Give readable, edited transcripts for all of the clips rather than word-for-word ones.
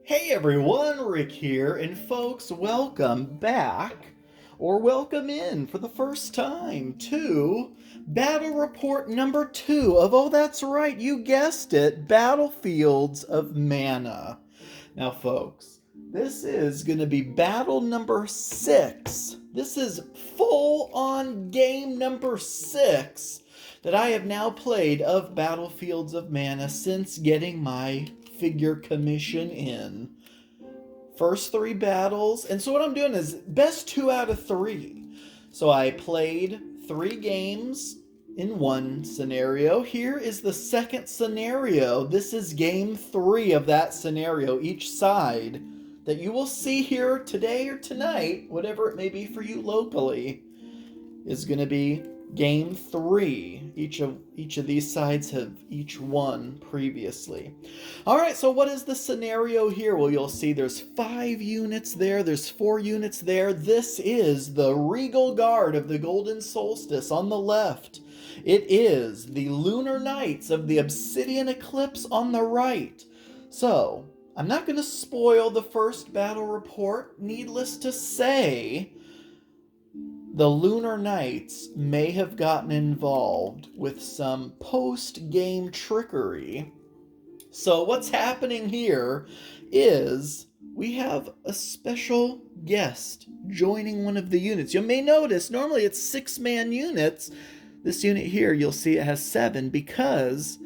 Hey everyone, Rick here, and folks, welcome back, or welcome in for the first time to Battle Report number 2 of, oh that's right, you guessed it, Battlefields of Mana. Now folks, this is going to be battle number 6. This is full-on game number 6 that I have now played of Battlefields of Mana since getting my figure commission in. First 3 battles, and so what I'm doing is best 2 out of 3. So I played 3 games in one scenario. Here is the second scenario. This is game 3 of that scenario, each side, that you will see here today or tonight, whatever it may be for you locally, is going to be game 3. Each of these sides have each won previously. All right, so what is the scenario here? Well, you'll see there's 5 units there. There's 4 units there. This is the Regal Guard of the Golden Solstice on the left. It is the Lunar Knights of the Obsidian Eclipse on the right. So, I'm not going to spoil the first battle report. Needless to say, the Lunar Knights may have gotten involved with some post-game trickery. So what's happening here is we have a special guest joining one of the units. You may notice normally it's 6-man units. This unit here, you'll see it has 7 because,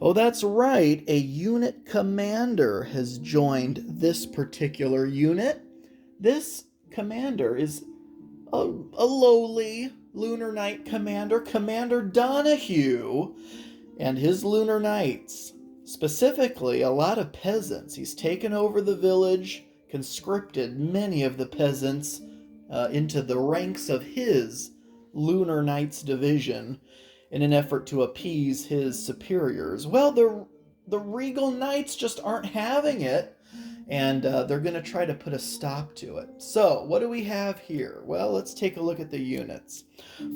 oh that's right, a unit commander has joined this particular unit. This commander is a lowly Lunar Knight commander, Commander Donahue, and his Lunar Knights. Specifically, a lot of peasants. He's taken over the village, conscripted many of the peasants into the ranks of his Lunar Knights division in an effort to appease his superiors. Well, the Regal Knights just aren't having it, and they're going to try to put a stop to it. So, what do we have here? Well, let's take a look at the units.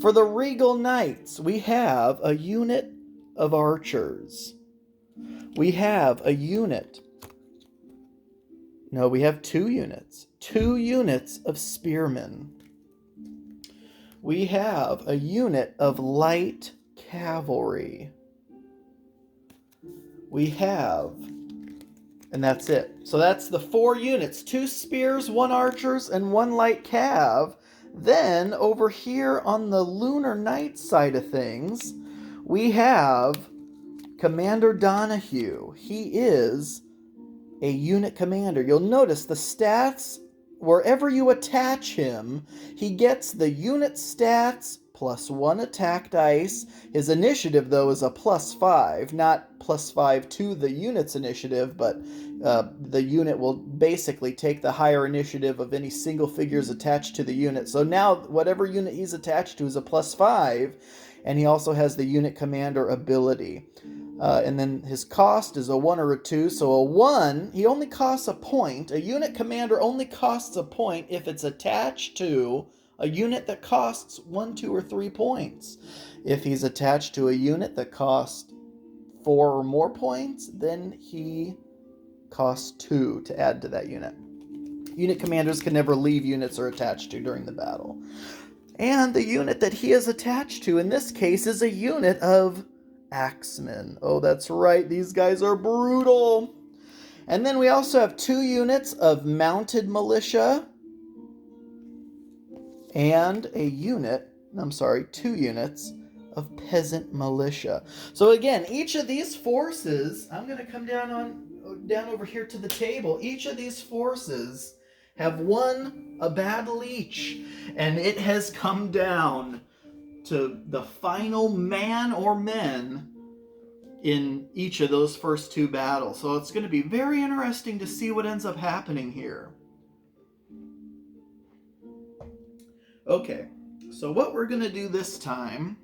For the Regal Knights, we have a unit of archers. We have a unit. No, we have 2 units. 2 units of spearmen. We have a unit of light cavalry. We have, and that's it. So that's the 4 units. 2 spears, 1 archers, and 1 light cav. Then, over here on the Lunar Knight side of things, we have Commander Donahue. He is a unit commander. You'll notice the stats, wherever you attach him, he gets the unit stats plus 1 attack dice. His initiative, though, is a +5, not +5 to the unit's initiative, but the unit will basically take the higher initiative of any single figures attached to the unit. So now, whatever unit he's attached to is a +5, and he also has the unit commander ability. And then his cost is a 1 or a 2, so a 1, he only costs a point. A unit commander only costs a point if it's attached to a unit that costs 1, 2, or 3 points. If he's attached to a unit that costs 4 or more points, then he costs 2 to add to that unit. Unit commanders can never leave units they're attached to during the battle. And the unit that he is attached to in this case is a unit of Axemen. Oh, that's right, these guys are brutal. And then we also have 2 units of mounted militia and 2 units of peasant militia. So again, each of these forces, I'm going to come down over here to the table. Each of these forces have won a battle each, and it has come down to the final man or men in each of those first 2 battles. So it's going to be very interesting to see what ends up happening here. Okay, so what we're going to do this time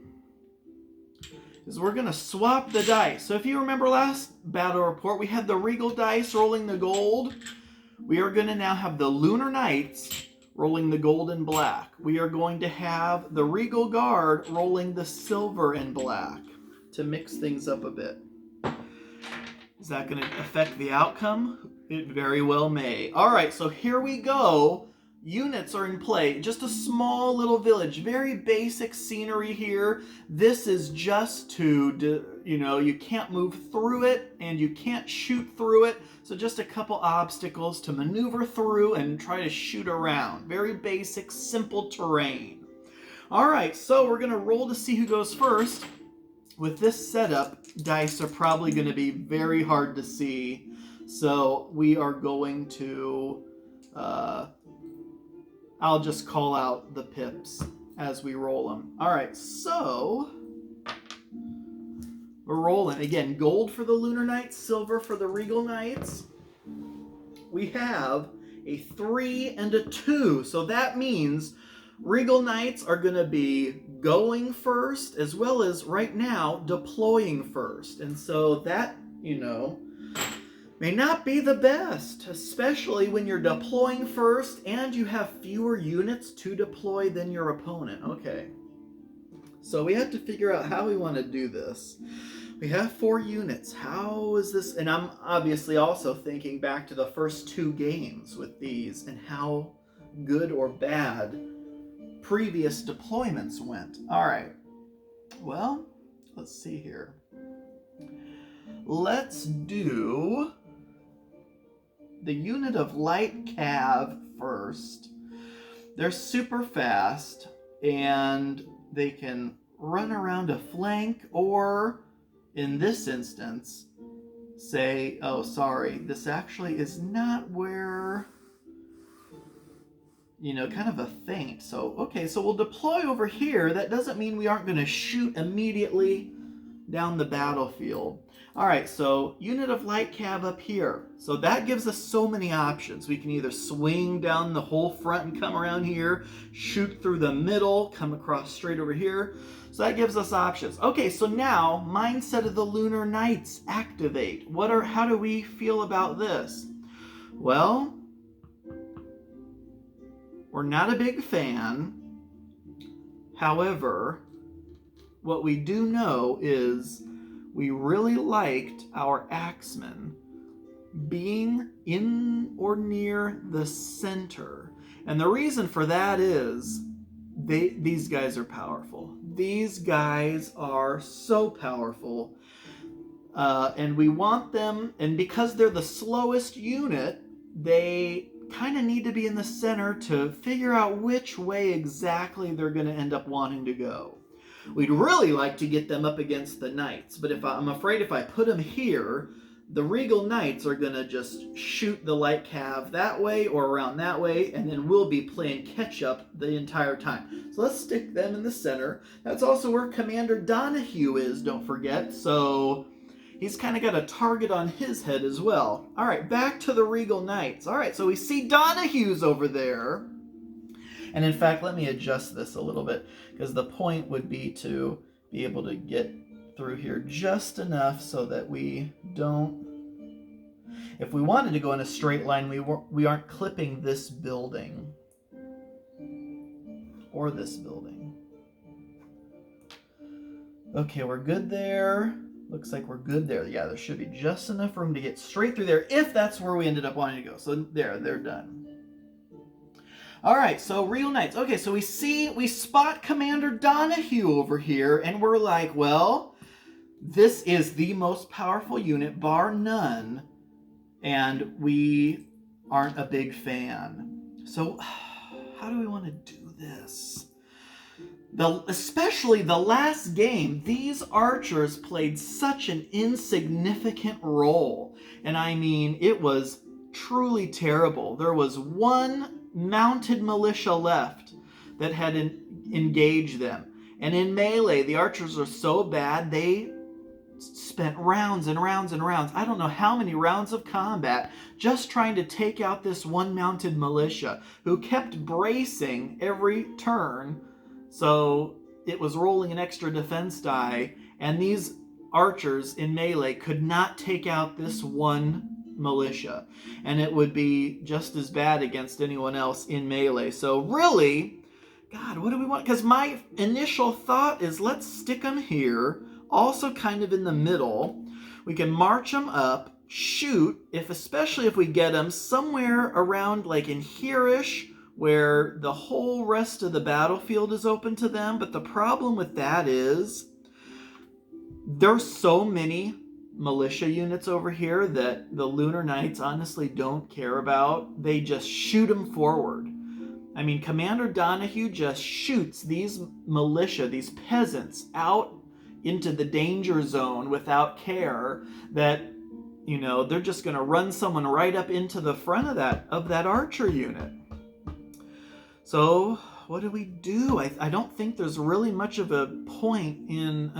is we're going to swap the dice. So if you remember last battle report, we had the Regal dice rolling the gold. We are going to now have the Lunar Knights rolling the gold and black. We are going to have the Regal Guard rolling the silver and black to mix things up a bit. Is that going to affect the outcome? It very well may. All right, so here we go. Units are in play. Just a small little village. Very basic scenery here. This is just to, you can't move through it and you can't shoot through it. So just a couple obstacles to maneuver through and try to shoot around. Very basic, simple terrain. All right, so we're going to roll to see who goes first. With this setup, dice are probably going to be very hard to see. So we are going to... I'll just call out the pips as we roll them. All right, so we're rolling. Again, gold for the Lunar Knights, silver for the Regal Knights. We have a 3 and a 2, so that means Regal Knights are going to be going first, as well as right now deploying first. And so that, may not be the best, especially when you're deploying first and you have fewer units to deploy than your opponent. Okay, so we have to figure out how we want to do this. We have 4 units. How is this? And I'm obviously also thinking back to the first 2 games with these and how good or bad previous deployments went. All right, well, let's see here. Let's do the unit of light cav first. They're super fast and they can run around a flank, or in this instance say, oh sorry, this actually is not where, kind of a feint. So okay, so we'll deploy over here. That doesn't mean we aren't going to shoot immediately down the battlefield. All right, so unit of light cav up here. So that gives us so many options. We can either swing down the whole front and come around here, shoot through the middle, come across straight over here. So that gives us options. Okay, so now mindset of the Lunar Knights activate. How do we feel about this? Well, we're not a big fan. However, what we do know is we really liked our Axemen being in or near the center. And the reason for that is these guys are powerful. These guys are so powerful. And we want them, and because they're the slowest unit, they kind of need to be in the center to figure out which way exactly they're going to end up wanting to go. We'd really like to get them up against the Knights, but I'm afraid if I put them here, the Regal Knights are going to just shoot the light cav that way or around that way, and then we'll be playing catch-up the entire time. So let's stick them in the center. That's also where Commander Donahue is, don't forget, so he's kind of got a target on his head as well. All right, back to the Regal Knights. All right, so we see Donahue's over there. And in fact, let me adjust this a little bit, because the point would be to be able to get through here just enough so that we don't... If we wanted to go in a straight line, we aren't clipping this building. Or this building. Okay, we're good there. Looks like we're good there. Yeah, there should be just enough room to get straight through there if that's where we ended up wanting to go. So there, they're done. All right, so Real Knights. Okay, so we spot Commander Donahue over here, and we're like, well, this is the most powerful unit, bar none, and we aren't a big fan. So how do we want to do this? Especially the last game, these archers played such an insignificant role. And I mean, it was truly terrible. There was one mounted militia left that had engaged them. And in melee, the archers are so bad, they spent rounds and rounds and rounds. I don't know how many rounds of combat just trying to take out this one mounted militia who kept bracing every turn. So it was rolling an extra defense die, and these archers in melee could not take out this one militia, and it would be just as bad against anyone else in melee. So really, God, what do we want? Because my initial thought is let's stick them here, also kind of in the middle. We can march them up, shoot, especially if we get them somewhere around like in here-ish, where the whole rest of the battlefield is open to them. But the problem with that is there's so many militia units over here that the Lunar Knights honestly don't care about. They just shoot them forward. I mean, Commander Donahue just shoots these militia, these peasants, out into the danger zone without care that, you know, they're just going to run someone right up into the front of that archer unit. So what do we do? I don't think there's really much of a point in,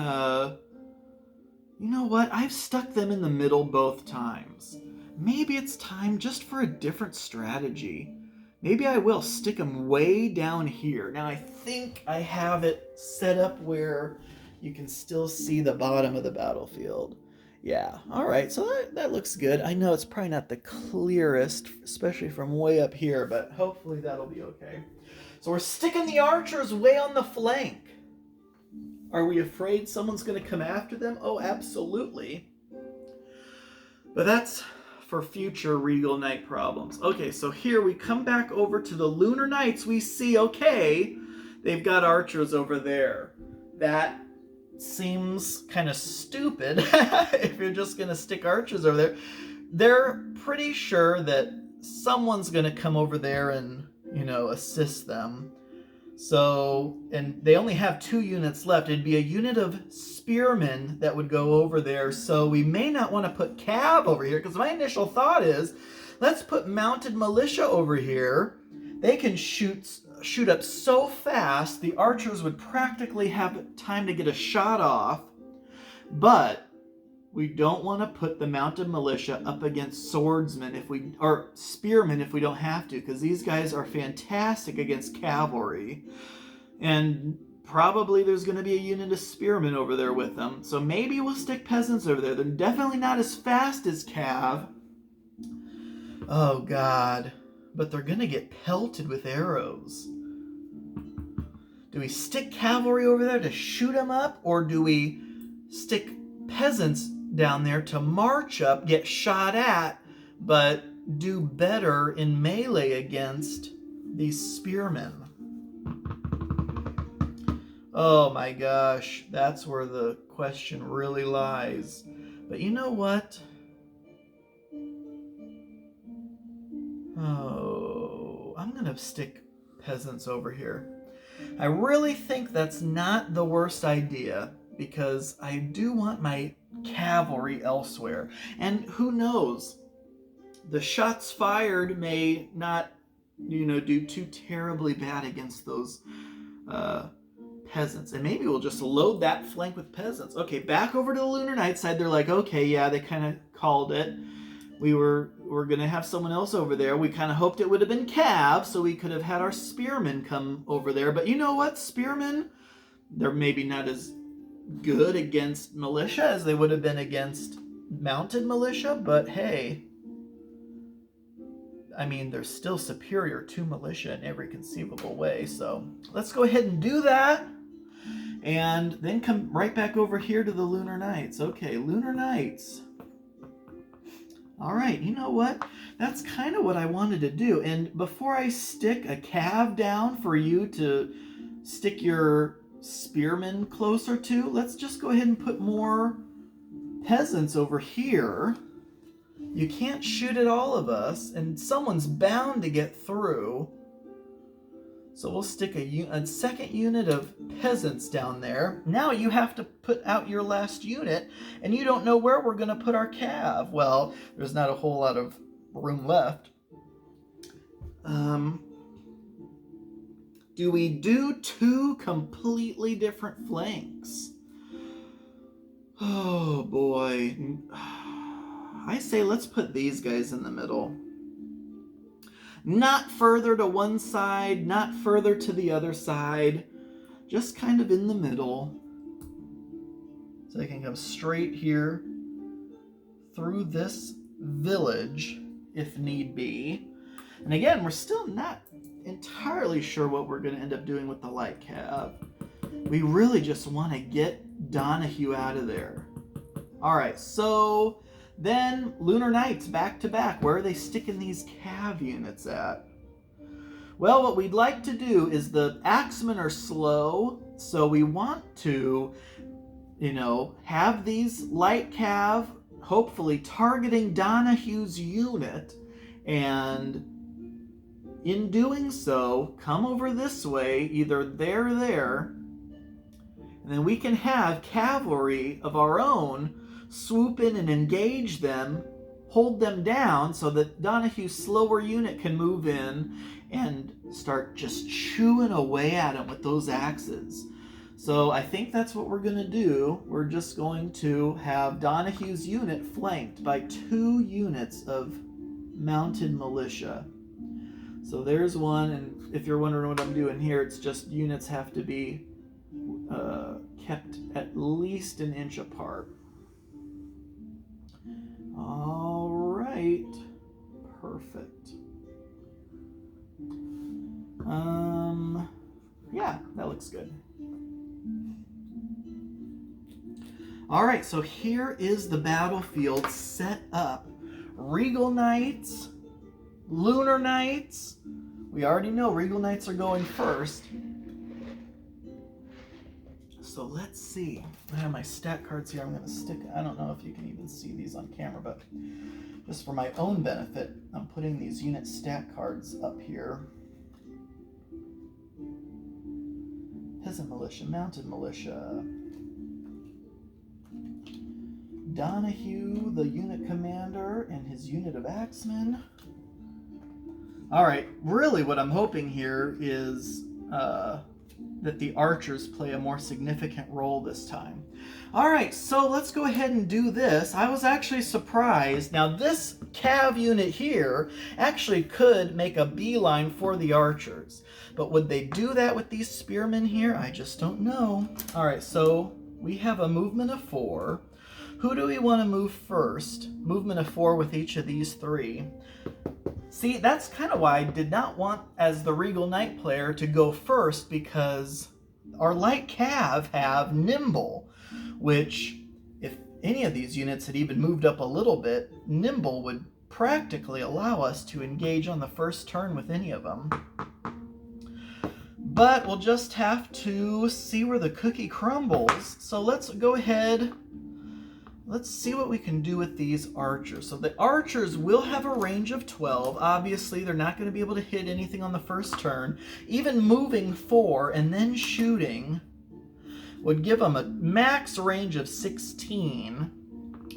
you know what? I've stuck them in the middle both times. Maybe it's time just for a different strategy. Maybe I will stick them way down here. Now I think I have it set up where you can still see the bottom of the battlefield. Yeah, all right, so that looks good. I know it's probably not the clearest, especially from way up here, but hopefully that'll be okay. So we're sticking the archers way on the flank. Are we afraid someone's going to come after them? Oh, absolutely. But that's for future Regal Knight problems. Okay, so here we come back over to the Lunar Knights. We see, okay, they've got archers over there. That seems kind of stupid if you're just going to stick archers over there. They're pretty sure that someone's going to come over there and, you know, assist them. So, and they only have 2 units left. It'd be a unit of spearmen that would go over there. So we may not want to put cav over here, because my initial thought is, let's put mounted militia over here. They can shoot up so fast, the archers would practically have time to get a shot off. But we don't want to put the mounted militia up against swordsmen or spearmen if we don't have to, because these guys are fantastic against cavalry. And probably there's going to be a unit of spearmen over there with them. So maybe we'll stick peasants over there. They're definitely not as fast as cav. Oh, God. But they're going to get pelted with arrows. Do we stick cavalry over there to shoot them up? Or do we stick peasants down there to march up, get shot at, but do better in melee against these spearmen? Oh my gosh, that's where the question really lies. But you know what? Oh, I'm gonna stick peasants over here. I really think that's not the worst idea, because I do want my cavalry elsewhere. And who knows? The shots fired may not, you know, do too terribly bad against those peasants. And maybe we'll just load that flank with peasants. Okay, back over to the Lunar Knight side. They're like, okay, yeah, they kind of called it. We're going to have someone else over there. We kind of hoped it would have been cav, so we could have had our spearmen come over there. But you know what? Spearmen, they're maybe not as good against militia as they would have been against mounted militia, but hey, I mean, they're still superior to militia in every conceivable way. So let's go ahead and do that, and then come right back over here to the Lunar Knights. Okay, Lunar Knights. All right, you know what? That's kind of what I wanted to do. And before I stick a cav down for you to stick your spearmen closer to, let's just go ahead and put more peasants over here. You can't shoot at all of us, and someone's bound to get through. So we'll stick a second unit of peasants down there. Now you have to put out your last unit, and you don't know where we're going to put our cav. Well, there's not a whole lot of room left. Do we do 2 completely different flanks? Oh boy. I say let's put these guys in the middle. Not further to one side, not further to the other side. Just kind of in the middle. So they can come straight here through this village if need be. And again, we're still not entirely sure what we're going to end up doing with the light cav. We really just want to get Donahue out of there. All right, so Then Lunar Knights back to back. Where are they sticking these cav units at? Well, what we'd like to do is the Axemen are slow, so we want to, have these light cav hopefully targeting Donahue's unit, and in doing so, come over this way, either there or there, and then we can have cavalry of our own swoop in and engage them, hold them down so that Donahue's slower unit can move in and start just chewing away at them with those axes. So I think that's what we're going to do. We're just going to have Donahue's unit flanked by 2 units of mounted militia. So there's one, and if you're wondering what I'm doing here, it's just units have to be kept at least an inch apart. All right, perfect. Yeah, that looks good. All right, so here is the battlefield set up. Regal Knights, Lunar Knights. We already know Regal Knights are going first. So let's see. I have my stat cards here. I'm going to stick. I don't know if you can even see these on camera, but just for my own benefit, I'm putting these unit stat cards up here. Peasant Militia, Mounted Militia. Donahue, the unit commander, and his unit of Axemen. Alright, really what I'm hoping here is that the archers play a more significant role this time. Alright, so let's go ahead and do this. I was actually surprised. Now this cav unit here actually could make a beeline for the archers. But would they do that with these spearmen here? I just don't know. Alright, so we have a movement of 4. Who do we want to move first? Movement of 4 with each of these 3. See, that's kind of why I did not want, as the Regal Knight player, to go first, because our light cav have Nimble, which, if any of these units had even moved up a little bit, Nimble would practically allow us to engage on the first turn with any of them. But we'll just have to see where the cookie crumbles. So let's go ahead. Let's see what we can do with these archers. So the archers will have a range of 12. Obviously, they're not going to be able to hit anything on the first turn. Even moving 4 and then shooting would give them a max range of 16.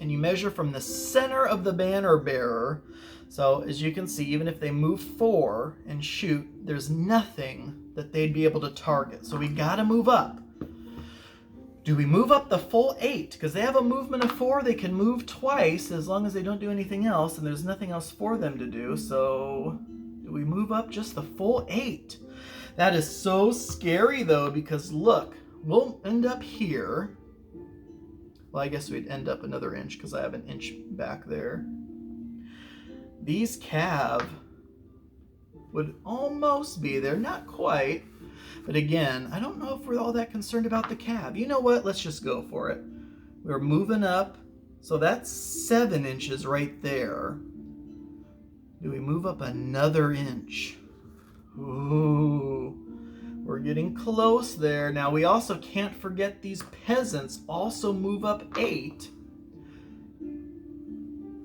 And you measure from the center of the banner bearer. So as you can see, even if they move 4 and shoot, there's nothing that they'd be able to target. So we got to move up. Do we move up the full 8? Because they have a movement of 4, they can move twice as long as they don't do anything else, and there's nothing else for them to do. So do we move up just the full 8? That is so scary though, because look, we'll end up here. Well, I guess we'd end up another inch because I have an inch back there. These cav would almost be there, not quite. But again, I don't know if we're all that concerned about the cav. You know what? Let's just go for it. We're moving up. So that's 7 inches right there. Do we move up another inch? Ooh, we're getting close there. Now we also can't forget these peasants also move up 8.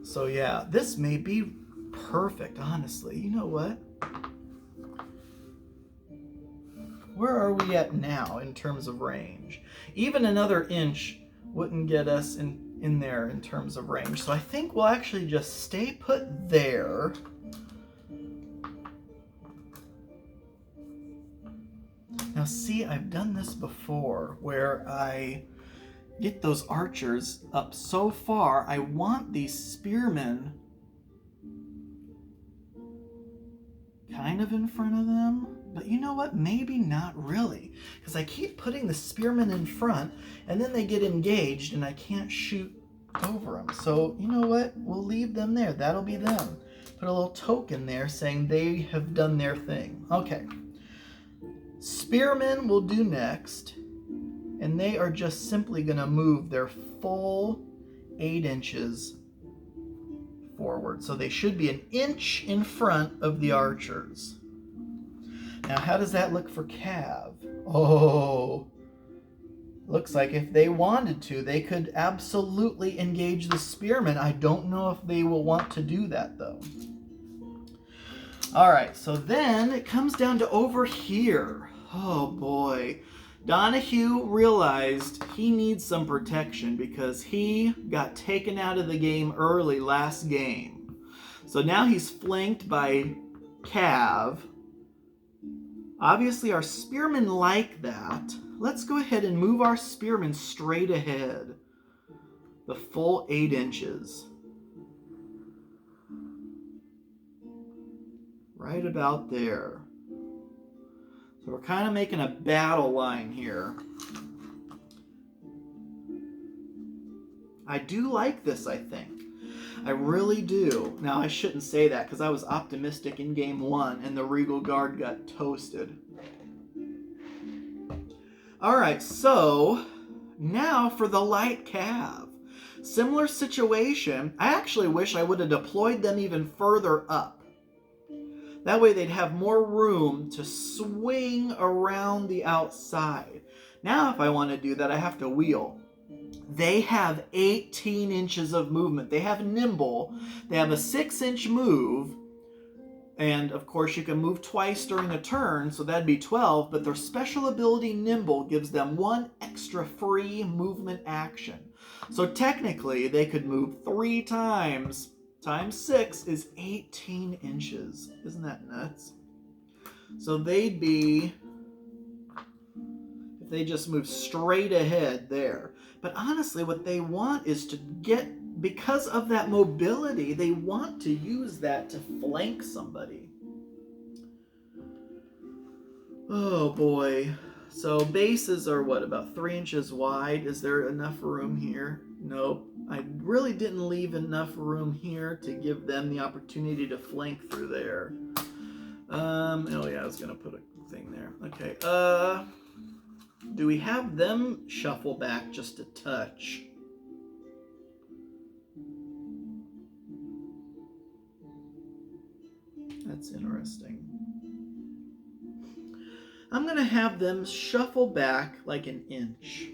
So yeah, this may be perfect, honestly. You know what? Where are we at now in terms of range? Even another inch wouldn't get us in there in terms of range. So I think we'll actually just stay put there. Now see, I've done this before where I get those archers up so far. I want these spearmen kind of in front of them. But you know what? Maybe not really. Because I keep putting the spearmen in front, and then they get engaged, and I can't shoot over them. So, you know what? We'll leave them there. That'll be them. Put a little token there saying they have done their thing. Okay. Spearmen will do next, and they are just simply going to move their full 8 inches forward. So they should be an inch in front of the archers. Now, how does that look for Cav? Oh, looks like if they wanted to, they could absolutely engage the Spearmen. I don't know if they will want to do that, though. All right, so then it comes down to over here. Oh, boy. Donahue realized he needs some protection because he got taken out of the game early last game. So now he's flanked by Cav. Obviously, our Spearmen like that. Let's go ahead and move our Spearmen straight ahead. The full 8 inches. Right about there. So we're kind of making a battle line here. I do like this, I think. I really do. Now, I shouldn't say that because I was optimistic in game 1 and the Regal Guard got toasted. Alright, so now for the light cav. Similar situation. I actually wish I would have deployed them even further up. That way they'd have more room to swing around the outside. Now if I want to do that, I have to wheel. They have 18 inches of movement. They have nimble. They have a 6-inch move. And of course you can move twice during a turn, so that'd be 12. But their special ability nimble gives them 1 extra free movement action. So technically they could move 3 times. Times 6 is 18 inches. Isn't that nuts? So they'd be, if they just move straight ahead there. But honestly, what they want is to get, because of that mobility, they want to use that to flank somebody. Oh boy. So bases are what, about 3 inches wide? Is there enough room here? Nope. I really didn't leave enough room here to give them the opportunity to flank through there. Oh yeah, I was gonna put a thing there. Okay, do we have them shuffle back just a touch? That's interesting. I'm gonna have them shuffle back like an inch.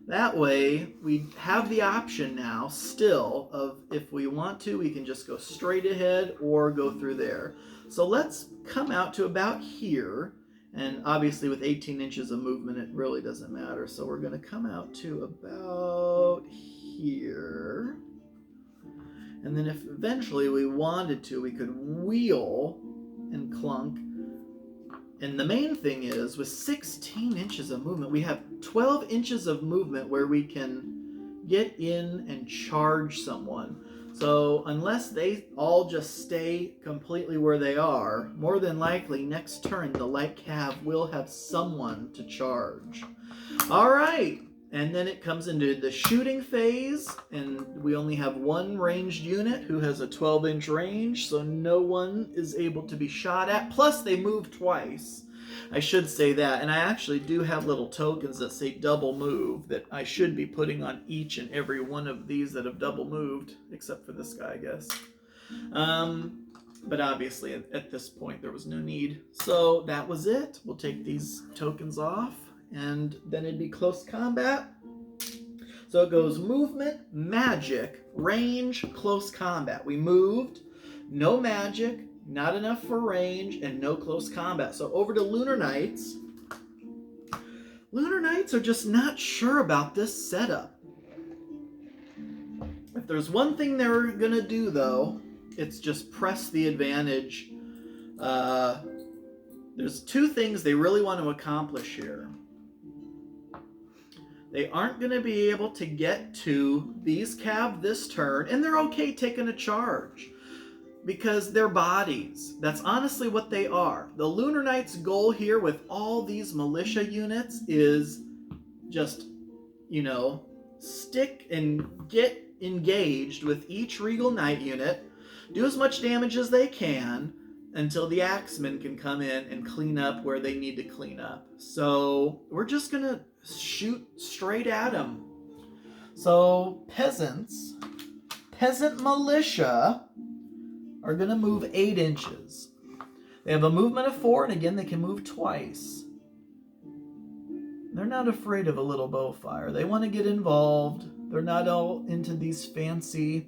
That way, we have the option now, still, of if we want to, we can just go straight ahead or go through there. So let's come out to about here, and obviously with 18 inches of movement, it really doesn't matter. So we're going to come out to about here. And then if eventually we wanted to, we could wheel and clunk. And the main thing is, with 16 inches of movement, we have 12 inches of movement where we can get in and charge someone. So unless they all just stay completely where they are, more than likely next turn the light cav will have someone to charge. All right, and then it comes into the shooting phase, and we only have 1 ranged unit who has a 12-inch range, so no one is able to be shot at. Plus, they move twice. I should say that, and I actually do have little tokens that say double move that I should be putting on each and every one of these that have double moved, except for this guy, I guess. But obviously, at this point, there was no need. So that was it. We'll take these tokens off, and then it'd be close combat. So it goes movement, magic, range, close combat. We moved, no magic, not enough for range, and no close combat. So over to Lunar Knights. Lunar Knights are just not sure about this setup. If there's one thing they're going to do, though, it's just press the advantage. There's 2 things they really want to accomplish here. They aren't going to be able to get to these cav this turn, and they're okay taking a charge because they're bodies. That's honestly what they are. The Lunar Knight's goal here with all these militia units is just, stick and get engaged with each Regal Knight unit, do as much damage as they can until the Axemen can come in and clean up where they need to clean up. So we're just going to shoot straight at them. So peasant militia are going to move 8 inches. They have a movement of 4, and again, they can move twice. They're not afraid of a little bow fire. They want to get involved. They're not all into these fancy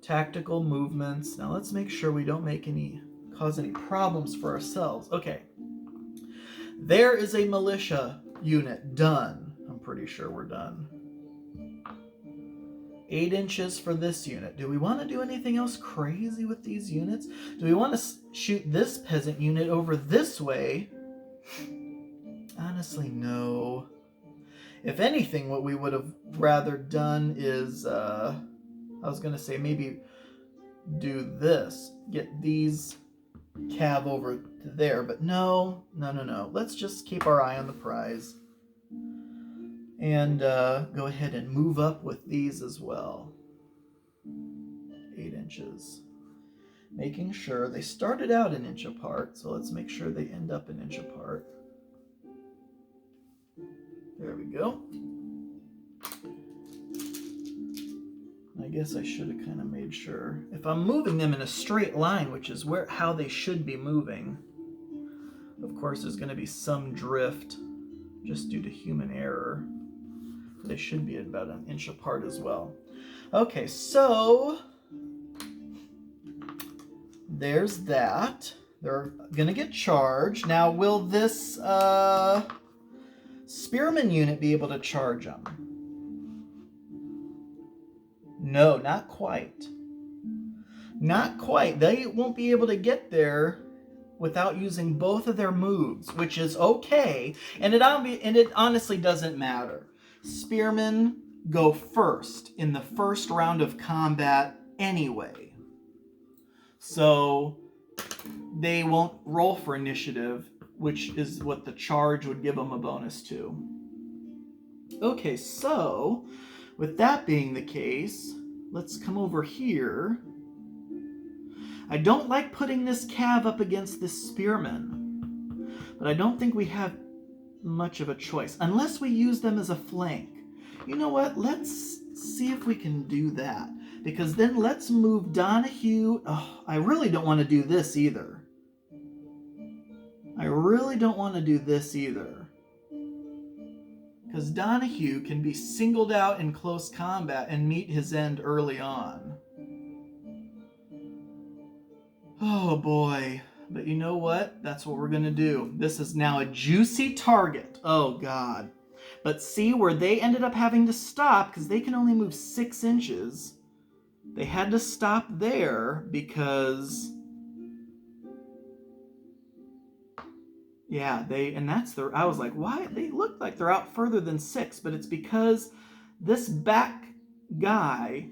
tactical movements. Now let's make sure we don't cause any problems for ourselves. Okay. There is a militia unit done. I'm pretty sure we're done. 8 inches for this unit. Do we want to do anything else crazy with these units? Do we want to shoot this peasant unit over this way? Honestly, no. If anything, what we would have rather done is, I was going to say maybe do this. Get these cav over to there, but no. Let's just keep our eye on the prize. And go ahead and move up with these as well. 8 inches. Making sure they started out an inch apart, so let's make sure they end up an inch apart. There we go. I guess I should have kind of made sure. If I'm moving them in a straight line, which is how they should be moving, of course there's going to be some drift just due to human error. They should be about an inch apart as well. Okay, so there's that. They're going to get charged. Now, will this Spearmen unit be able to charge them? No, not quite. Not quite. They won't be able to get there without using both of their moves, which is okay. And it honestly doesn't matter. Spearmen go first in the first round of combat anyway. So they won't roll for initiative, which is what the charge would give them a bonus to. Okay, so with that being the case, let's come over here. I don't like putting this cav up against this spearman, but I don't think we have much of a choice, unless we use them as a flank. You know what? Let's see if we can do that, because then let's move Donahue. Oh, I really don't want to do this either. Because Donahue can be singled out in close combat and meet his end early on. Oh boy. But you know what? That's what we're going to do. This is now a juicy target. Oh god. But see where they ended up having to stop, because they can only move 6 inches. They had to stop there because... yeah, I was like, why? They look like they're out further than 6, but it's because this back guy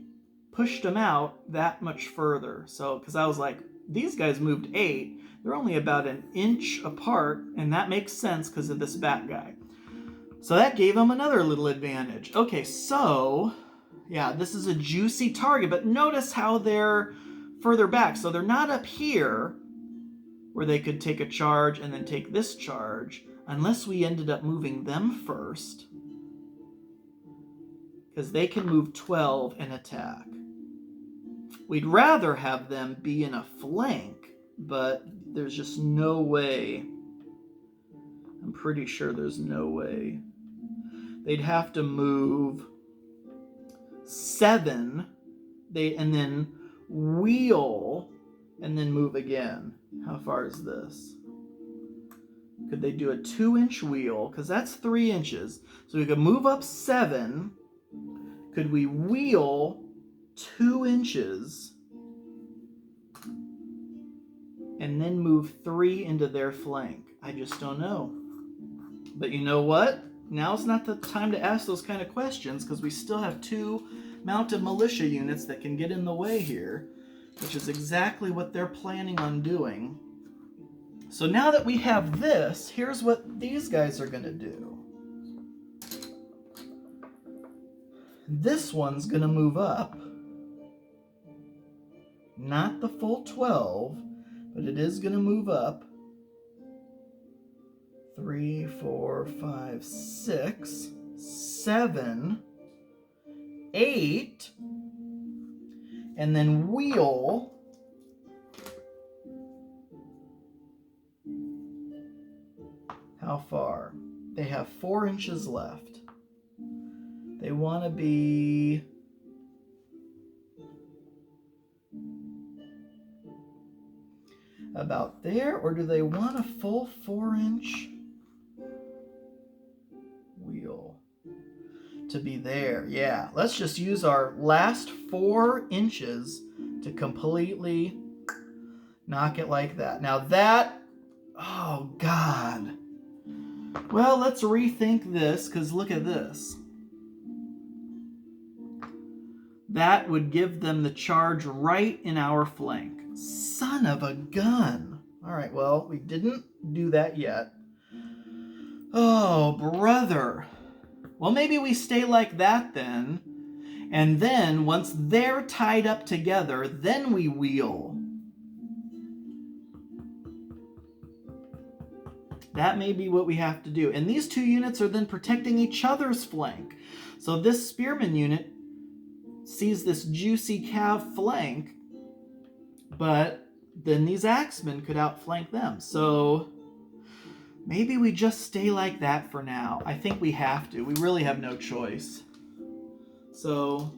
pushed them out that much further. So, because I was like, these guys moved 8. They're only about an inch apart, and that makes sense because of this back guy. So that gave them another little advantage. Okay, so, yeah, this is a juicy target, but notice how they're further back. So they're not up here, where they could take a charge and then take this charge, unless we ended up moving them first, because they can move 12 and attack. We'd rather have them be in a flank, but there's just no way. I'm pretty sure there's no way. They'd have to move 7, and then wheel, and then move again. How far is this? Could they do a 2-inch wheel? Because that's 3 inches. So we could move up 7. Could we wheel 2 inches and then move 3 into their flank? I just don't know. But you know what? Now's not the time to ask those kind of questions, because we still have 2 mounted militia units that can get in the way here, which is exactly what they're planning on doing. So now that we have this, here's what these guys are going to do. This one's going to move up. Not the full 12, but it is going to move up. 3, 4, 5, 6, 7. 8, and then wheel how far? They have 4 inches left. They want to be about there, or do they want a full 4-inch wheel to be there? Yeah, let's just use our last 4 inches to completely knock it like that. Now that, oh God. Well, let's rethink this, because look at this. That would give them the charge right in our flank. Son of a gun. All right, well, we didn't do that yet. Oh, brother. Well, maybe we stay like that then. And then, once they're tied up together, then we wheel. That may be what we have to do. And these 2 units are then protecting each other's flank. So this Spearmen unit sees this juicy cav flank, but then these Axemen could outflank them. So maybe we just stay like that for now. I think we have to. We really have no choice. So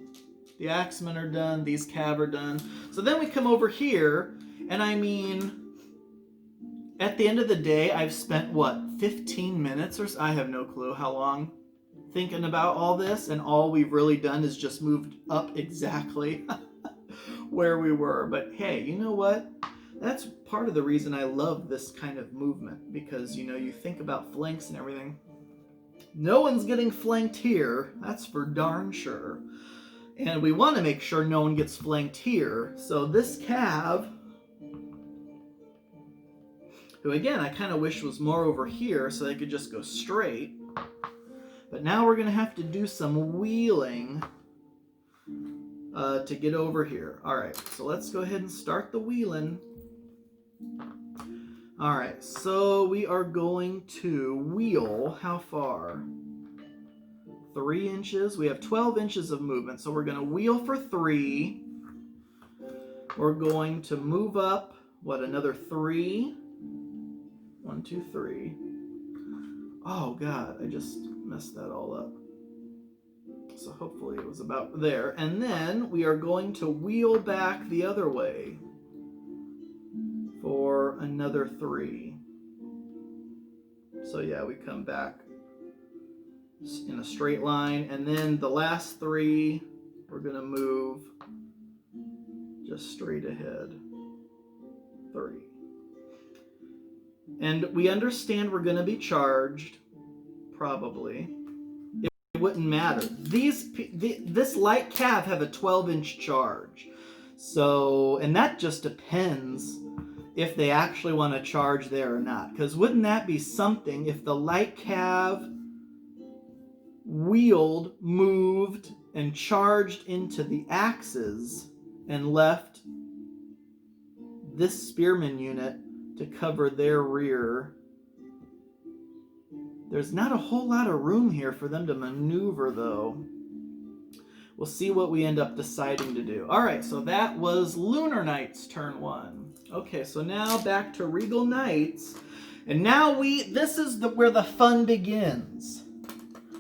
the Axemen are done. These cav are done. So then we come over here, and I mean, at the end of the day, I've spent, what, 15 minutes or so? I have no clue how long thinking about all this, and all we've really done is just moved up exactly where we were. But hey, you know what? That's part of the reason I love this kind of movement, because, you know, you think about flanks and everything. No one's getting flanked here, that's for darn sure. And we want to make sure no one gets flanked here. So this cav, who again I kind of wish was more over here so they could just go straight. But now we're going to have to do some wheeling to get over here. Alright, so let's go ahead and start the wheeling. Alright, so we are going to wheel how far? 3 inches. We have 12 inches of movement, so we're going to wheel for 3. We're going to move up, what, another 3? 1, 2, 3. Oh God, I just messed that all up. So hopefully it was about there. And then we are going to wheel back the other way for another 3. So yeah, we come back in a straight line, and then the last 3 we're going to move just straight ahead. 3. And we understand we're going to be charged, probably. It wouldn't matter. This light cav have a 12-inch charge. So, and that just depends if they actually want to charge there or not. Because wouldn't that be something if the light cav wheeled, moved, and charged into the axes and left this Spearmen unit to cover their rear? There's not a whole lot of room here for them to maneuver, though. We'll see what we end up deciding to do. Alright, so that was Lunar Knights turn 1. Okay, so now back to Regal Knights. And now this is where the fun begins.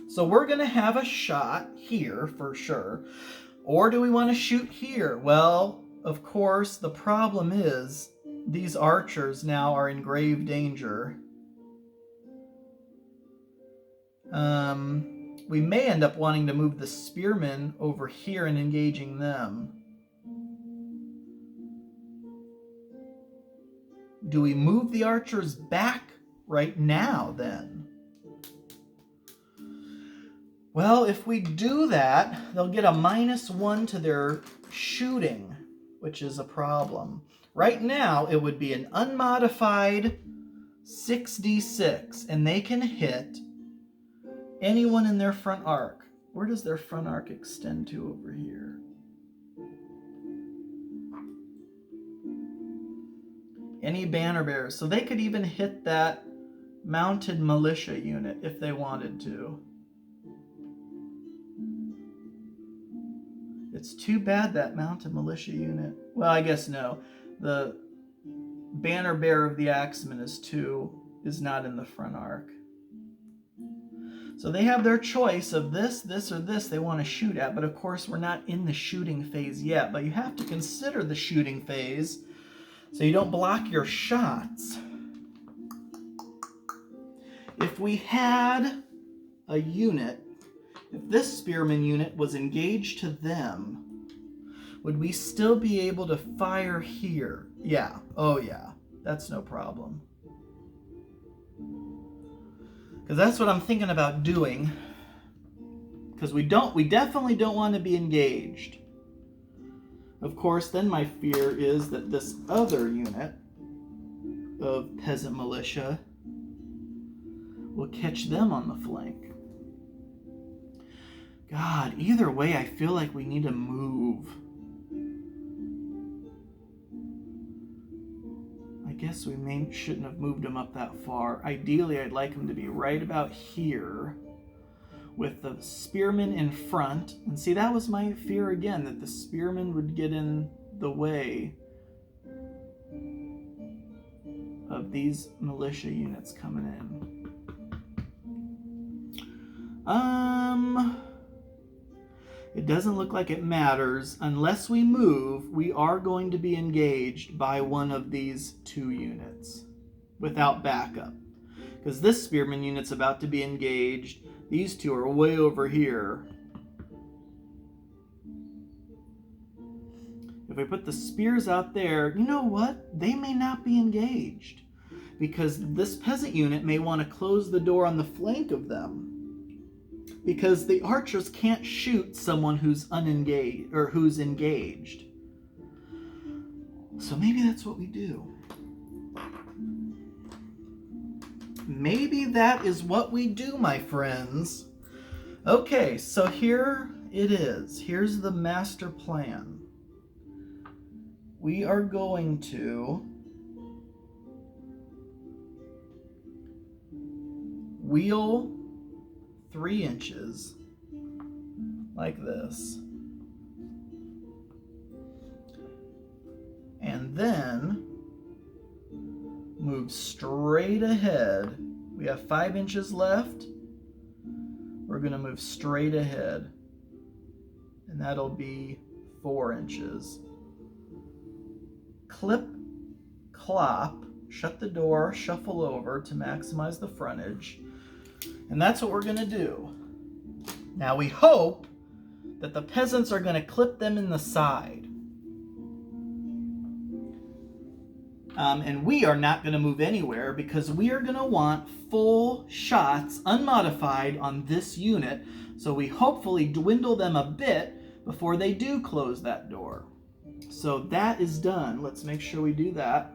So we're going to have a shot here for sure. Or do we want to shoot here? Well, of course, the problem is these archers now are in grave danger. We may end up wanting to move the Spearmen over here and engaging them. Do we move the archers back right now then? Well, if we do that, they'll get a -1 to their shooting, which is a problem. Right now, it would be an unmodified 6d6, and they can hit anyone in their front arc. Where does their front arc extend to over here? Any banner bearers. So they could even hit that mounted militia unit if they wanted to. It's too bad that mounted militia unit... Well, I guess no. The banner bearer of the Axemen is not in the front arc. So they have their choice of this, or this they want to shoot at. But of course, we're not in the shooting phase yet. But you have to consider the shooting phase so you don't block your shots. If we had a unit, if this Spearman unit was engaged to them, would we still be able to fire here? Yeah. Oh, yeah. That's no problem. Because that's what I'm thinking about doing. Because we definitely don't want to be engaged. Of course, then my fear is that this other unit of peasant militia will catch them on the flank. God, either way, I feel like we need to move. I guess we shouldn't have moved them up that far. Ideally, I'd like them to be right about here with the spearmen in front. And see, that was my fear again, that the spearmen would get in the way of these militia units coming in. It doesn't look like it matters. Unless we move, we are going to be engaged by one of these two units without backup. Because this spearman unit's about to be engaged. These two are way over here. If we put the spears out there, you know what? They may not be engaged. Because this peasant unit may want to close the door on the flank of them. Because the archers can't shoot someone who's unengaged or who's engaged. So maybe that's what we do. Maybe that is what we do, my friends. Okay, so here it is. Here's the master plan. We are going to wheel 3 inches like this, and then move straight ahead. We have 5 inches left. We're going to move straight ahead, and that'll be 4 inches. Clip, clop, shut the door, shuffle over to maximize the frontage. And that's what we're going to do. Now we hope that the peasants are going to clip them in the side. And we are not going to move anywhere because we are going to want full shots, unmodified, on this unit. So we hopefully dwindle them a bit before they do close that door. So that is done. Let's make sure we do that.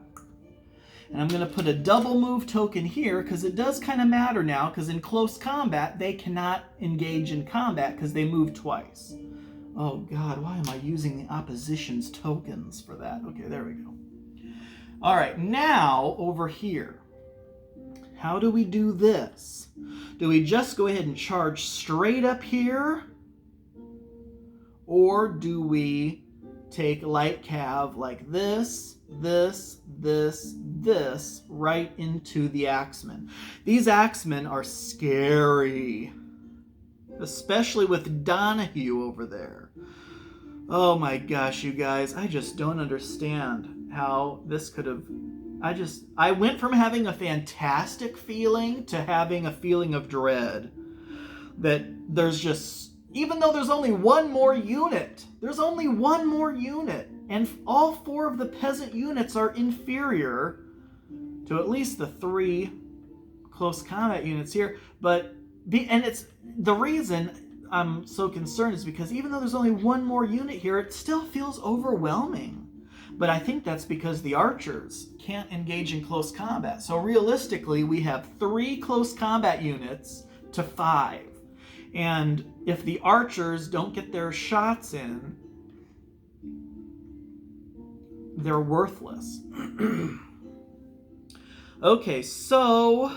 And I'm going to put a double move token here because it does kind of matter now, because in close combat, they cannot engage in combat because they move twice. Oh God, why am I using the opposition's tokens for that? Okay, there we go. All right, now over here. How do we do this? Do we just go ahead and charge straight up here? Or do we take light cav like this, this, right into the Axemen? These Axemen are scary, especially with Donahue over there. Oh my gosh, you guys, I just don't understand how this could have... I went from having a fantastic feeling to having a feeling of dread. That there's just... Even though there's only one more unit, and all 4 of the peasant units are inferior to at least the 3 close combat units here. And it's the reason I'm so concerned is because even though there's only one more unit here, it still feels overwhelming. But I think that's because the archers can't engage in close combat. So realistically, we have 3 close combat units to 5. And if the archers don't get their shots in, they're worthless. Okay, so...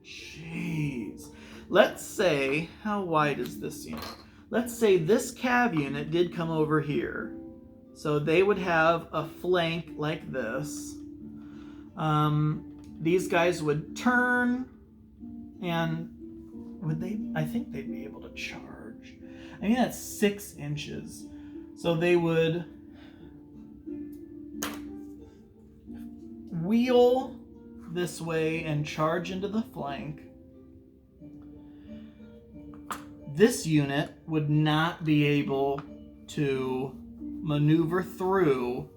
Jeez. Let's say... How wide is this unit? let's say this cav unit did come over here. So they would have a flank like this. These guys would turn, and would they? I think they'd be able to charge. I mean, that's 6 inches. So they would wheel this way and charge into the flank. This unit would not be able to maneuver through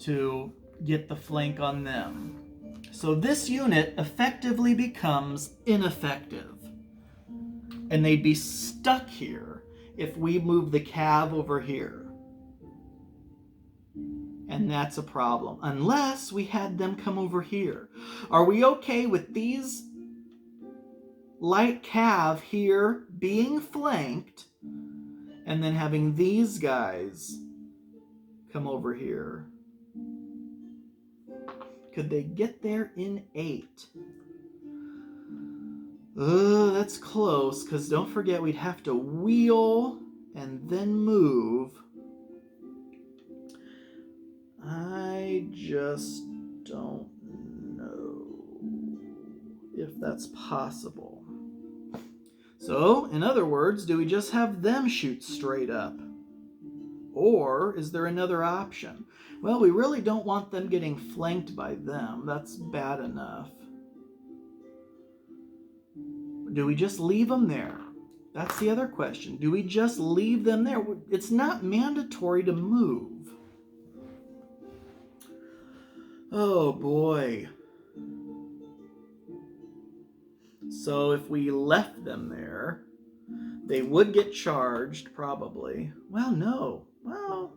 to get the flank on them. So this unit effectively becomes ineffective. And they'd be stuck here if we move the cav over here. And that's a problem. Unless we had them come over here. Are we okay with these light cav here being flanked and then having these guys come over here? Could they get there in 8? That's close, because don't forget we'd have to wheel and then move. I just don't know if that's possible. So, in other words, do we just have them shoot straight up? Or is there another option? Well, we really don't want them getting flanked by them. That's bad enough. Do we just leave them there? That's the other question. Do we just leave them there? It's not mandatory to move. Oh boy. So if we left them there, they would get charged, probably. Well, no. Well,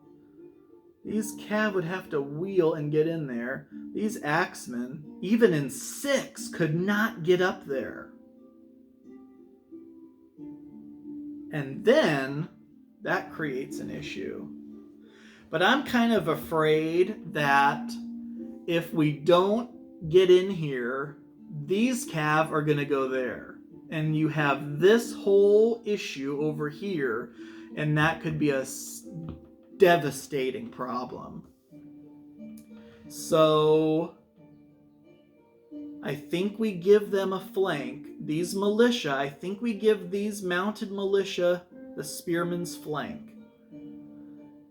these cav would have to wheel and get in there. These axemen, even in 6, could not get up there. And then that creates an issue. But I'm kind of afraid that if we don't get in here, these cav are going to go there. And you have this whole issue over here, and that could be a devastating problem. So I think we give them a flank. These militia, I think we give these mounted militia the spearmen's flank.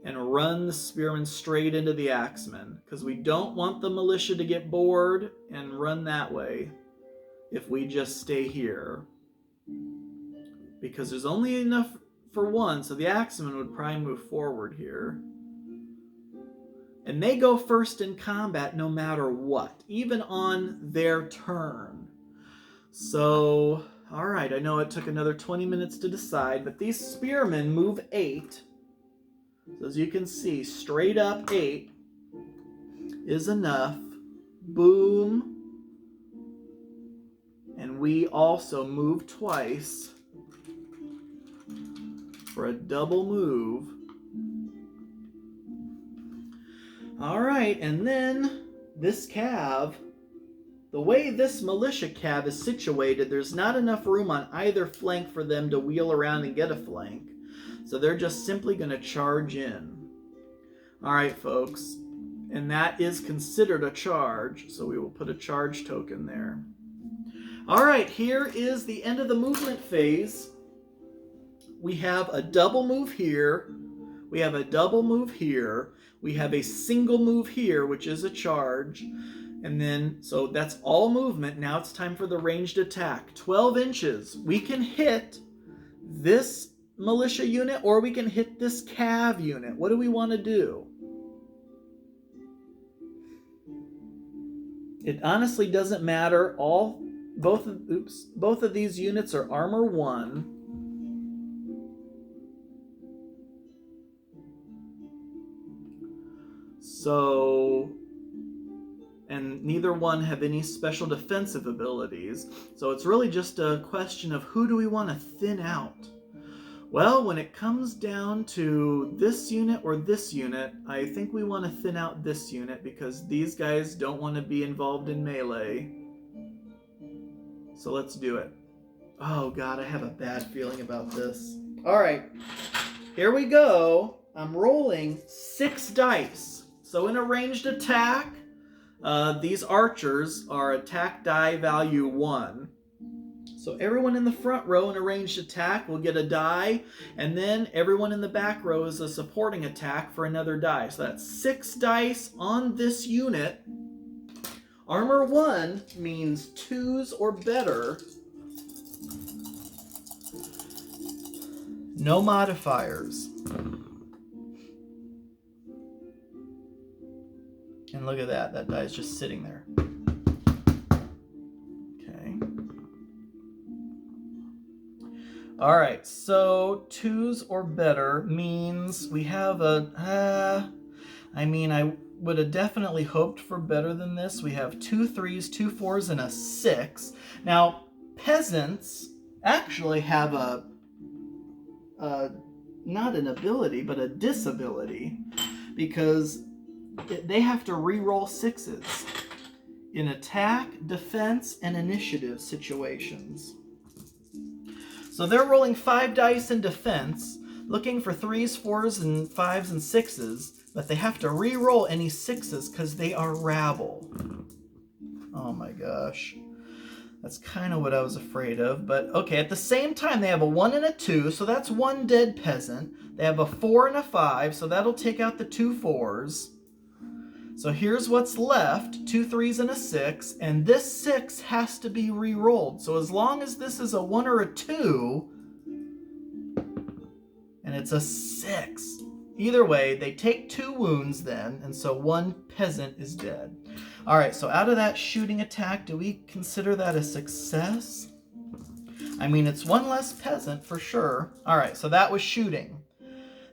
And run the spearmen straight into the axemen. Because we don't want the militia to get bored and run that way if we just stay here. Because there's only enough for one, so the axemen would probably move forward here. And they go first in combat no matter what, even on their turn. So, alright, I know it took another 20 minutes to decide, but these spearmen move 8. So as you can see, straight up 8 is enough. Boom. And we also move twice for a double move. Alright, and then this cav, the way this militia cav is situated, there's not enough room on either flank for them to wheel around and get a flank. So they're just simply going to charge in. Alright, folks. And that is considered a charge, so we will put a charge token there. Alright, here is the end of the movement phase. We have a double move here. We have a double move here. We have a single move here, which is a charge. And then, so that's all movement. Now it's time for the ranged attack. 12 inches. We can hit this militia unit or we can hit this cav unit. What do we want to do? It honestly doesn't matter. Both of these units are armor 1. So, and neither one have any special defensive abilities. So it's really just a question of who do we want to thin out? Well, when it comes down to this unit or this unit, I think we want to thin out this unit because these guys don't want to be involved in melee. So let's do it. Oh god, I have a bad feeling about this. All right, here we go. I'm rolling 6 dice. So in a ranged attack, these archers are attack die value 1. So everyone in the front row in a ranged attack will get a die, and then everyone in the back row is a supporting attack for another die. So that's 6 dice on this unit. Armor 1 means 2s or better. No modifiers. And look at that. That die is just sitting there. Okay. All right. So 2s or better means we have a... I would have definitely hoped for better than this. We have 2 3s, 2 4s, and a 6. Now, peasants actually have not an ability, but a disability, because they have to re-roll 6s in attack, defense, and initiative situations. So they're rolling 5 dice in defense, looking for 3s, 4s, and 5s, and 6s, but they have to re-roll any 6s because they are rabble. Oh my gosh. That's kind of what I was afraid of, but okay, at the same time, they have a 1 and a 2, so that's 1 dead peasant. They have a 4 and a 5, so that'll take out the 2 4s. So here's what's left, 2 3s and a 6, and this 6 has to be re-rolled. So as long as this is a 1 or a 2, and it's a 6, either way, they take 2 wounds then, and so 1 peasant is dead. All right, so out of that shooting attack, do we consider that a success? I mean, it's 1 less peasant for sure. All right, so that was shooting.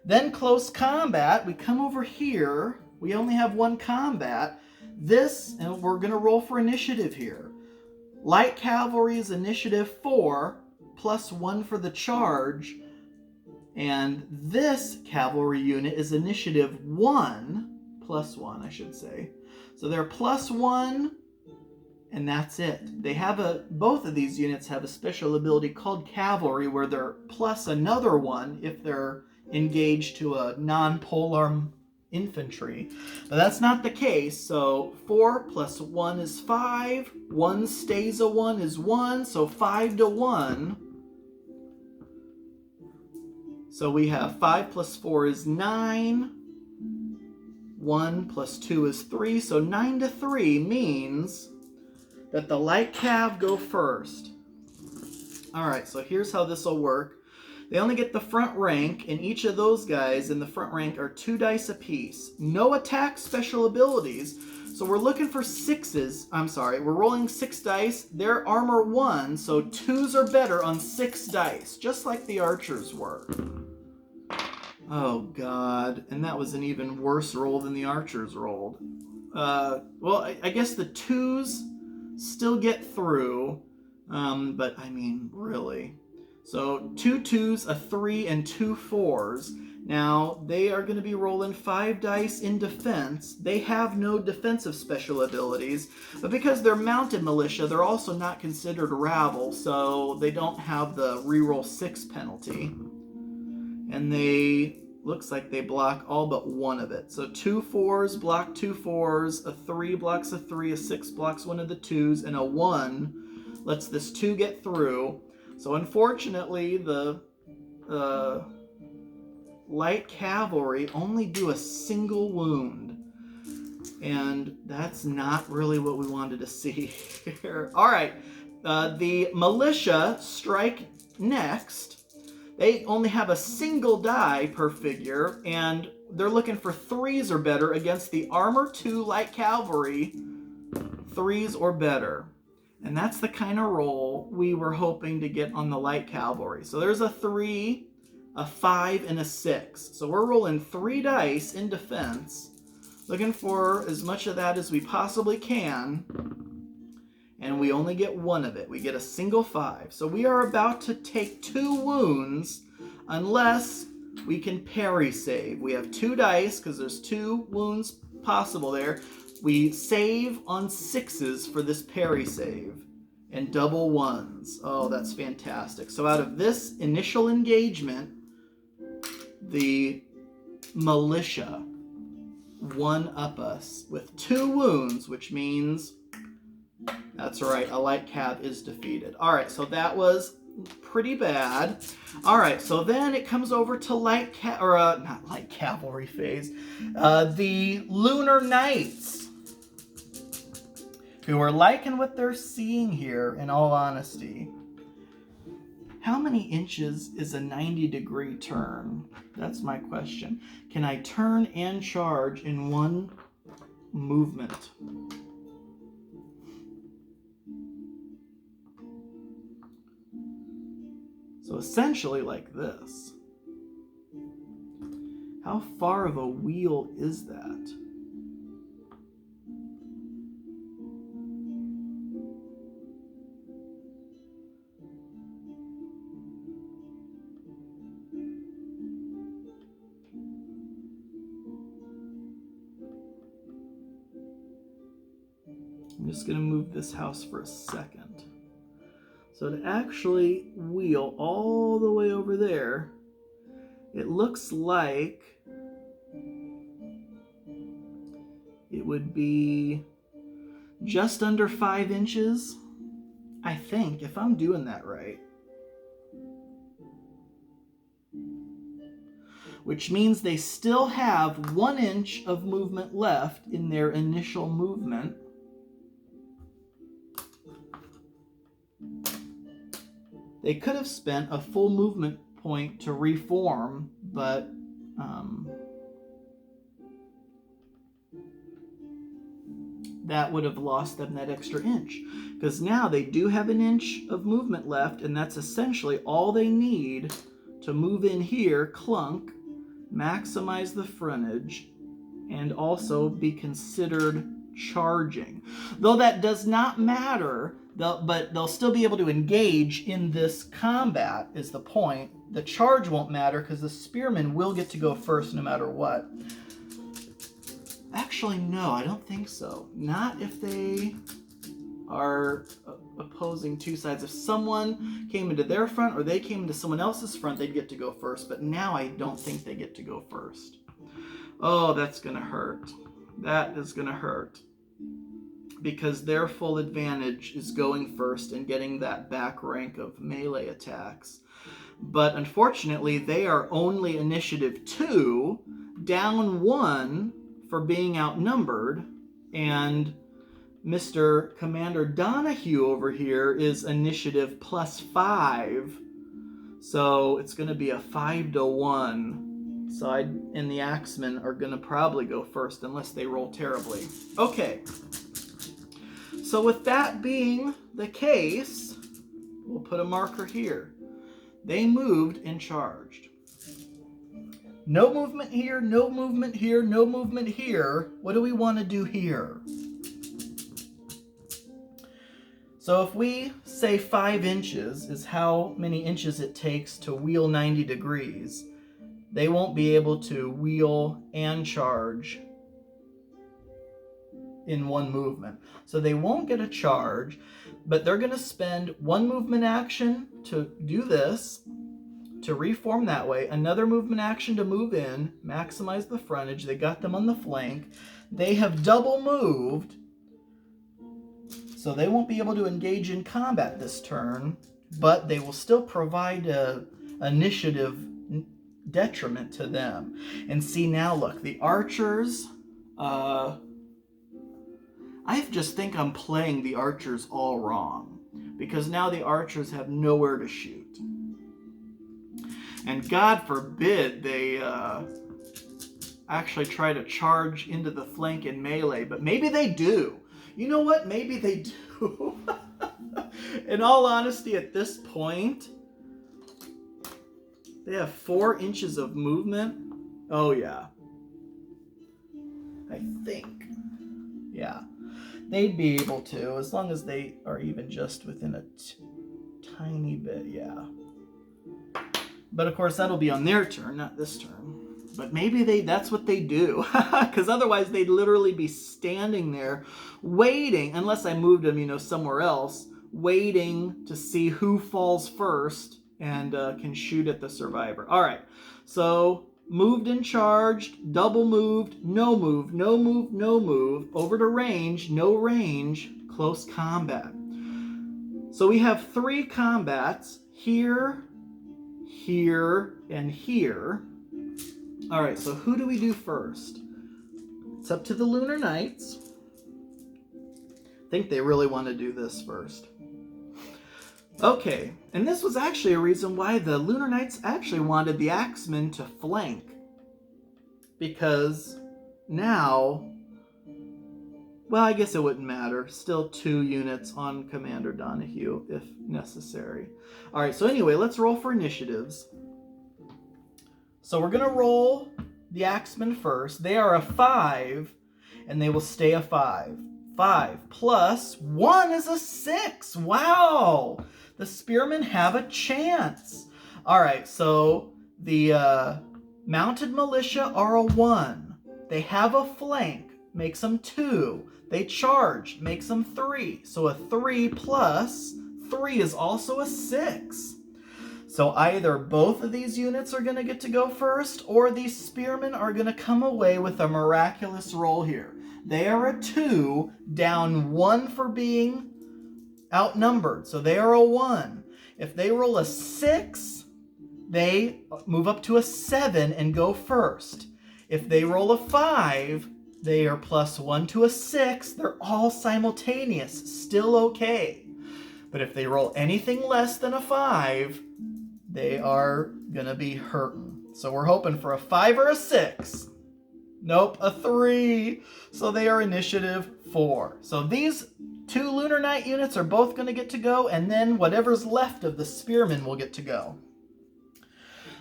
Then close combat, we come over here. We only have 1 combat. This, and we're going to roll for initiative here. Light cavalry is initiative 4, plus 1 for the charge. And this cavalry unit is initiative 1, plus 1, I should say. So they're plus 1, and that's it. They have both of these units have a special ability called cavalry, where they're plus another 1 if they're engaged to a non-polar infantry. But that's not the case. So 4 plus 1 is 5. 1 stays a 1 is 1. So 5 to 1. So we have 5 plus 4 is 9. 1 plus 2 is 3. So 9 to 3 means that the light cav go first. All right, so here's how this will work. They only get the front rank, and each of those guys in the front rank are 2 dice apiece. No attack special abilities. So we're looking for 6s. I'm sorry, we're rolling 6 dice. They're armor 1, so 2s are better on 6 dice, just like the archers were. Oh God, and that was an even worse roll than the archers rolled. Well, I guess the 2s still get through, but I mean, really. So 2 2s, a 3, and 2 4s. Now, they are going to be rolling 5 dice in defense. They have no defensive special abilities, but because they're mounted militia, they're also not considered rabble, so they don't have the reroll 6 penalty. And looks like they block all but 1 of it. So 2 4s block 2 4s, a 3 blocks a 3, a 6 blocks 1 of the 2s, and a 1 lets this 2 get through. So unfortunately, the light cavalry only do a single wound. And that's not really what we wanted to see here. All right, the militia strike next. They only have a single die per figure, and they're looking for 3s or better against the armor 2 light cavalry, 3s or better. And that's the kind of roll we were hoping to get on the light cavalry. So there's a 3, a 5, and a 6. So we're rolling 3 dice in defense, looking for as much of that as we possibly can. And we only get 1 of it. We get a single 5. So we are about to take 2 wounds unless we can parry save. We have 2 dice because there's 2 wounds possible there. We save on 6s for this parry save and double 1s. Oh, that's fantastic. So out of this initial engagement, the Militia one up us with 2 wounds, which means, that's right, a light cav is defeated. All right, so that was pretty bad. All right, so then it comes over to not light cavalry phase, the Lunar Knights, who are liking what they're seeing here, in all honesty. How many inches is a 90-degree turn? That's my question. Can I turn and charge in one movement? So essentially like this. How far of a wheel is that? I'm just going to move this house for a second. So to actually wheel all the way over there, it looks like it would be just under 5 inches, I think, if I'm doing that right. Which means they still have 1 inch of movement left in their initial movement. They could have spent a full movement point to reform, but that would have lost them that extra inch. Because now they do have 1 inch of movement left, and that's essentially all they need to move in here, clunk, maximize the frontage, and also be considered charging. Though that does not matter, but they'll still be able to engage in this combat, is the point. The charge won't matter because the Spearmen will get to go first no matter what. Actually, no, I don't think so. Not if they are opposing 2 sides. If someone came into their front or they came into someone else's front, they'd get to go first. But now I don't think they get to go first. Oh, that's going to hurt. That is going to hurt. Because their full advantage is going first and getting that back rank of melee attacks. But unfortunately, they are only initiative 2, down 1 for being outnumbered, and Mr. Commander Donahue over here is initiative +5, so it's going to be a 5-1. So and the Axemen are going to probably go first unless they roll terribly. Okay. So with that being the case, we'll put a marker here. They moved and charged. No movement here, no movement here, no movement here. What do we want to do here? So if we say 5 inches is how many inches it takes to wheel 90 degrees, they won't be able to wheel and charge in one movement. So they won't get a charge, but they're going to spend 1 movement action to do this, to reform that way, another movement action to move in, maximize the frontage. They got them on the flank. They have double moved, so they won't be able to engage in combat this turn, but they will still provide a initiative detriment to them. And see now, look, the archers, I just think I'm playing the archers all wrong, because now the archers have nowhere to shoot. And God forbid they actually try to charge into the flank in melee, but maybe they do. You know what? Maybe they do. In all honesty, at this point, they have 4 inches of movement. Oh, yeah. I think. Yeah. They'd be able to, as long as they are even just within a tiny bit, yeah. But of course, that'll be on their turn, not this turn. But maybe that's what they do. Because otherwise, they'd literally be standing there waiting, unless I moved them, somewhere else, waiting to see who falls first and can shoot at the survivor. All right, so moved and charged, double moved, no move, no move, no move, over to range, no range, close combat. So we have 3 combats, here, here, and here. All right, so who do we do first? It's up to the Lunar Knights. I think they really want to do this first. Okay, and this was actually a reason why the Lunar Knights actually wanted the Axemen to flank. Because now, well, I guess it wouldn't matter. Still 2 units on Commander Donahue if necessary. All right, so anyway, let's roll for initiatives. So we're going to roll the Axemen first. They are a 5, and they will stay a 5. 5 plus 1 is a 6. Wow! The Spearmen have a chance. All right, so the Mounted Militia are a 1. They have a flank, makes them 2. They charge, makes them 3. So a 3 plus 3 is also a 6. So either both of these units are going to get to go first, or these Spearmen are going to come away with a miraculous roll here. They are a 2, down 1 for being outnumbered. So they are a 1. If they roll a 6, they move up to a 7 and go first. If they roll a 5, they are plus 1 to a 6. They're all simultaneous, still okay. But if they roll anything less than a 5, they are going to be hurting. So we're hoping for a 5 or a 6. Nope, a 3. So they are initiative 4. So these 2 Lunar Knight units are both going to get to go, and then whatever's left of the Spearmen will get to go.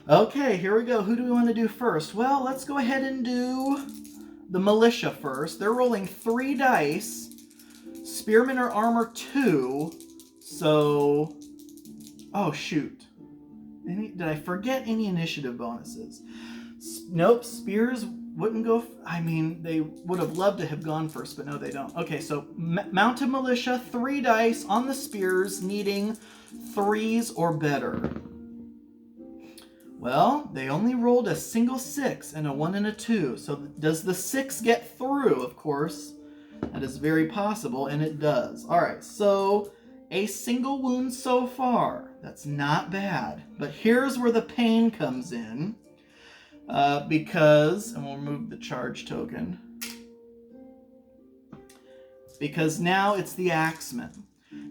Okay, here we go. Who do we want to do first? Well, let's go ahead and do the Militia first. They're rolling 3 dice. Spearmen are armor 2. So, oh shoot. Did I forget any initiative bonuses? Nope, spears wouldn't go. I mean, they would have loved to have gone first, but no, they don't. Okay, so Mounted Militia, 3 dice on the spears, needing 3s or better. Well, they only rolled a single 6 and a 1 and a 2. So does the 6 get through? Of course, that is very possible, and it does. All right, so a single wound so far. That's not bad. But here's where the pain comes in. Because, and we'll remove the charge token. Because now it's the Axemen.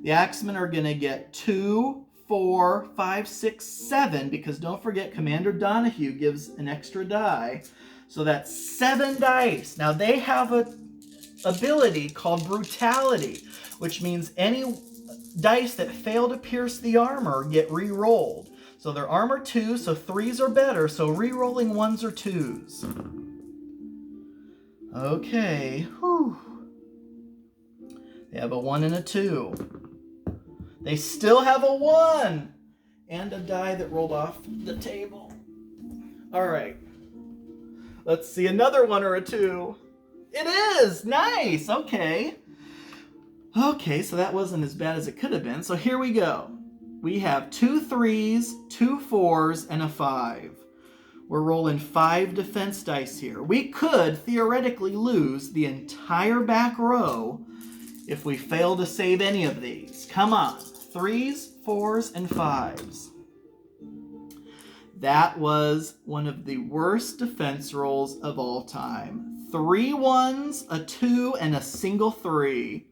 The Axemen are going to get 2, 4, 5, 6, 7, because don't forget Commander Donahue gives an extra die. So that's 7 dice. Now they have a ability called Brutality, which means any dice that fail to pierce the armor get re-rolled. So they're armor 2, so 3s are better, so re-rolling 1s or 2s. Okay, whew. They have a 1 and a 2. They still have a 1! And a die that rolled off the table. Alright. Let's see, another 1 or a 2. It is! Nice! Okay. Okay, so that wasn't as bad as it could have been. So here we go. We have 2 3s, 2 4s, and a 5. We're rolling 5 defense dice here. We could theoretically lose the entire back row if we fail to save any of these. Come on. 3s, 4s, and 5s. That was one of the worst defense rolls of all time. 3 1s, a 2, and a single 3.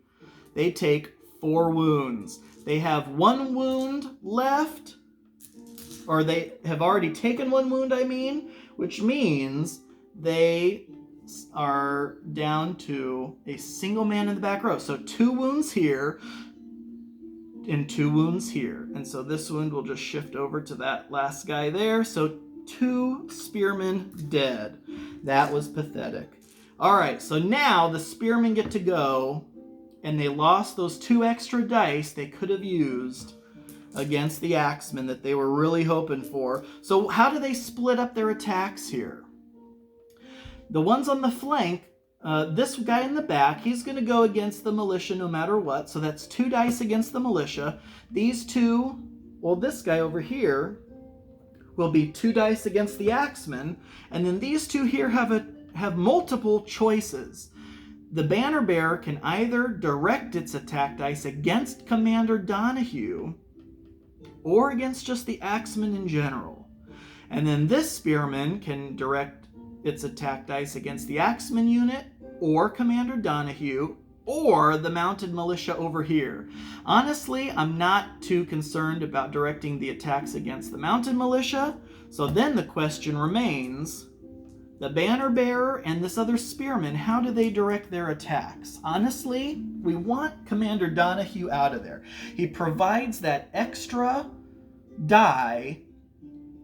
They take 4 wounds. They have 1 wound left, or they have already taken 1 wound, I mean, which means they are down to a single man in the back row. So 2 wounds here and 2 wounds here. And so this wound will just shift over to that last guy there. So 2 spearmen dead. That was pathetic. All right, so now the spearmen get to go, and they lost those 2 extra dice they could have used against the Axemen that they were really hoping for. So how do they split up their attacks here? The ones on the flank, this guy in the back, he's going to go against the militia no matter what. So that's 2 dice against the militia. These 2, well, this guy over here will be 2 dice against the Axemen, and then these two here have multiple choices. The banner bearer can either direct its attack dice against Commander Donahue or against just the Axemen in general. And then this Spearman can direct its attack dice against the Axemen unit or Commander Donahue or the mounted militia over here. Honestly, I'm not too concerned about directing the attacks against the mounted militia, so then the question remains, the banner bearer and this other spearman, how do they direct their attacks? Honestly, we want Commander Donahue out of there. He provides that extra die,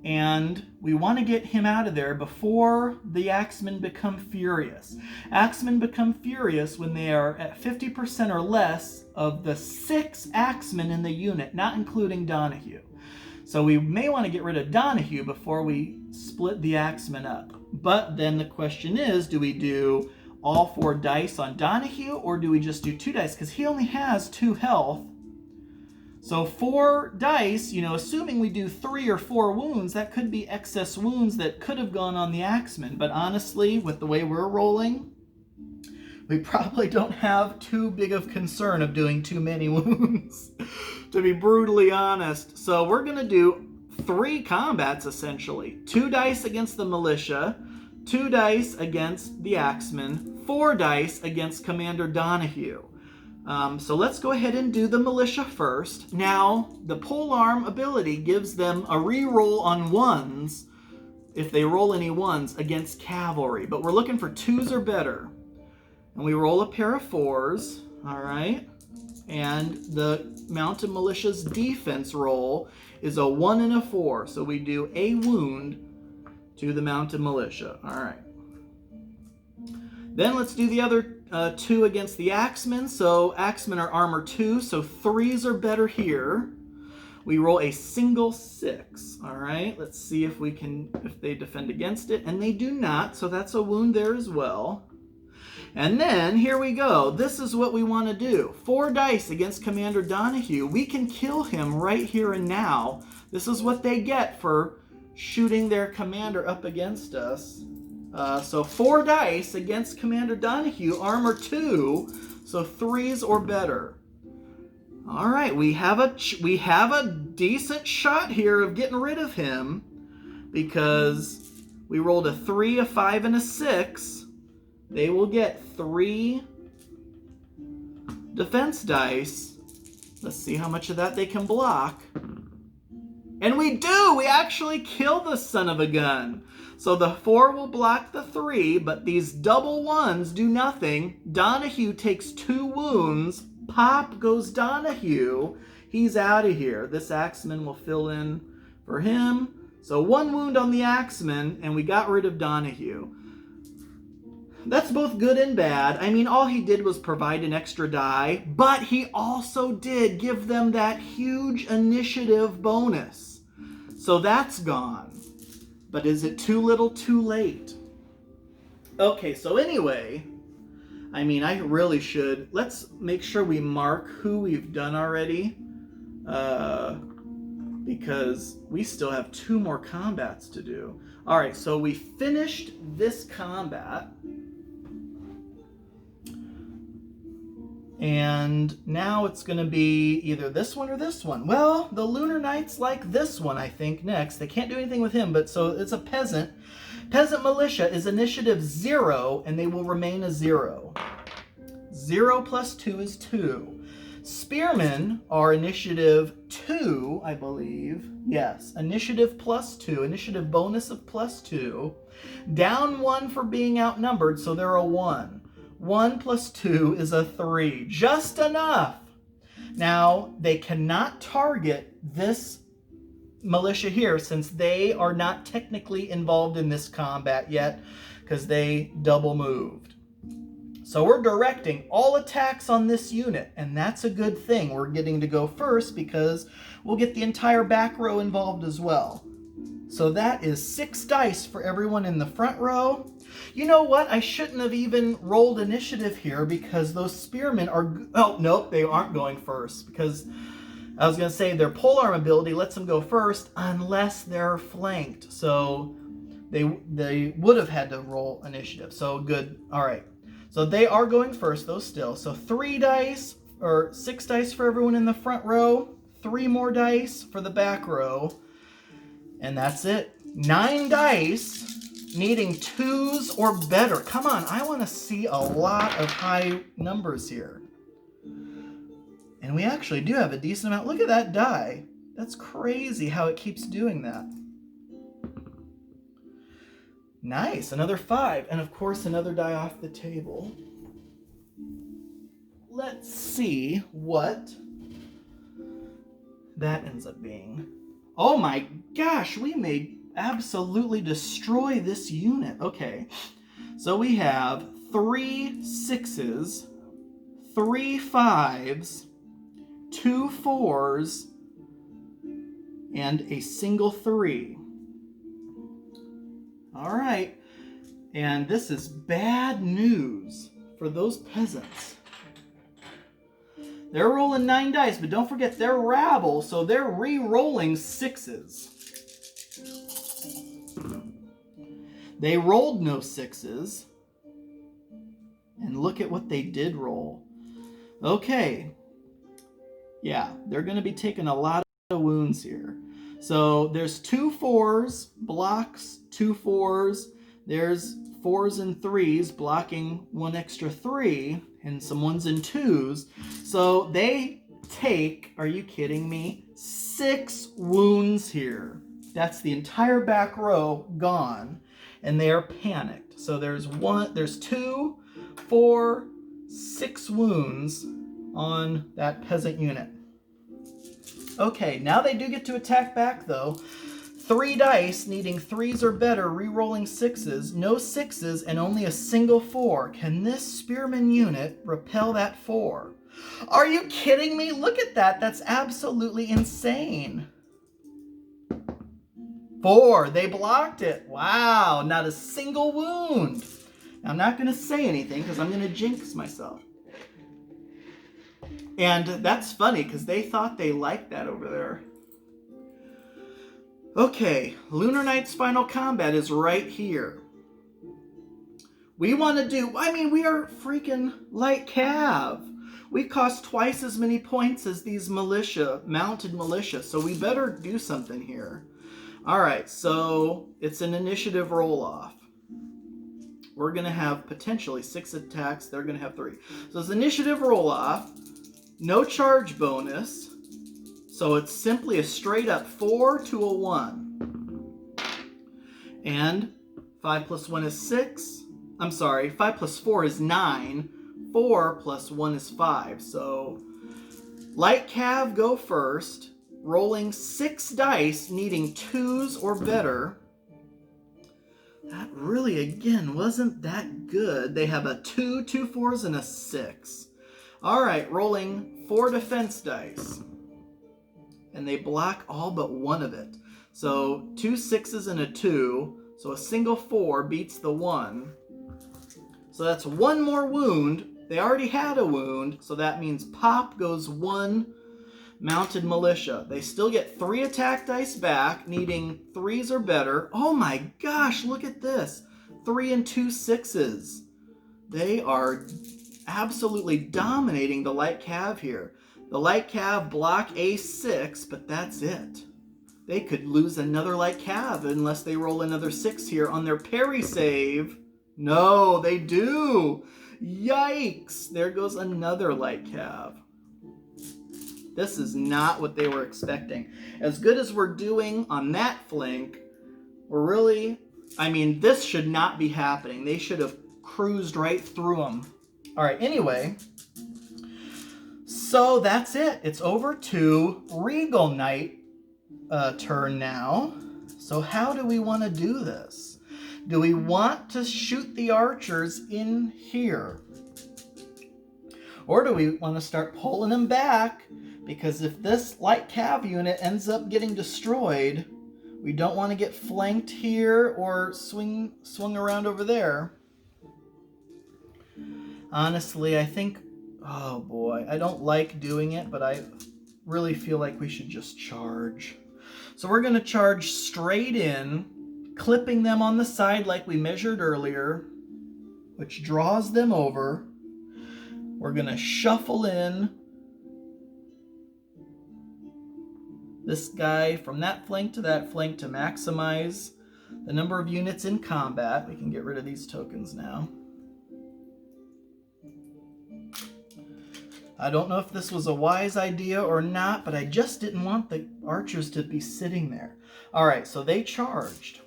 and we want to get him out of there before the Axemen become furious. Axemen become furious when they are at 50% or less of the 6 Axemen in the unit, not including Donahue. So we may want to get rid of Donahue before we split the Axemen up. But then the question is, do we do all 4 dice on Donahue, or do we just do 2 dice? Because he only has 2 health. So 4 dice, assuming we do 3 or 4 wounds, that could be excess wounds that could have gone on the Axemen. But honestly, with the way we're rolling, we probably don't have too big of concern of doing too many wounds, to be brutally honest. So we're going to do 3 combats, essentially. 2 dice against the militia, 2 dice against the Axemen, 4 dice against Commander Donahue. So let's go ahead and do the militia first. Now, the polearm ability gives them a reroll on 1s, if they roll any 1s, against cavalry. But we're looking for 2s or better. And we roll a pair of 4s, all right? And the mounted militia's defense roll is a 1 and a 4. So we do a wound to the mounted militia. All right. Then let's do the other 2 against the Axemen. So Axemen are armor 2, so 3s are better here. We roll a single 6. All right. Let's see if they defend against it. And they do not, so that's a wound there as well. And then, here we go. This is what we want to do. 4 dice against Commander Donahue. We can kill him right here and now. This is what they get for shooting their commander up against us. So 4 dice against Commander Donahue, armor 2, so 3s or better. All right, we have a decent shot here of getting rid of him because we rolled a 3, a 5, and a 6. They will get 3 defense dice. Let's see how much of that they can block. And we do! We actually kill the son of a gun. So the 4 will block the 3, but these double 1s do nothing. Donahue takes 2 wounds. Pop goes Donahue. He's out of here. This Axeman will fill in for him. So 1 wound on the Axeman, and we got rid of Donahue. That's both good and bad. I mean, all he did was provide an extra die, but he also did give them that huge initiative bonus. So that's gone. But is it too little, too late? Okay, so anyway, I mean, I really should. Let's make sure we mark who we've done already, because we still have 2 more combats to do. All right, so we finished this combat. And now it's going to be either this one or this one. Well, the Lunar Knights like this one, I think, next. They can't do anything with him, but so it's a Peasant. Peasant Militia is initiative 0, and they will remain a 0. 0 plus 2 is 2. Spearmen are initiative 2, I believe. Yes, initiative plus 2. Initiative bonus of plus 2. Down 1 for being outnumbered, so they're a 1. 1 plus 2 is a 3. Just enough. Now, they cannot target this militia here since they are not technically involved in this combat yet because they double moved. So we're directing all attacks on this unit, and that's a good thing. We're getting to go first because we'll get the entire back row involved as well. So that is 6 dice for everyone in the front row. You know what? I shouldn't have even rolled initiative here because those spearmen are... Oh, nope, they aren't going first because I was going to say their polearm ability lets them go first unless they're flanked. So they would have had to roll initiative. So good. All right. So they are going first, though, still. So 3 dice, or 6 dice for everyone in the front row. 3 more dice for the back row. And that's it. 9 dice, needing 2s or better. Come on, I want to see a lot of high numbers here. And we actually do have a decent amount. Look at that die. That's crazy how it keeps doing that. Nice, another 5. And of course, another die off the table. Let's see what that ends up being. Oh my gosh, we may absolutely destroy this unit. Okay, so we have 3 6s, 3 5s, 2 4s, and a single 3. All right, and this is bad news for those peasants. They're rolling 9 dice, but don't forget they're rabble, so they're re-rolling 6s. They rolled no 6s, and look at what they did roll. Okay, yeah, they're going to be taking a lot of wounds here. So there's 2 4s, blocks 2 4s. There's 4s and 3s, blocking 1 extra 3, and some 1s and 2s. So they take, are you kidding me, 6 wounds here. That's the entire back row gone, and they are panicked. So there's 2, 4, 6 wounds on that peasant unit. Okay, now they do get to attack back, though. 3 dice, needing 3s or better, re-rolling 6s, no 6s, and only a single 4. Can this Spearman unit repel that 4? Are you kidding me? Look at that. That's absolutely insane. 4. They blocked it. Wow, not a single wound. Now, I'm not going to say anything because I'm going to jinx myself. And that's funny because they thought they liked that over there. Okay, Lunar Knight's final combat is right here. We want to do, we are freaking light cav. We cost twice as many points as these militia, mounted militia, so we better do something here. Alright, so it's an initiative roll-off. We're going to have potentially 6 attacks, they're going to have 3. So it's initiative roll-off, no charge bonus. So it's simply a straight up 4 to a 1. And 5 plus 1 is 6. I'm sorry, 5 plus 4 is 9. 4 plus 1 is 5. So light cav go first, rolling 6 dice, needing 2s or better. That really, again, wasn't that good. They have a 2, 2 4s, and a 6. All right, rolling 4 defense dice. And they block all but 1 of it. So 2 6s and a 2. So a single 4 beats the 1. So that's 1 more wound. They already had a wound. So that means pop goes 1 mounted militia. They still get 3 attack dice back, needing 3s or better. Oh my gosh, look at this. 3 and 2 6s. They are absolutely dominating the light cav here. The light cav block a 6, but that's it. They could lose another light cav unless they roll another 6 here on their parry save. No, they do. Yikes. There goes another light cav. This is not what they were expecting. As good as we're doing on that flank, we're really, this should not be happening. They should have cruised right through them. All right, anyway. So that's it. It's over to Regal Knight turn now. So how do we want to do this? Do we want to shoot the archers in here? Or do we want to start pulling them back? Because if this light cav unit ends up getting destroyed, we don't want to get flanked here or swung around over there. Honestly, I think, oh boy, I don't like doing it, but really feel like we should just charge. So we're going to charge straight in, clipping them on the side like we measured earlier, which draws them over. We're going to shuffle in this guy from that flank to that flank to maximize the number of units in combat. We can get rid of these tokens now. I don't know if this was a wise idea or not, but I just didn't want the archers to be sitting there. All right, so they charged.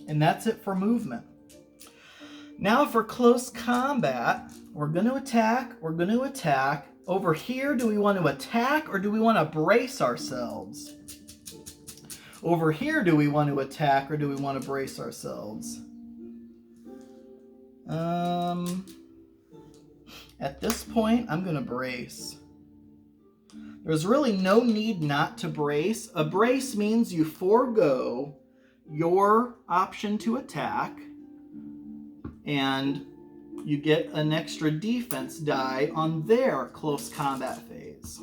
And that's it for movement. Now for close combat, we're going to attack, we're going to attack. Over here, do we want to attack or do we want to brace ourselves? Over here, do we want to attack or do we want to brace ourselves? At this point, I'm going to brace. There's really no need not to brace. A brace means you forego your option to attack and you get an extra defense die on their close combat phase.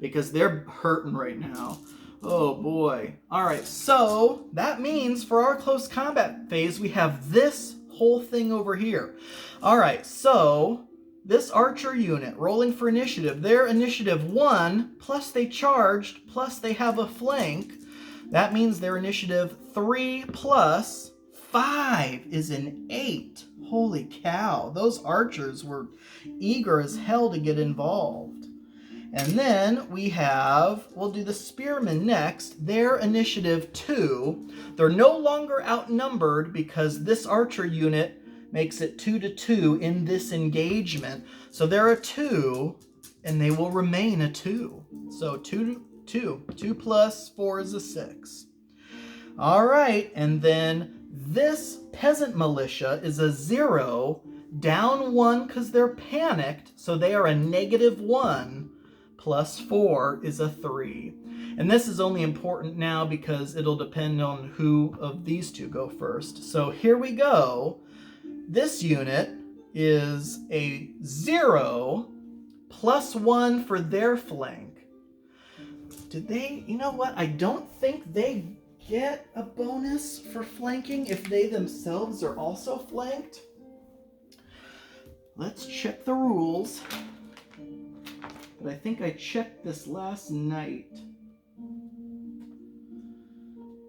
Because they're hurting right now. Oh boy. Alright, so that means for our close combat phase, we have this whole thing over here. Alright, so this archer unit rolling for initiative, they're initiative 1, plus they charged, plus they have a flank. That means their initiative 3 plus 5 is an 8. Holy cow, those archers were eager as hell to get involved. And then we have, we'll do the spearmen next. They're initiative 2. They're no longer outnumbered because this archer unit makes it 2-2 in this engagement. So they're a 2, and they will remain a 2. So 2 plus 4 is a 6. All right, and then this peasant militia is a 0, down 1 because they're panicked, so they are a -1, plus 4 is a 3. And this is only important now because it'll depend on who of these two go first. So here we go. This unit is a 0, plus 1 for their flank. Did they, you know what? I don't think they get a bonus for flanking if they themselves are also flanked. Let's check the rules. But I think I checked this last night.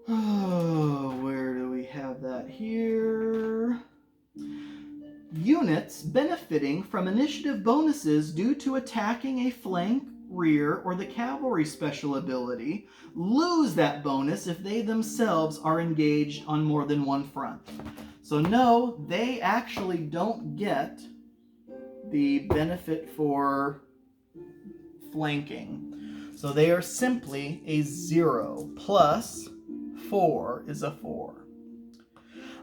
Oh, where do we have that here? Units benefiting from initiative bonuses due to attacking a flank, rear, or the cavalry special ability lose that bonus if they themselves are engaged on more than one front. So no, they actually don't get the benefit for flanking. So they are simply a 0, plus 4 is a 4.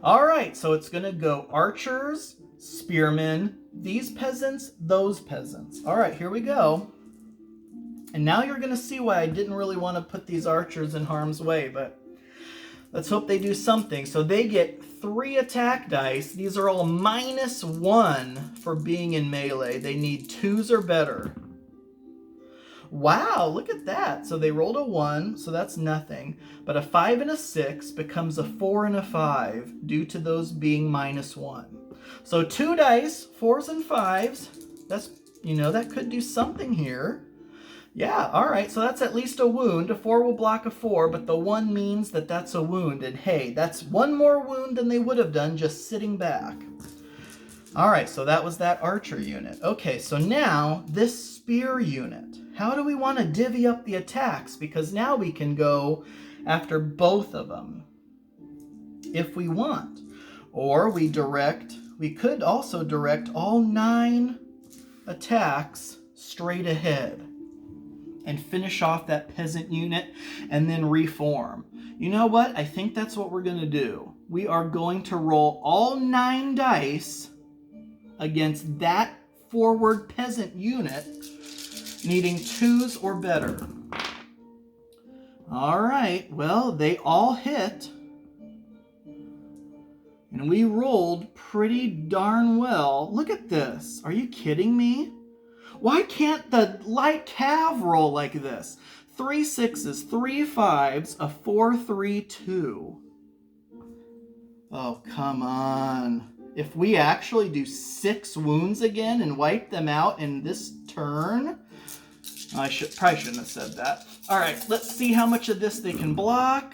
All right, so it's going to go archers, spearmen, these peasants, those peasants. All right, here we go. And now you're going to see why I didn't really want to put these archers in harm's way, but let's hope they do something. So they get 3 attack dice. These are all -1 for being in melee. They need 2s or better. Wow, look at that. So they rolled a 1, so that's nothing. But a 5 and a 6 becomes a 4 and a 5 due to those being -1. So 2 dice, 4s and 5s. That's, you know, that could do something here. Yeah, all right, so that's at least a wound. A 4 will block a 4, but the 1 means that that's a wound. And hey, that's 1 more wound than they would have done just sitting back. All right, so that was that archer unit. Okay, so now this spear unit. How do we want to divvy up the attacks? Because now we can go after both of them if we want. Or we could also direct all 9 attacks straight ahead and finish off that peasant unit and then reform. You know what? I think that's what we're going to do. We are going to roll all 9 dice against that forward peasant unit needing 2s or better. All right, well, they all hit. And we rolled pretty darn well. Look at this. Are you kidding me? Why can't the light cav roll like this? 3 6s, 3 5s, a 4 3 2. Oh, come on. If we actually do 6 wounds again and wipe them out in this turn... I probably shouldn't have said that. All right, let's see how much of this they can block.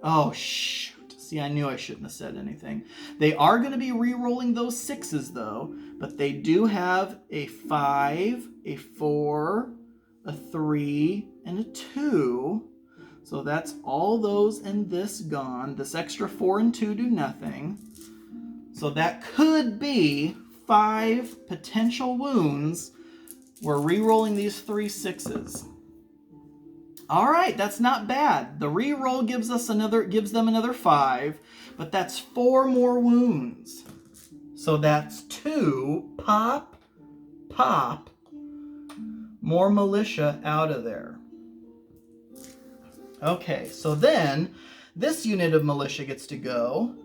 Oh, shoot. See, I knew I shouldn't have said anything. They are going to be re-rolling those 6s, though. But they do have a 5, a 4, a 3, and a 2. So that's all those and this gone. This extra 4 and 2 do nothing. So that could be 5 potential wounds. We're re-rolling these 3 6s. All right, that's not bad. The re-roll gives them another 5, but that's 4 more wounds. So that's 2 pop, more militia out of there. Okay, so then this unit of militia gets to go.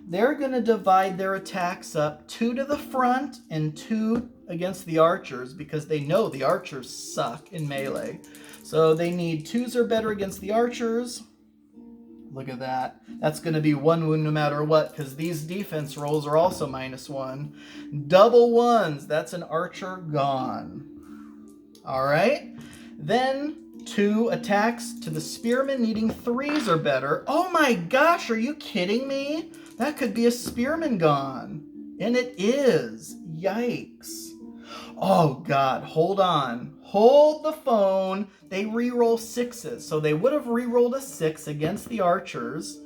They're going to divide their attacks up, 2 to the front and 2 against the archers, because they know the archers suck in melee. So they need 2s or better against the archers. Look at that. That's going to be 1 wound no matter what, because these defense rolls are also -1. Double 1s. That's an archer gone. All right. Then 2 attacks to the spearmen needing 3s or better. Oh my gosh, are you kidding me? That could be a spearman gone. And it is. Yikes. Oh God, hold on. Hold the phone. They re-roll 6s. So they would have re-rolled a 6 against the archers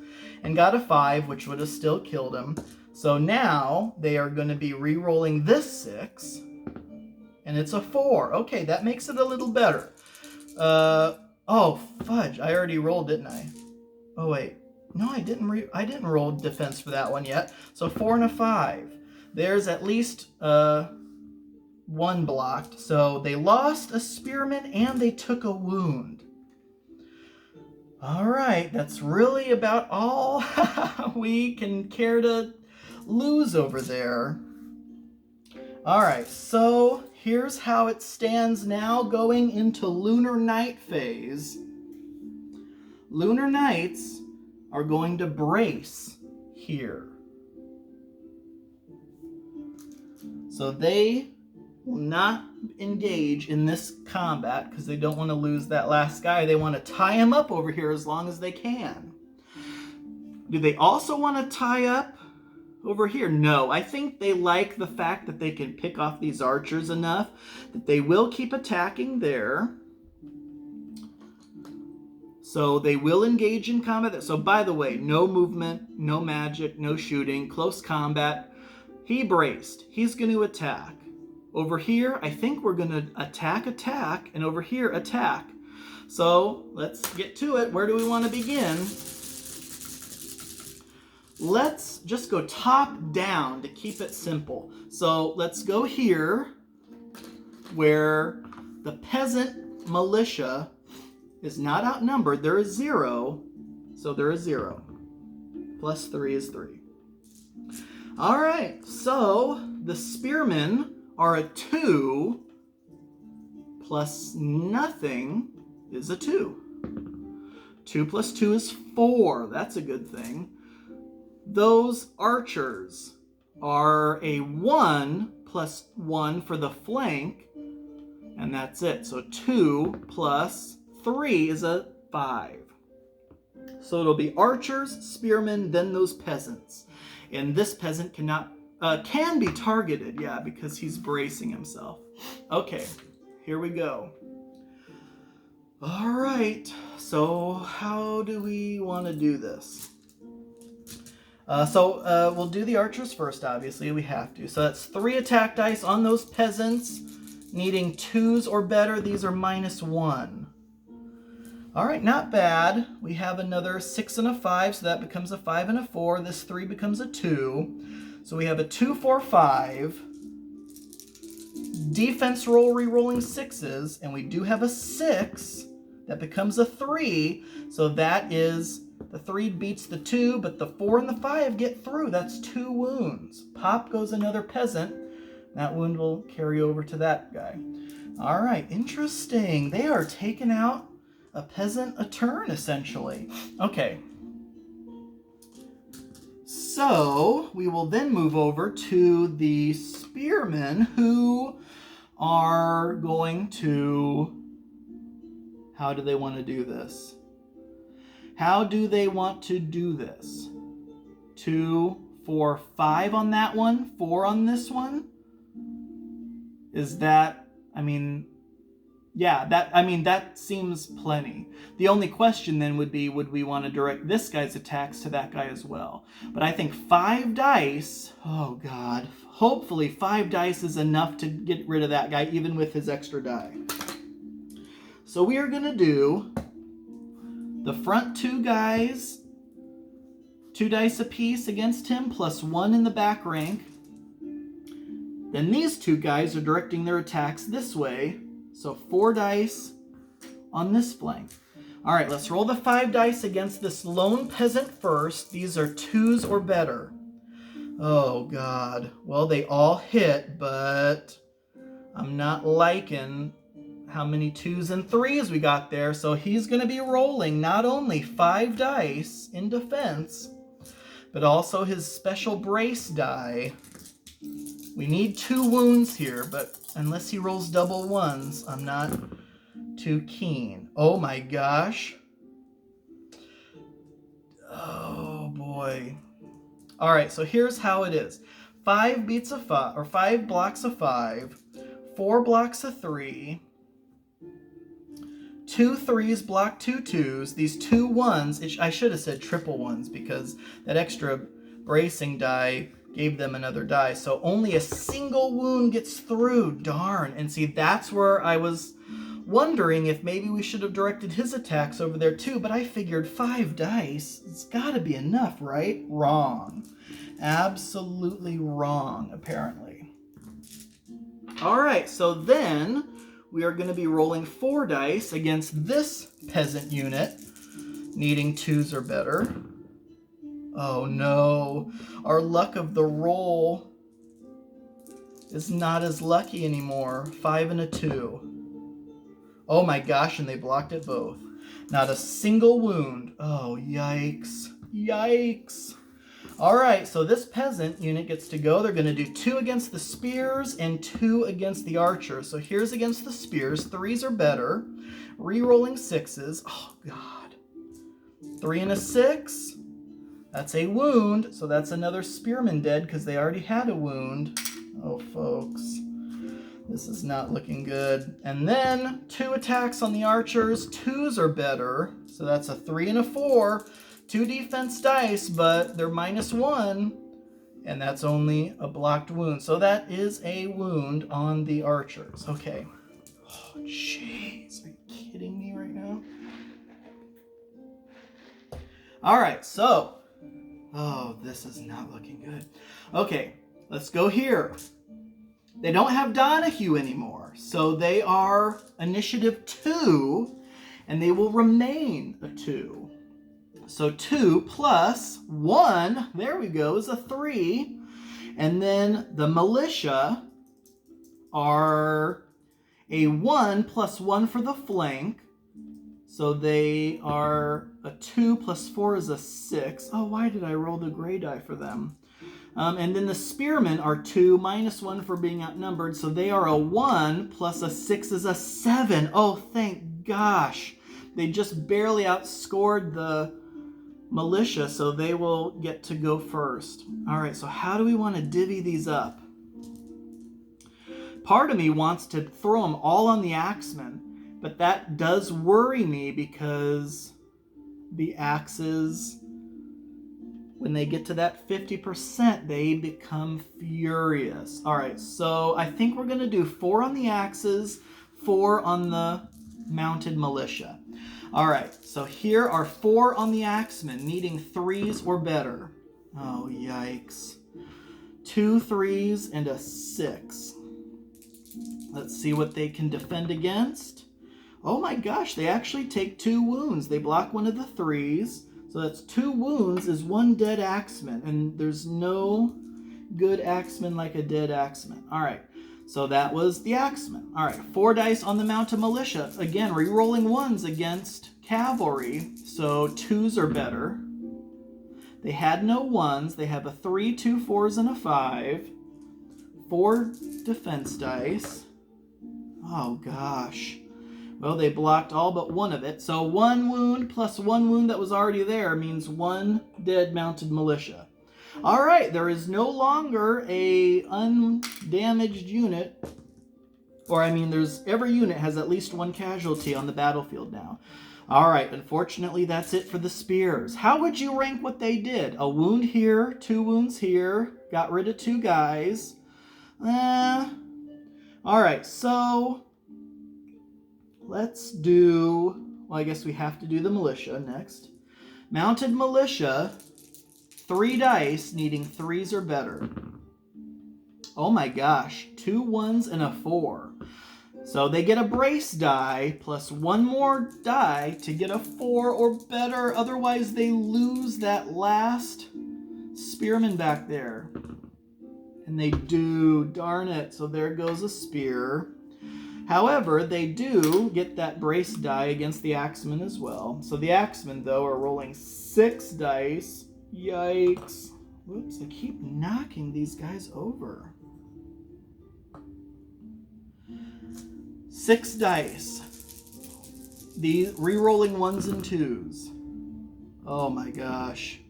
and got a 5, which would have still killed him. So now they are going to be re-rolling this 6. And it's a 4. Okay, that makes it a little better. Oh, fudge. I already rolled, didn't I? Oh, wait. No, I didn't roll defense for that one yet. So 4 and a 5. There's at least 1 blocked. So they lost a spearman and they took a wound. All right, that's really about all we can care to lose over there. All right, so here's how it stands now going into Lunar Night phase. Lunar Knights are going to brace here. So they will not engage in this combat because they don't want to lose that last guy. They want to tie him up over here as long as they can. Do they also want to tie up over here? No, I think they like the fact that they can pick off these archers enough that they will keep attacking there. So they will engage in combat. So by the way, no movement, no magic, no shooting, close combat. He braced. He's going to attack. Over here, I think we're going to attack, and over here, attack. So let's get to it. Where do we want to begin? Let's just go top down to keep it simple. So let's go here where the peasant militia is not outnumbered. There is 0, so there is 0. Plus 3 is 3. All right, so the spearmen are a 2, plus nothing is a 2. 2 plus 2 is 4. That's a good thing. Those archers are a 1 plus 1 for the flank, and that's it. So 2 plus 3 is a 5. So it'll be archers, spearmen, then those peasants. And this peasant can be targeted, yeah, because he's bracing himself. Okay, here we go. All right, so how do we want to do this? We'll do the archers first, obviously. We have to. So that's 3 attack dice on those peasants, needing 2s or better. These are -1. All right, not bad. We have another 6 and a 5, so that becomes a 5 and a 4. This 3 becomes a 2. So we have a 2, 4, 5. Defense roll, re-rolling 6s, and we do have a 6. That becomes a 3. So that is, the 3 beats the 2, but the 4 and the 5 get through. That's 2 wounds. Pop goes another peasant. That wound will carry over to that guy. All right, interesting. They are taking out a peasant a turn, essentially. Okay. So we will then move over to the spearmen, who are going to... How do they want to do this? How do they want to do this? 2, 4, 5 on that one, 4 on this one? Is that, I mean, yeah, that seems plenty. The only question then would be, would we want to direct this guy's attacks to that guy as well? But I think 5 dice, oh God, hopefully 5 dice is enough to get rid of that guy, even with his extra die. So we are going to do the front 2 guys, 2 dice apiece against him, plus 1 in the back rank. Then these 2 guys are directing their attacks this way, so 4 dice on this flank. All right, let's roll the 5 dice against this lone peasant first. These are 2s or better. Oh, God. Well, they all hit, but I'm not liking how many 2s and 3s we got there. So he's going to be rolling not only 5 dice in defense, but also his special brace die. We need 2 wounds here, but unless he rolls double 1s, I'm not too keen. Oh my gosh. Oh boy. All right, so here's how it is. 5 beats of 5, or 5 blocks of 5, 4 blocks of 3, 2 3s block 2 2s. These 2 1s, I should have said triple 1s because that extra bracing die gave them another die. So only a single wound gets through. Darn. And see, that's where I was wondering if maybe we should have directed his attacks over there too, but I figured 5 dice, it's got to be enough, right? Wrong. Absolutely wrong, apparently. All right, so then we are going to be rolling 4 dice against this peasant unit, needing 2s or better. Oh no, our luck of the roll is not as lucky anymore. 5 and a 2. Oh my gosh, and they blocked it both. Not a single wound. Oh, yikes. Yikes. All right, so this peasant unit gets to go. They're going to do 2 against the spears and 2 against the archers. So here's against the spears. 3s are better. Rerolling 6s. Oh, God. 3 and a 6. That's a wound. So that's another spearman dead because they already had a wound. Oh, folks. This is not looking good. And then 2 attacks on the archers. 2s are better. So that's a 3 and a 4. 2 defense dice, but they're -1. And that's only a blocked wound. So that is a wound on the archers. Okay. Oh, jeez. Are you kidding me right now? All right, so. Oh, this is not looking good. Okay, let's go here. They don't have Donahue anymore, so they are initiative 2, and they will remain a 2. So 2 plus 1, there we go, is a 3. And then the militia are a 1 plus 1 for the flank. So they are a 2 plus 4 is a 6. Oh, why did I roll the gray die for them? And then the spearmen are 2 minus 1 for being outnumbered. So they are a 1 plus a 6 is a 7. Oh, thank gosh. They just barely outscored the militia, so they will get to go first. All right, so how do we want to divvy these up? Part of me wants to throw them all on the Axemen, but that does worry me because the axes, when they get to that 50%, they become furious. All right, so I think we're going to do 4 on the axes, 4 on the mounted militia. All right, so here are 4 on the Axemen, needing 3s or better. Oh, yikes. 2 3s and a 6. Let's see what they can defend against. Oh my gosh, they actually take 2 wounds. They block one of the 3s. So that's 2 wounds is 1 dead Axeman. And there's no good Axemen like a dead Axemen. All right, so that was the Axemen. All right, 4 dice on the Mounted Militia. Again, re-rolling 1s against Cavalry, so 2s are better. They had no 1s. They have a 3, 2 4s, and a 5. 4 defense dice. Oh, gosh. Well, they blocked all but 1 of it. So 1 wound plus 1 wound that was already there means 1 dead Mounted Militia. All right, there is no longer a undamaged unit. Or, I mean, every unit has at least 1 casualty on the battlefield now. All right, unfortunately, that's it for the spears. How would you rank what they did? A wound here, 2 wounds here, got rid of 2 guys. All right, so let's do, well, I guess we have to do the militia next. Mounted Militia, 3 dice, needing 3s or better. Oh my gosh, 2 1s and a 4. So they get a brace die plus 1 more die to get a 4 or better. Otherwise, they lose that last spearman back there. And they do, darn it. So there goes a spear. However, they do get that brace die against the Axemen as well. So the Axemen, though, are rolling 6 dice. Yikes. Whoops, I keep knocking these guys over. 6 dice. These re-rolling 1s and 2s. Oh my gosh.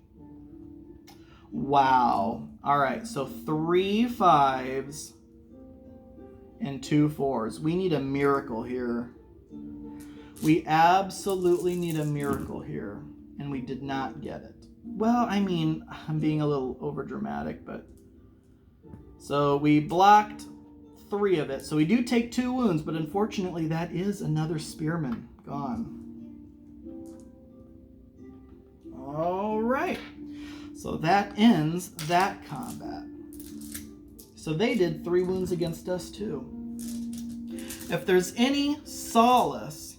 Wow. All right, so 3 5s and 2 4s. We need a miracle here. We absolutely need a miracle here, and we did not get it. Well, I mean, I'm being a little overdramatic, but... So we blocked 3 of it. So we do take 2 wounds, but unfortunately that is another spearman gone. All right. So that ends that combat. So they did 3 wounds against us too. If there's any solace,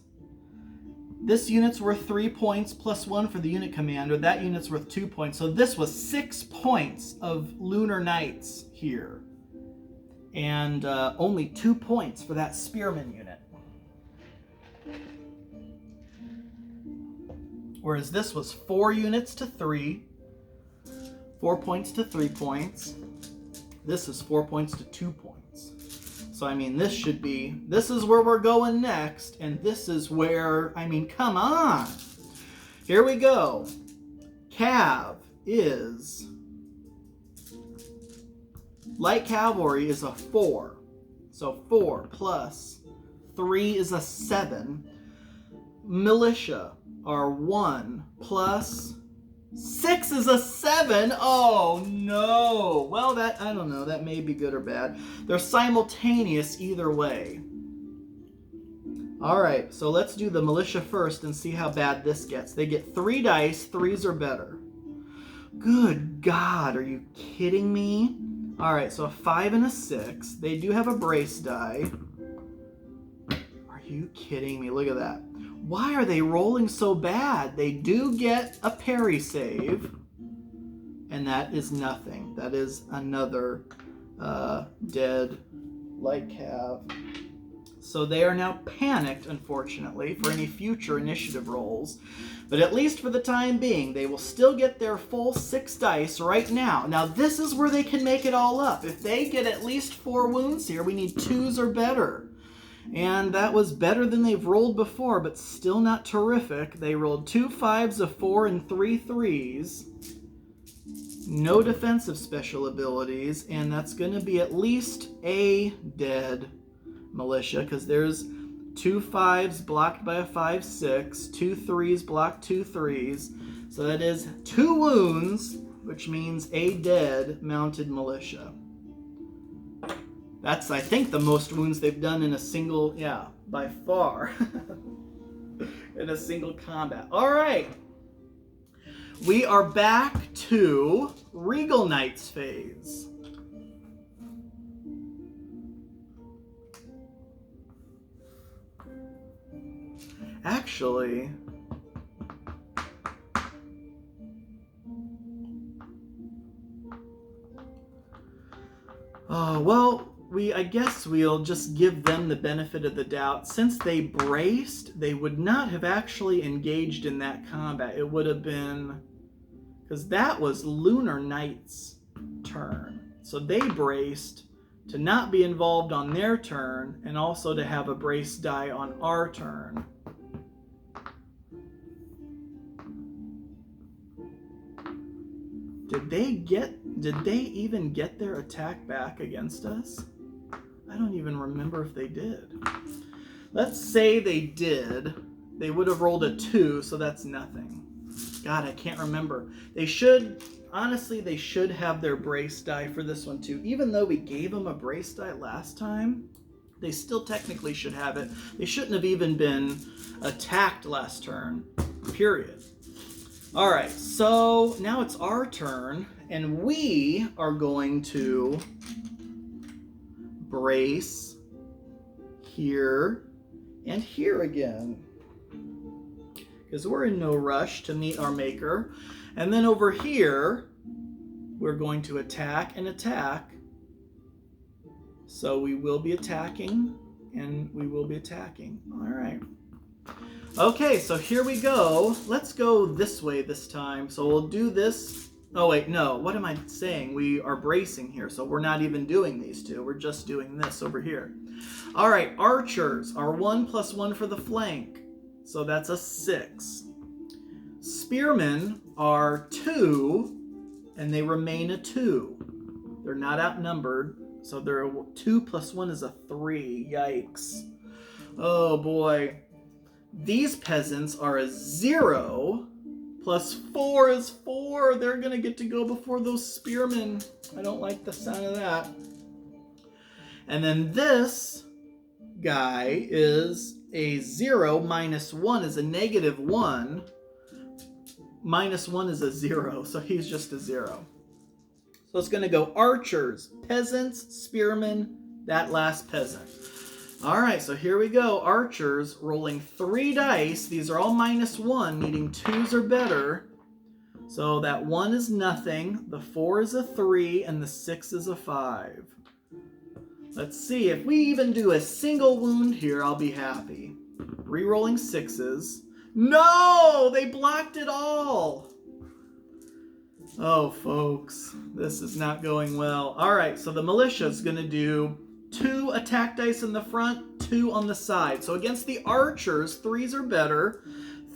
this unit's worth 3 points plus 1 for the unit commander. That unit's worth 2 points. So this was 6 points of Lunar Knights here. And only 2 points for that Spearman unit. Whereas this was 4 units to 3. 4 points to 3 points. This is 4 points to 2 points. So, I mean, this is where we're going next. And this is where, I mean, come on. Here we go. Cav is... Light Cavalry is a 4. So 4 plus 3 is a 7. Militia are 1 plus 6 is a 7. Oh no. Well, that, I don't know, that may be good or bad. They're simultaneous either way. Alright, so let's do the militia first and see how bad this gets. They get 3 dice, 3s or better. Good God, are you kidding me? Alright, so a 5 and a 6. They do have a brace die. Are you kidding me? Look at that. Why are they rolling so bad? They do get a parry save. And that is nothing. That is another dead light cav. So they are now panicked, unfortunately, for any future initiative rolls. But at least for the time being, they will still get their full 6 dice right now. Now, this is where they can make it all up. If they get at least 4 wounds here, we need 2s or better. And that was better than they've rolled before, but still not terrific. They rolled 2 5s, a 4, and 3 3s. No defensive special abilities, and that's going to be at least a dead militia, because there's 2 5s blocked by a 5 6, 2 3s blocked 2 3s. So that is 2 wounds, which means a dead mounted militia. That's, I think, the most wounds they've done in a single, yeah, by far, in a single combat. All right. We are back to Regal Knights phase. Actually, Well, I guess we'll just give them the benefit of the doubt. Since they braced, they would not have actually engaged in that combat. It would have been... because that was Lunar Knight's turn. So they braced to not be involved on their turn, and also to have a brace die on our turn. Did they even get their attack back against us? I don't even remember if they did. Let's say they did. They would have rolled a 2, so that's nothing. God, I can't remember. They should, honestly, they should have their brace die for this one too. Even though we gave them a brace die last time, they still technically should have it. They shouldn't have even been attacked last turn, period. All right, so now it's our turn, and we are going to brace here and here again, because we're in no rush to meet our maker. And then over here, we're going to attack and attack. So we will be attacking, and we will be attacking. All right. Okay, so here we go. Let's go this way this time. So we'll do this. Oh, wait, no. What am I saying? We are bracing here, so we're not even doing these two. We're just doing this over here. All right, archers are 1+1 for the flank. So that's a 6. Spearmen are 2, and they remain a 2. They're not outnumbered, so they're 2+1 is a 3. Yikes. Oh, boy. These peasants are a 0, +4 is 4. They're going to get to go before those spearmen. I don't like the sound of that. And then this guy is a 0, -1 is a -1. -1 is a 0, so he's just a 0. So it's going to go archers, peasants, spearmen, that last peasant. All right, so here we go. Archers rolling 3 dice. These are all -1, needing 2s or better. So that 1 is nothing, the 4 is a 3, and the 6 is a 5. Let's see, if we even do a single wound here, I'll be happy. Rerolling 6s. No! They blocked it all! Oh, folks, this is not going well. All right, so the militia is going to do 2 attack dice in the front, 2 on the side. So against the archers, 3s are better.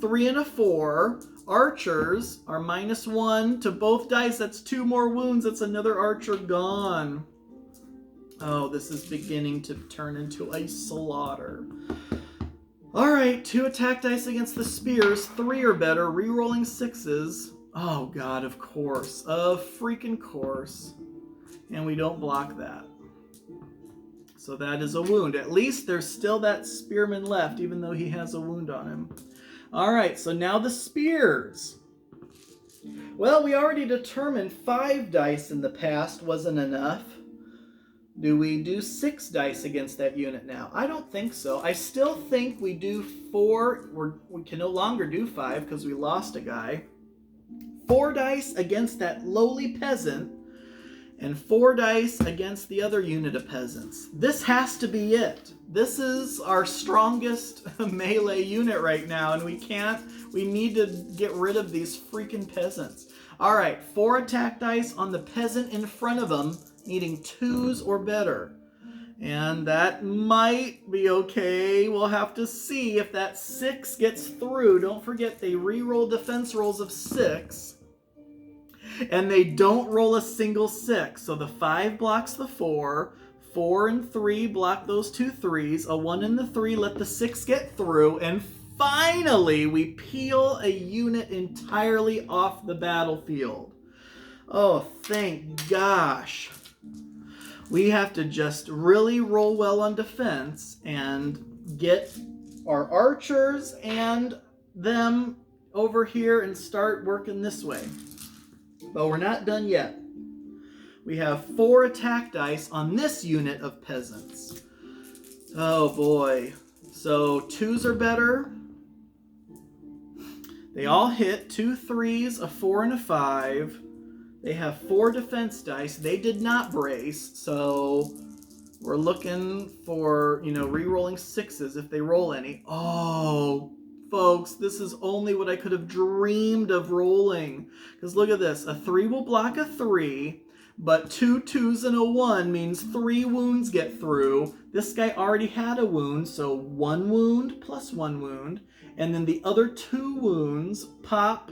3 and a 4. Archers are -1 to both dice. That's 2 more wounds. That's another archer gone. Oh, this is beginning to turn into a slaughter. All right, 2 attack dice against the spears. 3 are better. Rerolling 6s. Oh, God, of course. Of freaking course. And we don't block that. So that is a wound. At least there's still that spearman left, even though he has a wound on him. All right, so now the spears. Well, we already determined 5 dice in the past wasn't enough. Do we do 6 dice against that unit now? I don't think so. I still think we do 4. We can no longer do 5 because we lost a guy. 4 dice against that lowly peasant, and 4 dice against the other unit of peasants. This has to be it. This is our strongest melee unit right now, and we need to get rid of these freaking peasants. All right, 4 attack dice on the peasant in front of them, needing 2s or better. And that might be okay. We'll have to see if that 6 gets through. Don't forget, they re-roll defense rolls of 6. And they don't roll a single 6. So the 5 blocks the 4. 4 and 3 block those 2 3s. A 1 and the 3 let the 6 get through. And finally, we peel a unit entirely off the battlefield. Oh, thank gosh. We have to just really roll well on defense and get our archers and them over here and start working this way. But we're not done yet. We have 4 attack dice on this unit of peasants. Oh boy. So 2s are better. They all hit 2 3s, a 4 and a 5. They have 4 defense dice. They did not brace, so we're looking for, re-rolling 6s if they roll any. Oh, folks, this is only what I could have dreamed of rolling. Because look at this. A 3 will block a 3, but 2 2s and a 1 means 3 wounds get through. This guy already had a wound, so 1 wound plus 1 wound. And then the other 2 wounds pop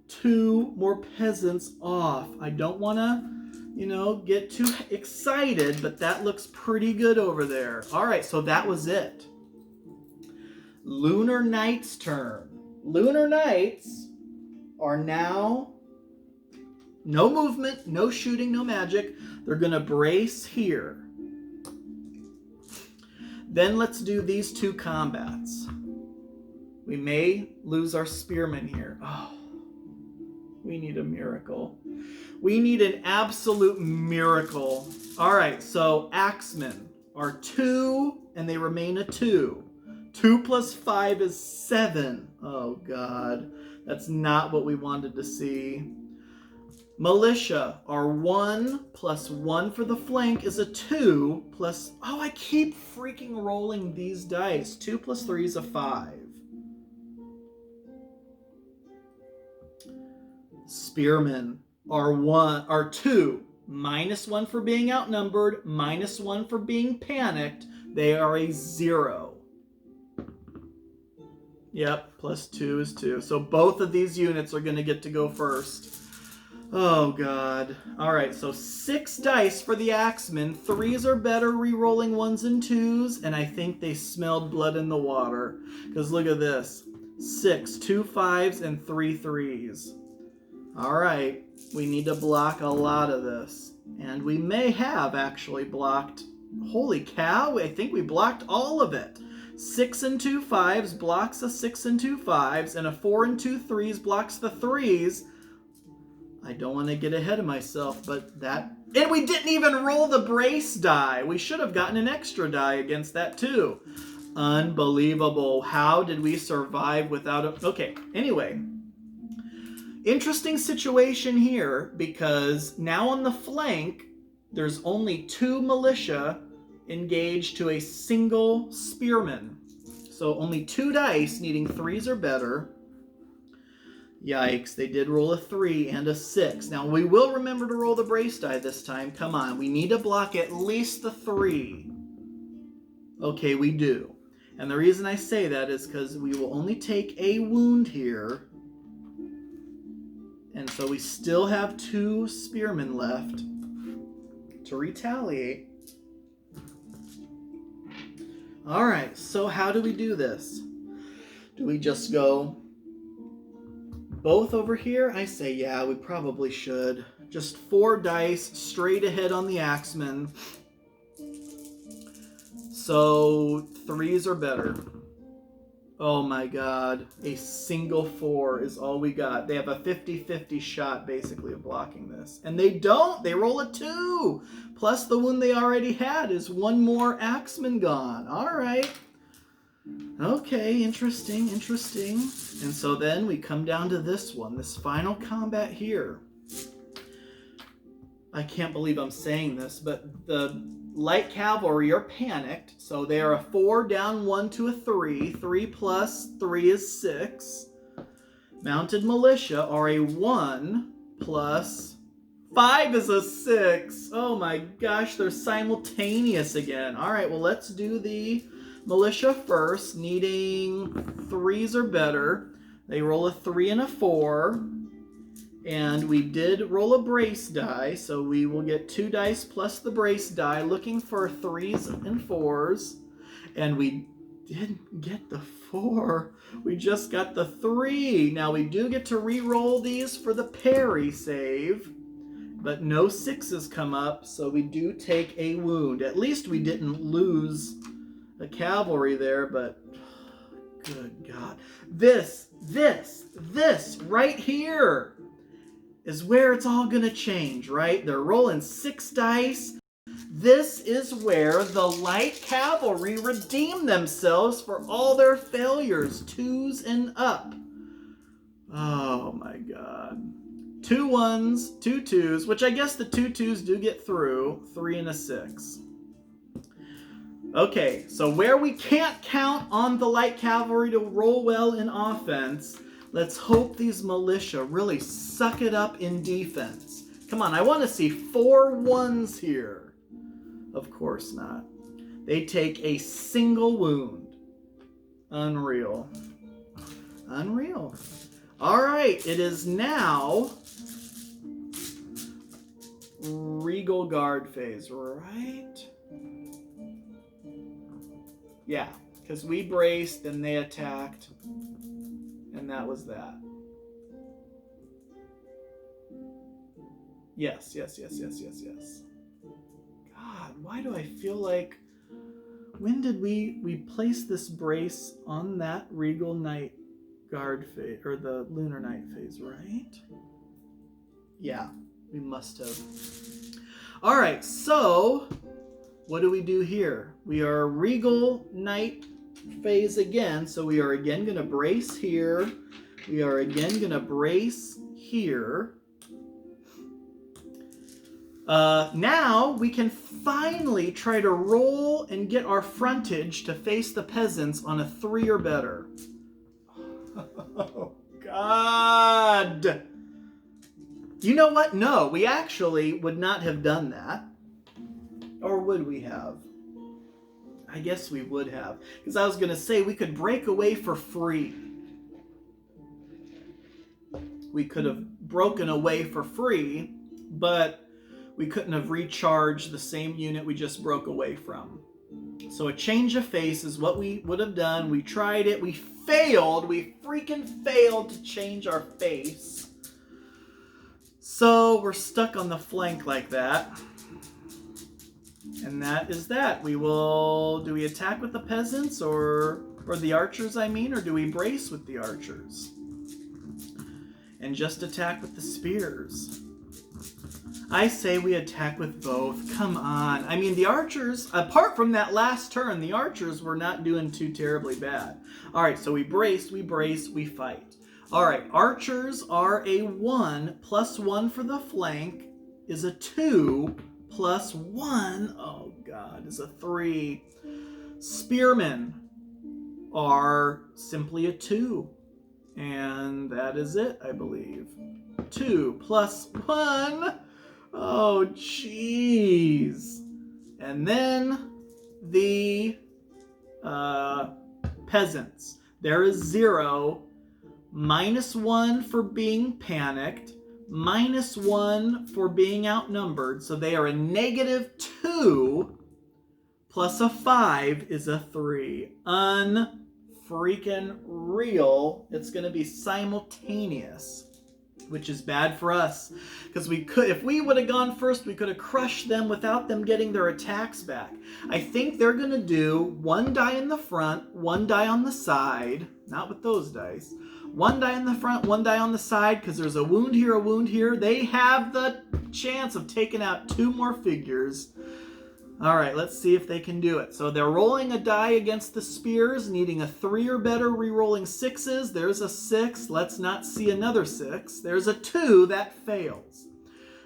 2 more peasants off. I don't want to, get too excited, but that looks pretty good over there. All right, so that was it. Lunar Knight's turn. Lunar Knights are now no movement, no shooting, no magic. They're going to brace here. Then let's do these 2 combats. We may lose our spearmen here. Oh, we need a miracle. We need an absolute miracle. All right, so Axemen are 2, and they remain a 2. 2 plus 5 is 7. Oh, God. That's not what we wanted to see. Militia are 1 plus 1 for the flank is a 2 plus... Oh, I keep freaking rolling these dice. 2 plus 3 is a 5. Spearmen are 2. Minus 1 for being outnumbered, minus 1 for being panicked. They are a 0. Yep, plus 2 is 2. So both of these units are going to get to go first. Oh, God. All right, so 6 dice for the Axemen. 3s are better, re-rolling 1s and 2s, and I think they smelled blood in the water. Because look at this. 6, 2 5s, and 3 3s. All right, we need to block a lot of this. And we may have actually blocked... Holy cow, I think we blocked all of it. 6 and 2 5s blocks a 6 and 2 5s, and a 4 and 2 3s blocks the 3s. I don't want to get ahead of myself, but that... And we didn't even roll the brace die. We should have gotten an extra die against that too. Unbelievable. How did we survive without a... Okay, anyway. Interesting situation here, because now on the flank, there's only 2 militia engaged to a single spearman. So only 2 dice, needing 3s or better. Yikes, they did roll a 3 and a 6. Now, we will remember to roll the brace die this time. Come on, we need to block at least the 3. Okay, we do. And the reason I say that is because we will only take a wound here. And so we still have 2 spearmen left to retaliate. All right, so how do we do this? Do we just go both over here? I say, yeah, we probably should. Just 4 dice straight ahead on the Axemen. So 3s are better. Oh my God, a single 4 is all we got. They have a 50-50 shot basically of blocking this. And they don't, they roll a 2. Plus the one they already had is 1 more Axeman gone. All right. Okay, interesting. And so then we come down to this one, this final combat here. I can't believe I'm saying this, but the light cavalry are panicked, so they are a 4 down 1 to a 3. 3 plus 3 is 6. Mounted militia are a 1 plus 5 is a 6. Oh my gosh, they're simultaneous again. All right, well, let's do the militia first, needing 3s or better. They roll a 3 and a 4. And we did roll a brace die, so we will get 2 dice plus the brace die, looking for 3s and 4s. And we didn't get the 4. We just got the 3. Now we do get to re-roll these for the parry save, but no 6s come up, so we do take a wound. At least we didn't lose a cavalry there, but good God. This right here is where it's all going to change, right? They're rolling 6 dice. This is where the light cavalry redeem themselves for all their failures, 2s and up. Oh my God. 2 1s, 2 2s, which I guess the 2 2s do get through. 3 and a 6. Okay, so where we can't count on the light cavalry to roll well in offense, let's hope these militia really suck it up in defense. Come on, I want to see 4 1s here. Of course not. They take a single wound. Unreal. Unreal. All right, it is now Regal Guard phase, right? Yeah, because we braced and they attacked, and that was that. Yes. God, why do I feel like... When did we place this brace on that Regal Night Guard phase, or the Lunar Night phase, right? Yeah, we must have. All right, so what do we do here? We are Regal Night phase again, so we are again going to brace here. We are again going to brace here. Now we can finally try to roll and get our frontage to face the peasants on a 3 or better. Oh, God. You know what? No, we actually would not have done that. Or would we have? I guess we would have. Because I was going to say we could break away for free. We could have broken away for free, but we couldn't have recharged the same unit we just broke away from. So a change of face is what we would have done. We tried it. We failed. We freaking failed to change our face. So we're stuck on the flank like that. And that is that. We will... Do we attack with the peasants or the archers, I mean? Or do we brace with the archers? And just attack with the spears? I say we attack with both. Come on. I mean, the archers, apart from that last turn, the archers were not doing too terribly bad. All right, so we brace, we fight. All right, archers are a 1, +1 for the flank is a 2, +1, oh God, is a 3. Spearmen are simply a 2. And that is it, I believe. 2 +1. Oh, jeez. And then the peasants. There is 0, -1 for being panicked, -1 for being outnumbered. So they are a -2 plus a 5 is a 3. Unfreaking real. It's going to be simultaneous, which is bad for us, because we could, if we would have gone first, we could have crushed them without them getting their attacks back. I think they're going to do 1 die in the front, 1 die on the side, not with those dice. 1 die in the front, 1 die on the side, because there's a wound here, a wound here. They have the chance of taking out 2 more figures. All right, let's see if they can do it. So they're rolling a die against the spears, needing a 3 or better, re-rolling 6s. There's a 6. Let's not see another 6. There's a 2. That fails.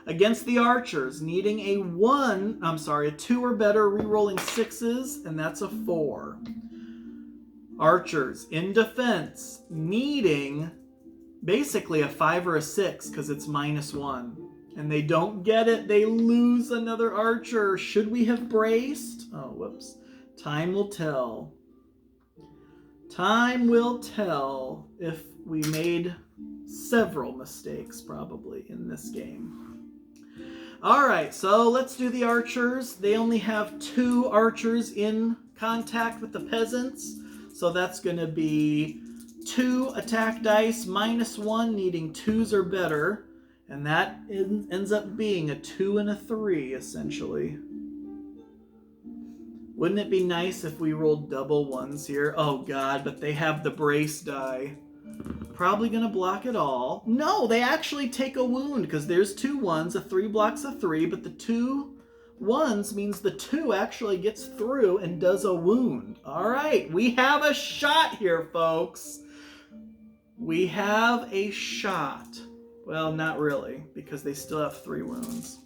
Against the archers, needing a 2 or better, re-rolling 6s, and that's a 4. Archers, in defense, needing basically a 5 or a 6, because it's -1. And they don't get it. They lose another archer. Should we have braced? Oh, whoops. Time will tell. Time will tell if we made several mistakes, probably, in this game. All right, so let's do the archers. They only have 2 archers in contact with the peasants. So that's going to be 2 attack dice, -1, needing 2s or better. And that ends up being a 2 and a 3, essentially. Wouldn't it be nice if we rolled double 1s here? Oh, God, but they have the brace die. Probably going to block it all. No, they actually take a wound, because there's 2 1s. A 3 blocks a 3, but the 2 1s means the 2 actually gets through and does a wound. All right, we have a shot here, folks. We have a shot. Well, not really, because they still have 3 wounds.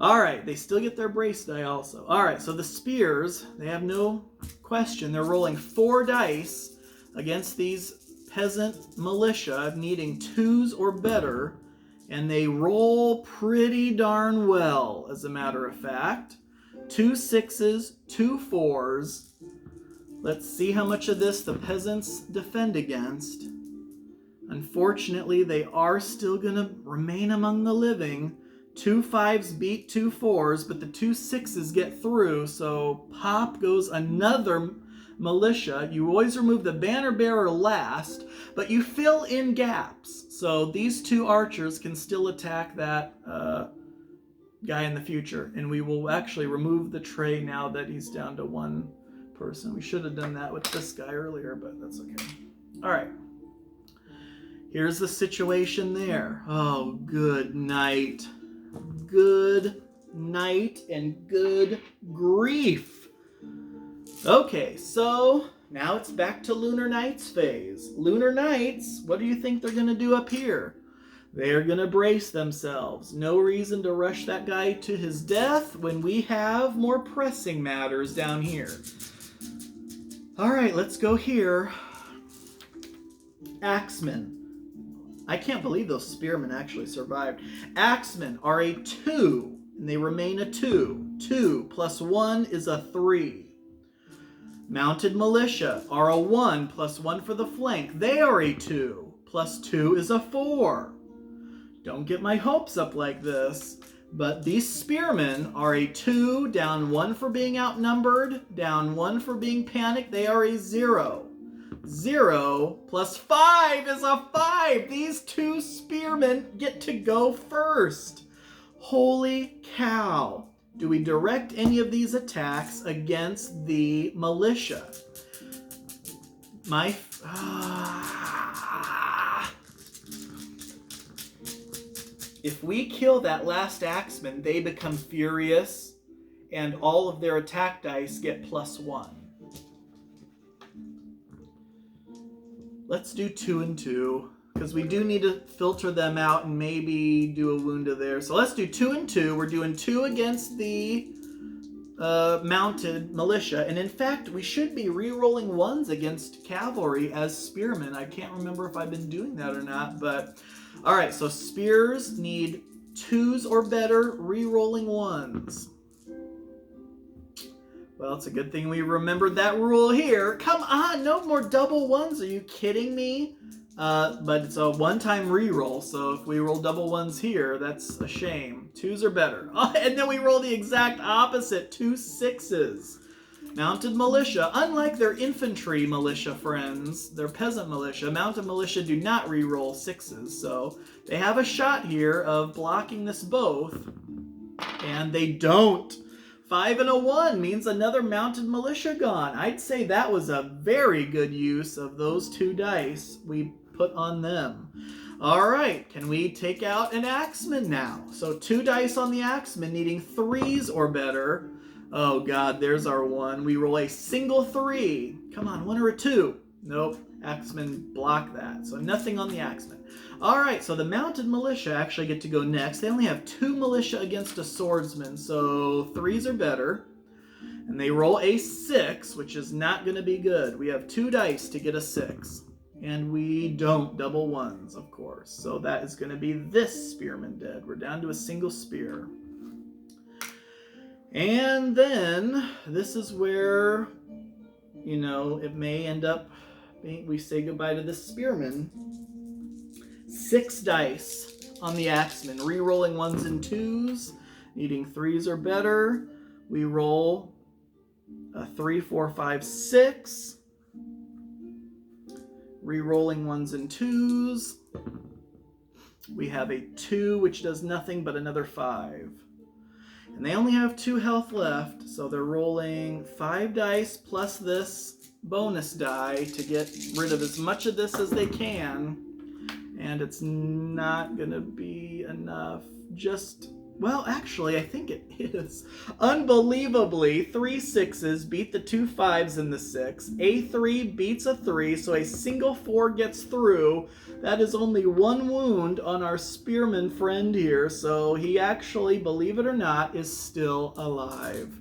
Alright, they still get their brace die also. Alright, so the spears, they have no question. They're rolling 4 dice against these peasant militia, needing 2s or better, and they roll pretty darn well, as a matter of fact. 2 6s, 2 4s. Let's see how much of this the peasants defend against. Unfortunately, they are still going to remain among the living. 2 5s beat 2 4s, but the 2 6s get through, so pop goes another militia. You always remove the banner bearer last, but you fill in gaps. So these 2 archers can still attack that guy in the future, and we will actually remove the tray now that he's down to 1 person. We should have done that with this guy earlier, but that's okay. All right. Here's the situation there. Oh, good night. Good night and good grief. Okay, so now it's back to Lunar Knights phase. Lunar Knights, what do you think they're going to do up here? They're going to brace themselves. No reason to rush that guy to his death when we have more pressing matters down here. All right, let's go here. Axemen. I can't believe those spearmen actually survived. Axemen are a 2, and they remain a 2. 2 plus 1 is a 3. Mounted militia are a 1 plus 1 for the flank. They are a 2. Plus 2 is a 4. Don't get my hopes up like this, but these spearmen are a 2, down 1 for being outnumbered, down 1 for being panicked. They are a 0. 0 plus 5 is a 5. These 2 spearmen get to go first. Holy cow. Do we direct any of these attacks against the militia? If we kill that last Axeman, they become furious, and all of their attack dice get +1. Let's do 2 and 2, because we do need to filter them out and maybe do a wound to there. So let's do 2 and 2. We're doing 2 against the mounted militia. And in fact, we should be re-rolling 1s against cavalry as spearmen. I can't remember if I've been doing that or not, but... Alright, so spears need 2s or better, re-rolling 1s. Well, it's a good thing we remembered that rule here. Come on, no more double 1s. Are you kidding me? But it's a one-time re-roll, so if we roll double 1s here, that's a shame. 2s are better. Oh, and then we roll the exact opposite, 2 6s. Mounted militia, unlike their infantry militia friends, their peasant militia, mounted militia do not re-roll 6s, so they have a shot here of blocking this both, and they don't. 5 and a 1 means another mounted militia gone. I'd say that was a very good use of those 2 dice we put on them. All right, can we take out an Axeman now? So 2 dice on the Axeman, needing 3s or better. Oh God, there's our 1. We roll a single 3. Come on, 1 or a 2. Nope, Axemen block that. So nothing on the Axemen. All right, so the mounted militia actually get to go next. They only have 2 militia against a swordsman, so 3s are better. And they roll a 6, which is not going to be good. We have 2 dice to get a 6. And we don't double 1s, of course. So that is going to be this spearman dead. We're down to a single spear. And then this is where, you know, it may end up being, we say goodbye to this spearman. 6 dice on the Axemen, re-rolling 1s and 2s, needing 3s or better. We roll a 3, 4, 5, 6. Re-rolling 1s and 2s. We have a 2, which does nothing but another 5. And they only have 2 health left, so they're rolling 5 dice plus this bonus die to get rid of as much of this as they can. And it's not going to be enough. Just Well, actually, I think it is. Unbelievably, 3 6s beat the 2 5s and the 6. A 3 beats a 3, so a single 4 gets through. That is only 1 wound on our spearman friend here, so he actually, believe it or not, is still alive.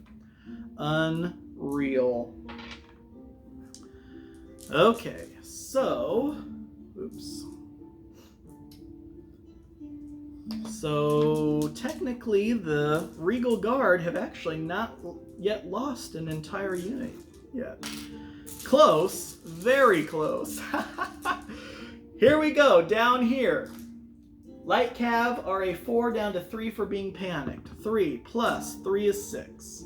Unreal. Okay, so... Oops. So, technically, the Regal Guard have actually not yet lost an entire unit yet. Close. Very close. Here we go, down here. Light Cav are a 4 down to 3 for being panicked. 3 plus 3 is 6.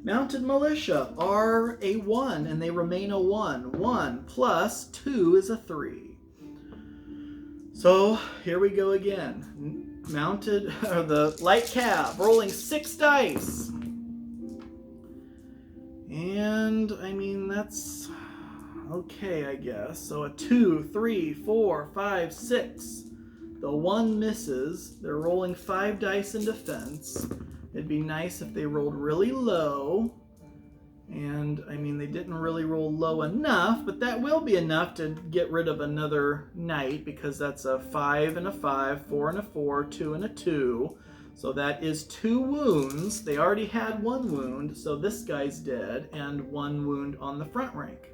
Mounted Militia are a 1, and they remain a 1. 1 plus 2 is a 3. So, here we go again. The Light Cav rolling 6 dice. And, I mean, that's okay, I guess. So a 2, 3, 4, 5, 6. The 1 misses. They're rolling 5 dice in defense. It'd be nice if they rolled really low. And, I mean, they didn't really roll low enough, but that will be enough to get rid of another knight, because that's a 5 and a 5, 4 and a 4, 2 and a 2. So that is 2 wounds. They already had 1 wound, so this guy's dead, and 1 wound on the front rank.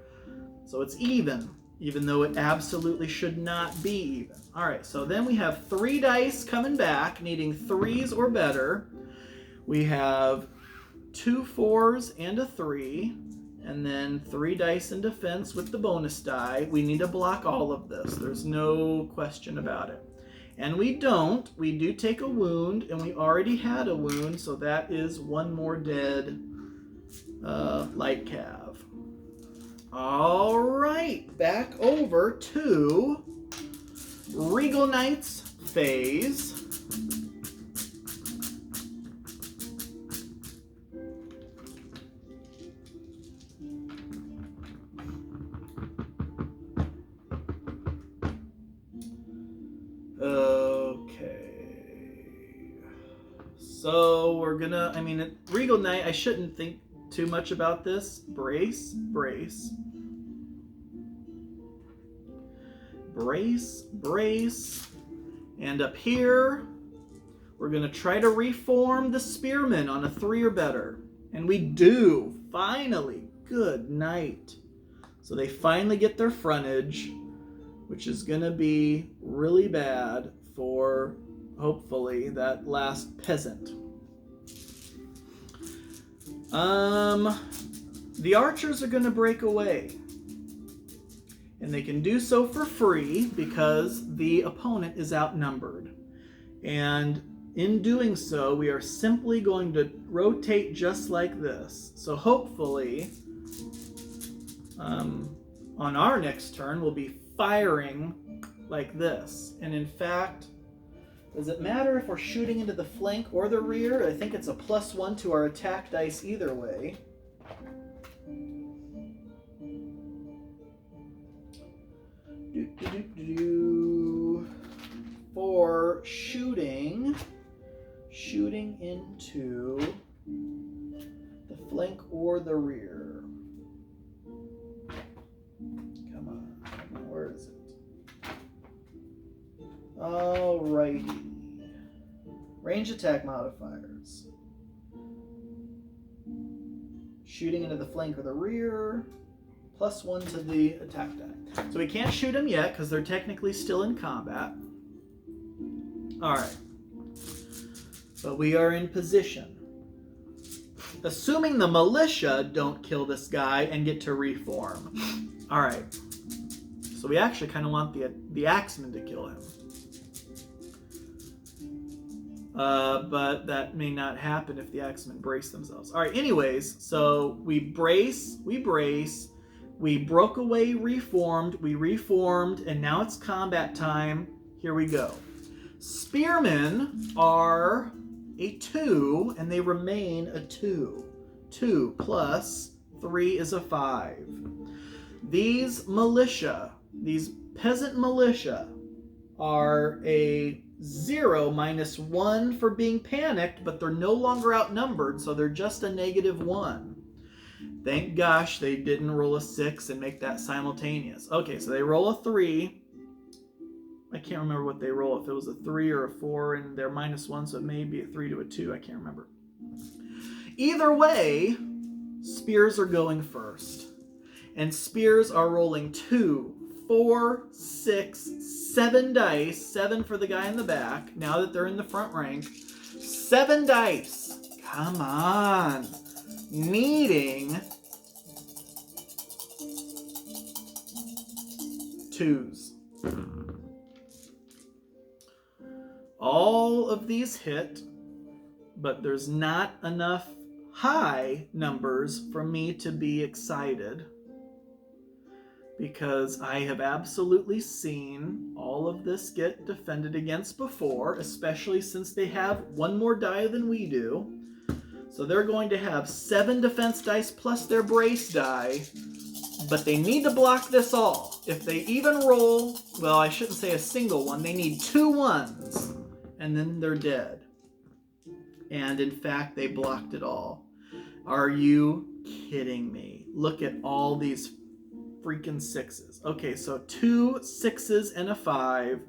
So it's even though it absolutely should not be even. All right, so then we have 3 dice coming back, needing 3s or better. We have 2 4s and a 3, and then 3 dice in defense with the bonus die. We need to block all of this. There's no question about it. And we don't. We do take a wound, and we already had a wound, so that is 1 more dead Light Cav. All right, back over to Regal Knights phase. So we're gonna, Regal Knight, I shouldn't think too much about this. Brace, brace. Brace, brace. And up here, we're gonna try to reform the Spearmen on a 3 or better. And we do, finally. Good night. So they finally get their frontage, which is gonna be really bad for, hopefully, that last Peasant. The archers are going to break away. And they can do so for free because the opponent is outnumbered. And in doing so, we are simply going to rotate just like this. So hopefully, on our next turn, we'll be firing like this. And in fact, does it matter if we're shooting into the flank or the rear? I think it's a +1 to our attack dice either way. For shooting into the flank or the rear. Come on, where is it? Alrighty. Range attack modifiers. Shooting into the flank or the rear. +1 to the attack die. So we can't shoot them yet because they're technically still in combat. Alright. But we are in position. Assuming the militia don't kill this guy and get to reform. Alright. So we actually kind of want the Axemen to kill him. But that may not happen if the Axemen brace themselves. Alright, anyways, so we brace, we broke away, we reformed, and now it's combat time. Here we go. Spearmen are a 2, and they remain a 2. 2 plus 3 is a 5. These militia, these peasant militia, are a 0 minus 1 for being panicked, but they're no longer outnumbered, so they're just a -1. Thank gosh they didn't roll a 6 and make that simultaneous. Okay, so they roll a 3. I can't remember what they roll, if it was a 3 or a 4, and they're -1, so it may be a 3 to a 2. I can't remember. Either way, spears are going first. And spears are rolling 2, 4, 6, 7 dice. 7 for the guy in the back, now that they're in the front rank. 7 dice. Come on. Needing 2s. All of these hit, but there's not enough high numbers for me to be excited, because I have absolutely seen all of this get defended against before, especially since they have one more die than we do. So they're going to have 7 defense dice plus their brace die, but they need to block this all. If they even roll, well, I shouldn't say a single one, they need 2 1s, and then they're dead. And in fact, they blocked it all. Are you kidding me? Look at all these freaking 6s. Okay, so 2 6s and a 5.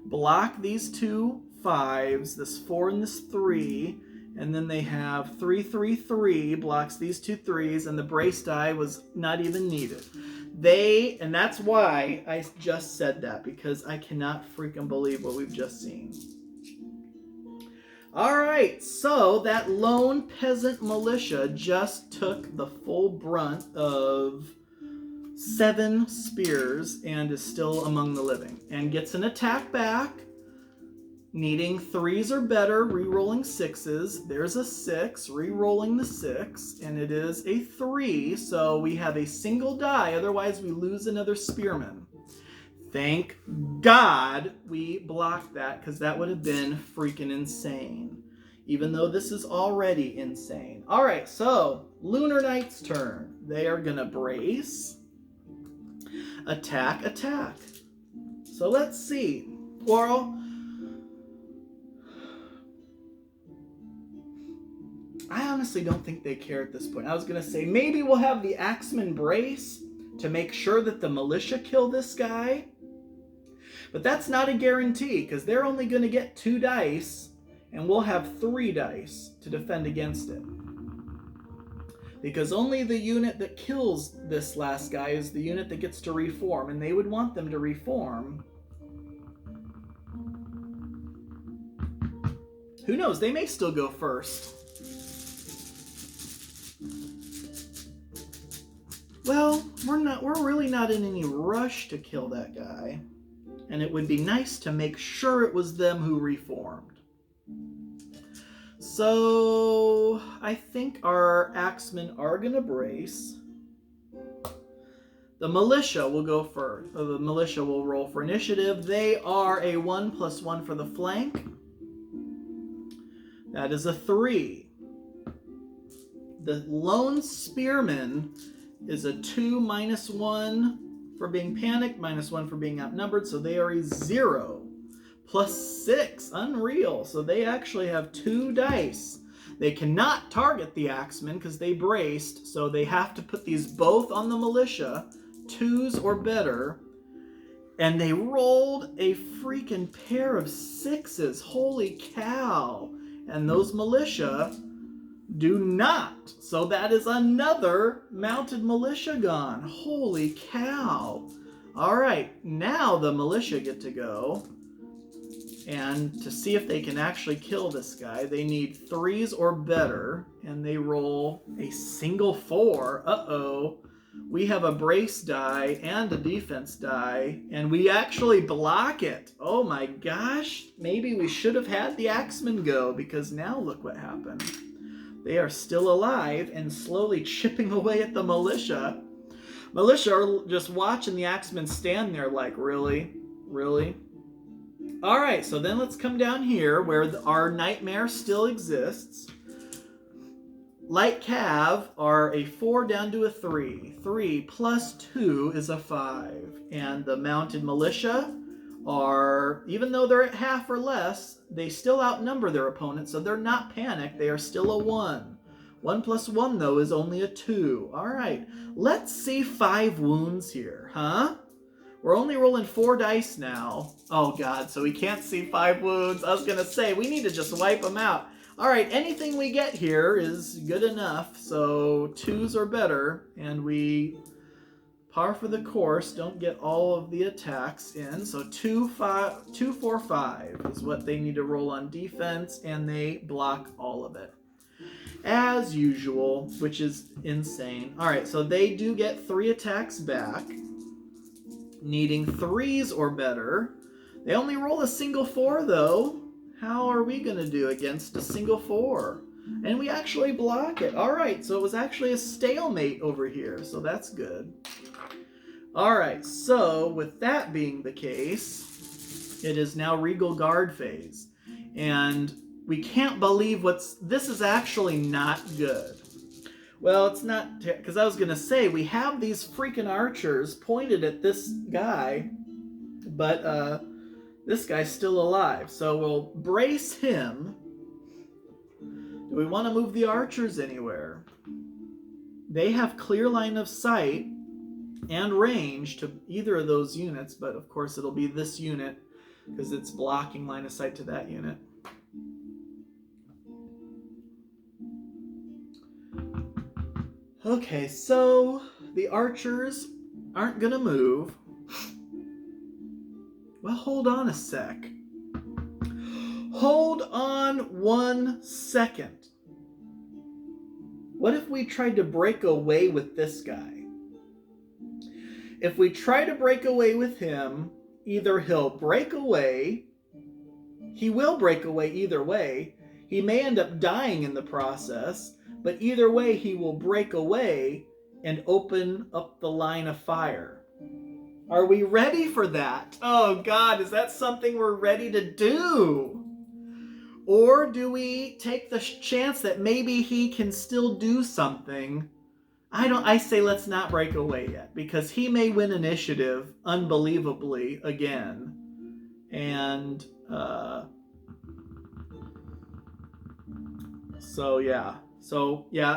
Block these 2 5s, this 4 and this 3. And then they have 3, 3, 3, blocks these 2 3s, and the brace die was not even needed. And that's why I just said that, because I cannot freaking believe what we've just seen. Alright, so that lone peasant militia just took the full brunt of 7 spears and is still among the living. And gets an attack back, needing 3s or better, re-rolling 6s. There's a 6, re-rolling the 6, and it is a 3, so we have a single die, otherwise we lose another spearman. Thank God we blocked that, because that would have been freaking insane. Even though this is already insane. Alright, so Lunar Knight's turn. They are going to brace. Attack, attack. So let's see. Quarrel. I honestly don't think they care at this point. I was going to say maybe we'll have the Axemen brace to make sure that the militia kill this guy. But that's not a guarantee, because they're only going to get 2 dice, and we'll have 3 dice to defend against it. Because only the unit that kills this last guy is the unit that gets to reform, and they would want them to reform. Who knows? They may still go first. Well, we're really not in any rush to kill that guy. And it would be nice to make sure it was them who reformed. So I think our Axemen are going to brace. The militia will go first. The militia will roll for initiative. They are a 1+1 for the flank. That is a 3. The lone spearman is a 2 minus 1 for being panicked, -1 for being outnumbered, so they are a 0. +6, unreal. So they actually have 2 dice. They cannot target the Axemen because they braced, so they have to put these both on the militia, 2s or better. And they rolled a freaking pair of 6s. Holy cow. And those militia do not. So that is another mounted militia gone. Holy cow. Alright, now the militia get to go. And to see if they can actually kill this guy, they need 3s or better. And they roll a single 4. Uh-oh. We have a brace die and a defense die. And we actually block it. Oh my gosh. Maybe we should have had the Axemen go, because now look what happened. They are still alive and slowly chipping away at the militia. Militia are just watching the Axemen stand there like, really? Really? Alright, so then let's come down here where our nightmare still exists. Light Cav are a 4 down to a 3. 3 plus 2 is a 5. And the mounted militia are, even though they're at half or less, they still outnumber their opponent, so they're not panicked. They are still a 1. 1 plus 1, though, is only a 2. All right, let's see 5 wounds here, huh? We're only rolling 4 dice now. Oh, God, so we can't see 5 wounds. I was going to say, we need to just wipe them out. All right, anything we get here is good enough, so 2s or better, and we par for the course, don't get all of the attacks in. So 2, 4, 5 is what they need to roll on defense, and they block all of it. As usual, which is insane. All right, so they do get 3 attacks back, needing 3s or better. They only roll a single 4, though. How are we going to do against a single 4? And we actually block it. All right, so it was actually a stalemate over here, so that's good. All right, so with that being the case, it is now Regal Guard phase. And we can't believe this is actually not good. Well, it's not, because I was going to say, we have these freaking archers pointed at this guy, but this guy's still alive. So we'll brace him. Do we want to move the archers anywhere? They have clear line of sight and range to either of those units, but of course it'll be this unit because it's blocking line of sight to that unit. Okay, so the archers aren't gonna move. Well, hold on a sec. Hold on 1 second. What if we tried to break away with this guy? If we try to break away with him, either he'll break away, he will break away either way, he may end up dying in the process, but either way he will break away and open up the line of fire. Are we ready for that? Oh God, is that something we're ready to do? Or do we take the chance that maybe he can still do something? I say let's not break away yet, because he may win initiative unbelievably again. And so yeah,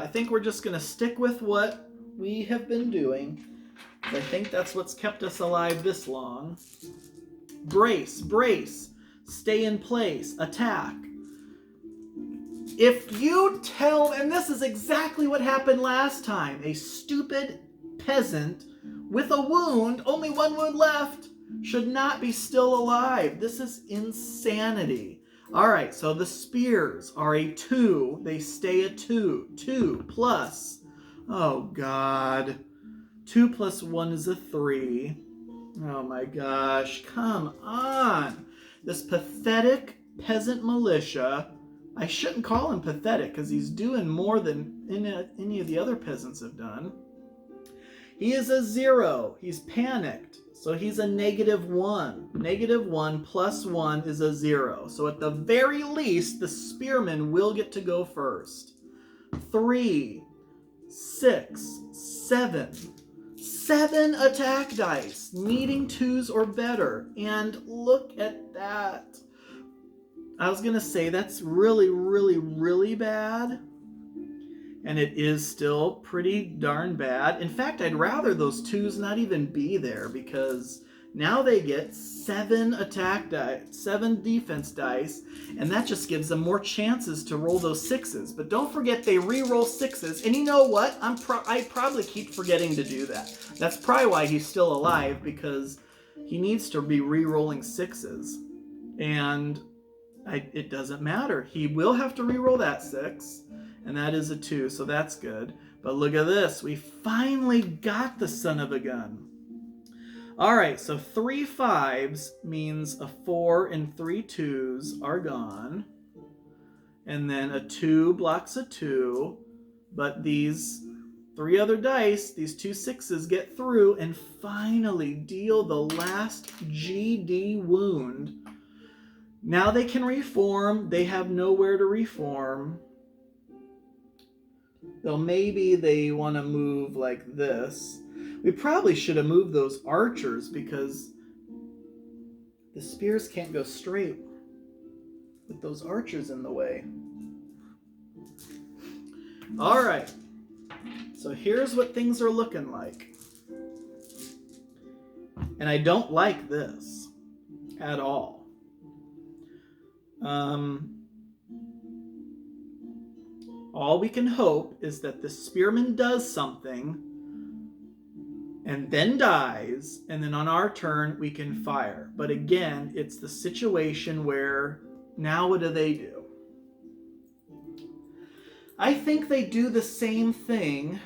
I think we're just gonna stick with what we have been doing. I think that's what's kept us alive this long. Brace, stay in place, attack. If you tell, and this is exactly what happened last time, a stupid peasant with a wound, only 1 wound left, should not be still alive. This is insanity. All right, so the spears are a 2. They stay a 2. 2 plus, oh God, 2 plus 1 is a 3. Oh my gosh, come on. This pathetic peasant militia, I shouldn't call him pathetic because he's doing more than any of the other peasants have done. He is a 0. He's panicked. So he's a -1. -1 plus 1 is a 0. So at the very least, the spearmen will get to go first. 3, 6, 7. 7 attack dice, needing 2s or better. And look at that. I was going to say that's really, really, really bad. And it is still pretty darn bad. In fact, I'd rather those 2s not even be there, because now they get 7 attack dice, 7 defense dice, and that just gives them more chances to roll those 6s. But don't forget they re-roll 6s, and you know what? I probably keep forgetting to do that. That's probably why he's still alive, because he needs to be re-rolling 6s. And it doesn't matter. He will have to re-roll that 6. And that is a 2, so that's good. But look at this. We finally got the son of a gun. All right, so 3 5s means a 4 and 3 2s are gone. And then a 2 blocks a 2. But these 3 other dice, these 2 6s, get through and finally deal the last GD wound. Now they can reform. They have nowhere to reform. Though maybe they want to move like this. We probably should have moved those archers, because The spears can't go straight with those archers in the way. All right. So here's what things are looking like. And I don't like this at all. All we can hope is that the spearman does something and then dies, and then on our turn we can fire. But again, it's the situation where now what do? I think they do the same thing,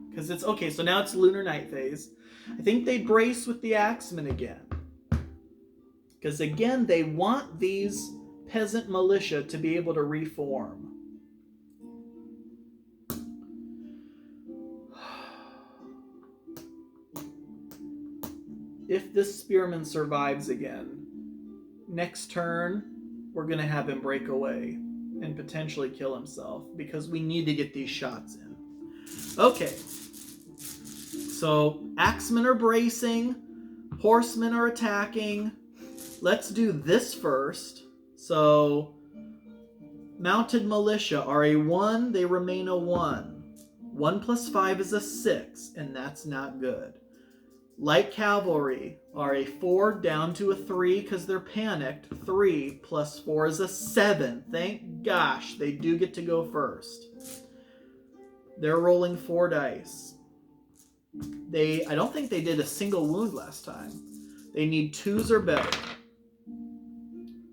because it's okay, so now it's lunar night phase. I think they brace with the Axemen again. Because again, they want these peasant militia to be able to reform. If this spearman survives again, next turn, we're going to have him break away and potentially kill himself, because we need to get these shots in. Okay. So, Axemen are bracing, horsemen are attacking. Let's do this first. So, mounted militia are a 1, they remain a 1. 1 plus 5 is a 6, and that's not good. Light cavalry are a 4 down to a 3 because they're panicked. 3 plus 4 is a 7. Thank gosh, they do get to go first. They're rolling 4 dice. I don't think they did a single wound last time. They need 2s or better.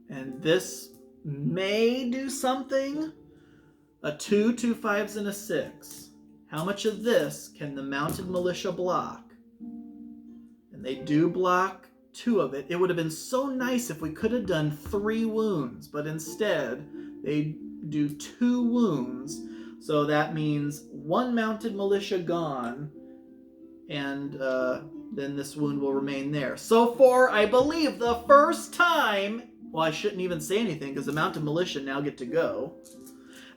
And this may do something. A 2, 2 5s, and a 6. How much of this can the mounted militia block? And they do block 2 of it. It would have been so nice if we could have done 3 wounds, but instead they do 2 wounds. So that means 1 mounted militia gone, and then this wound will remain there. So for, I believe, the first time, well, I shouldn't even say anything because the mounted militia now get to go.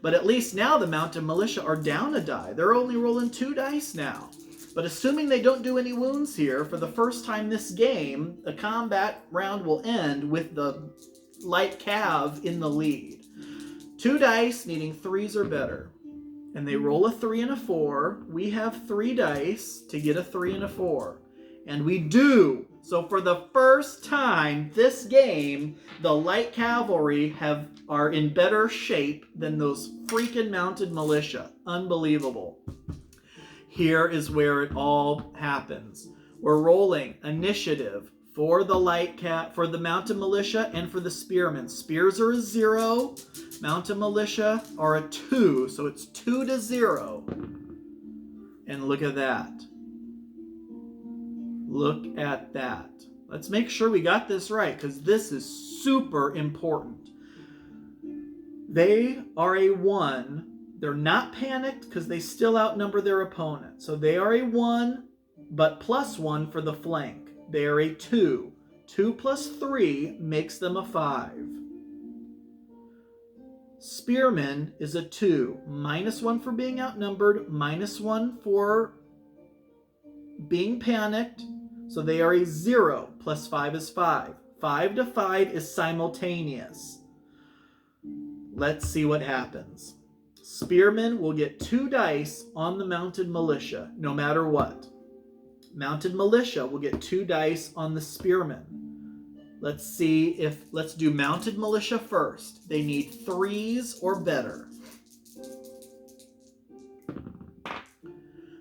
But at least now the mounted militia are down a die. They're only rolling 2 dice now. But assuming they don't do any wounds here, for the first time this game, the combat round will end with the light cav in the lead. 2 dice needing 3s or better. And they roll a 3 and a 4. We have 3 dice to get a 3 and a 4. And we do. So for the first time this game, the light cavalry are in better shape than those freaking mounted militia. Unbelievable. Here is where it all happens. We're rolling initiative for the for the mounted militia and for the spearmen. Spears are a 0. Mounted militia are a 2, so it's 2 to 0. And look at that. Look at that. Let's make sure we got this right, because this is super important. They are a 1. They're not panicked because they still outnumber their opponent. So they are a 1, but plus 1 for the flank. They are a 2. 2 plus 3 makes them a 5. Spearmen is a 2. Minus 1 for being outnumbered. Minus 1 for being panicked. So they are a 0. Plus 5 is 5. 5 to 5 is simultaneous. Let's see what happens. Spearmen will get 2 dice on the mounted militia, no matter what. Mounted militia will get 2 dice on the spearmen. Let's do mounted militia first. They need 3s or better.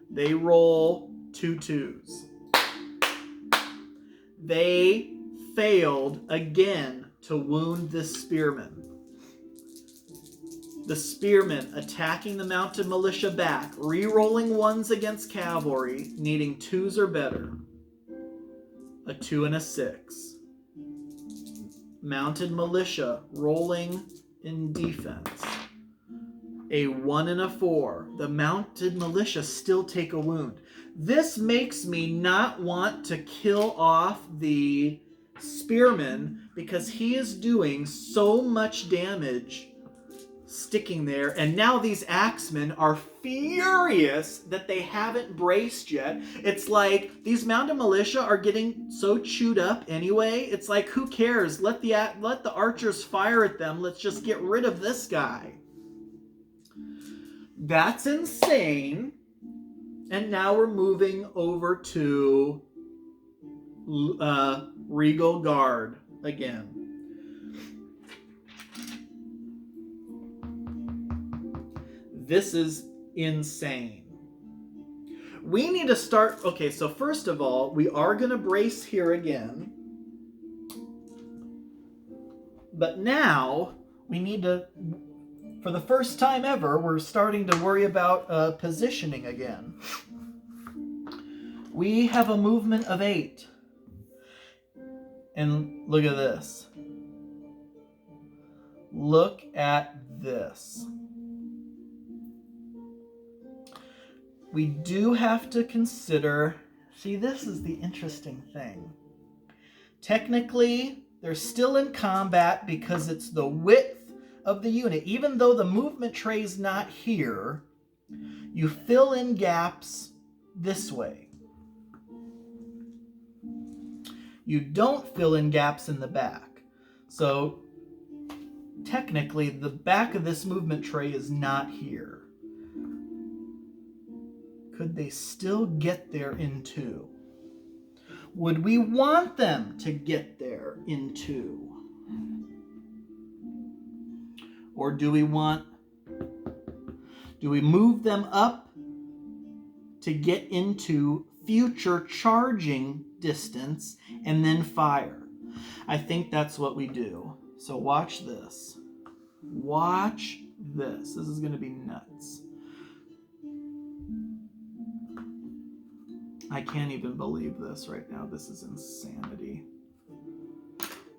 They roll 2 2s. They failed again to wound this spearman. The spearmen attacking the mounted militia back, re-rolling 1s against cavalry, needing 2s or better. A 2 and a 6. Mounted militia rolling in defense. A 1 and a 4. The mounted militia still take a wound. This makes me not want to kill off the spearman because he is doing so much damage sticking there, and now these Axemen are furious that they haven't braced yet. It's like these mounted militia are getting so chewed up anyway. It's like, who cares? Let the archers fire at them. Let's just get rid of this guy. That's insane. And now we're moving over to Regal Guard again. This is insane. We need to start... Okay, so first of all, we are going to brace here again. But now, we need to... For the first time ever, we're starting to worry about positioning again. We have a movement of 8. And look at this. Look at this. We do have to consider... See, this is the interesting thing. Technically, they're still in combat because it's the width of the unit. Even though the movement tray's not here, you fill in gaps this way. You don't fill in gaps in the back. So, technically, the back of this movement tray is not here. Could they still get there in 2? Would we want them to get there in 2? Or do we move them up to get into future charging distance and then fire? I think that's what we do. So watch this. Watch this. This is going to be nuts. I can't even believe this right now. This is insanity.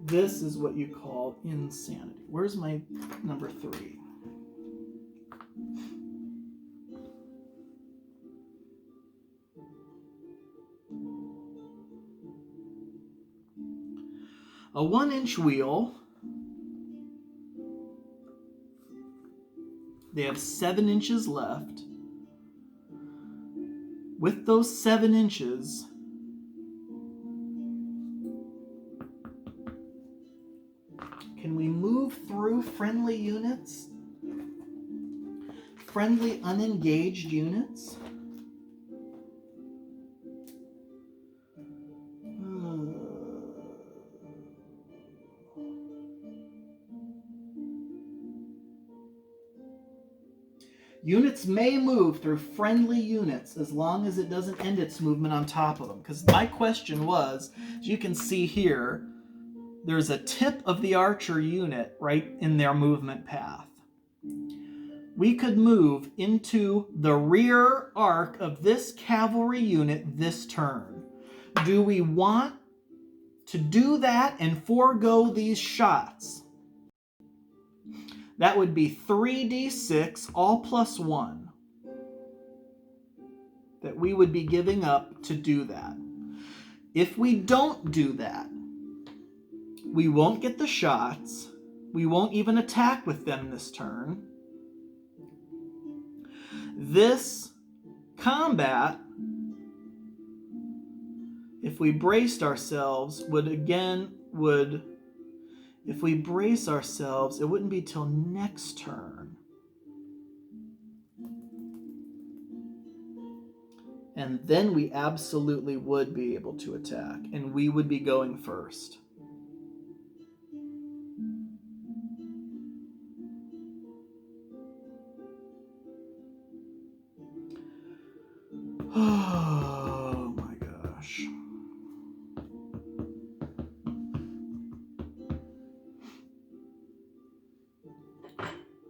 This is what you call insanity. Where's my number 3? A 1-inch wheel. They have 7 inches left. With those 7 inches, can we move through friendly units? Friendly unengaged units? Units may move through friendly units as long as it doesn't end its movement on top of them. Because my question was, as you can see here, there's a tip of the archer unit right in their movement path. We could move into the rear arc of this cavalry unit this turn. Do we want to do that and forego these shots? That would be 3d6, all plus 1, that we would be giving up to do that. If we don't do that, we won't get the shots. We won't even attack with them this turn. This combat, if we braced ourselves, if we brace ourselves, it wouldn't be till next turn. And then we absolutely would be able to attack, and we would be going first. Oh my gosh.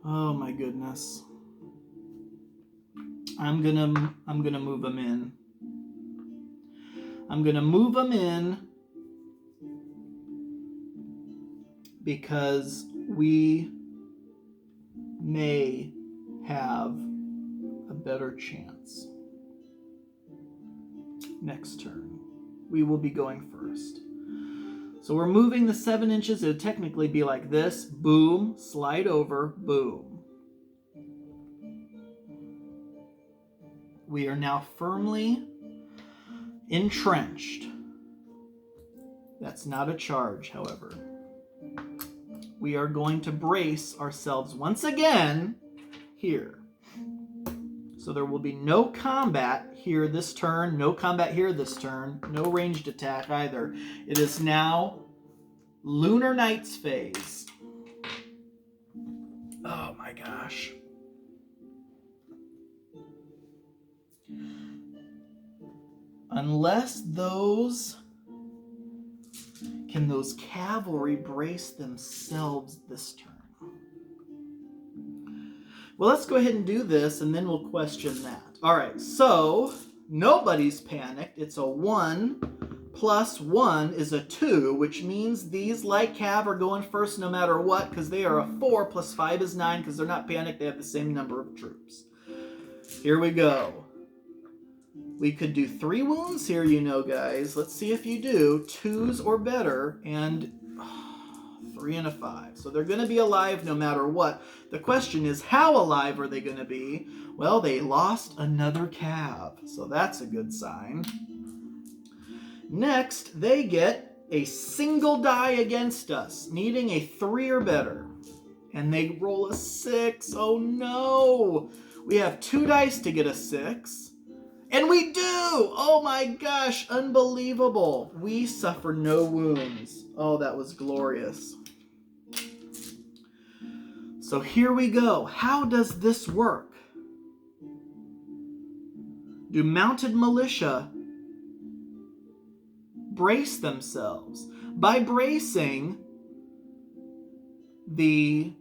Oh my goodness. I'm gonna move them in. I'm gonna move them in because we may have a better chance. Next turn, we will be going first. So we're moving the 7 inches. It would technically be like this. Boom, slide over, boom. We are now firmly entrenched. That's not a charge, however. We are going to brace ourselves once again here. So there will be no combat here this turn, no combat here this turn, no ranged attack either. It is now Lunar Night's phase. Oh my gosh. Unless those... Can those cavalry brace themselves this turn? Well, let's go ahead and do this, and then we'll question that. All right, so nobody's panicked. It's a 1 plus 1 is a 2, which means these light cav are going first no matter what, because they are a 4 plus 5 is 9, because they're not panicked. They have the same number of troops. Here we go. We could do 3 wounds here, you know, guys. Let's see if you do. 2s or better, and 3 and a 5. So they're going to be alive no matter what. The question is, how alive are they going to be? Well, they lost another cav, so that's a good sign. Next, they get a single die against us, needing a 3 or better. And they roll a 6. Oh no! We have 2 dice to get a 6. And we do! Oh my gosh, unbelievable. We suffer no wounds. Oh, that was glorious. So here we go. How does this work? Do mounted militia brace themselves? By bracing, the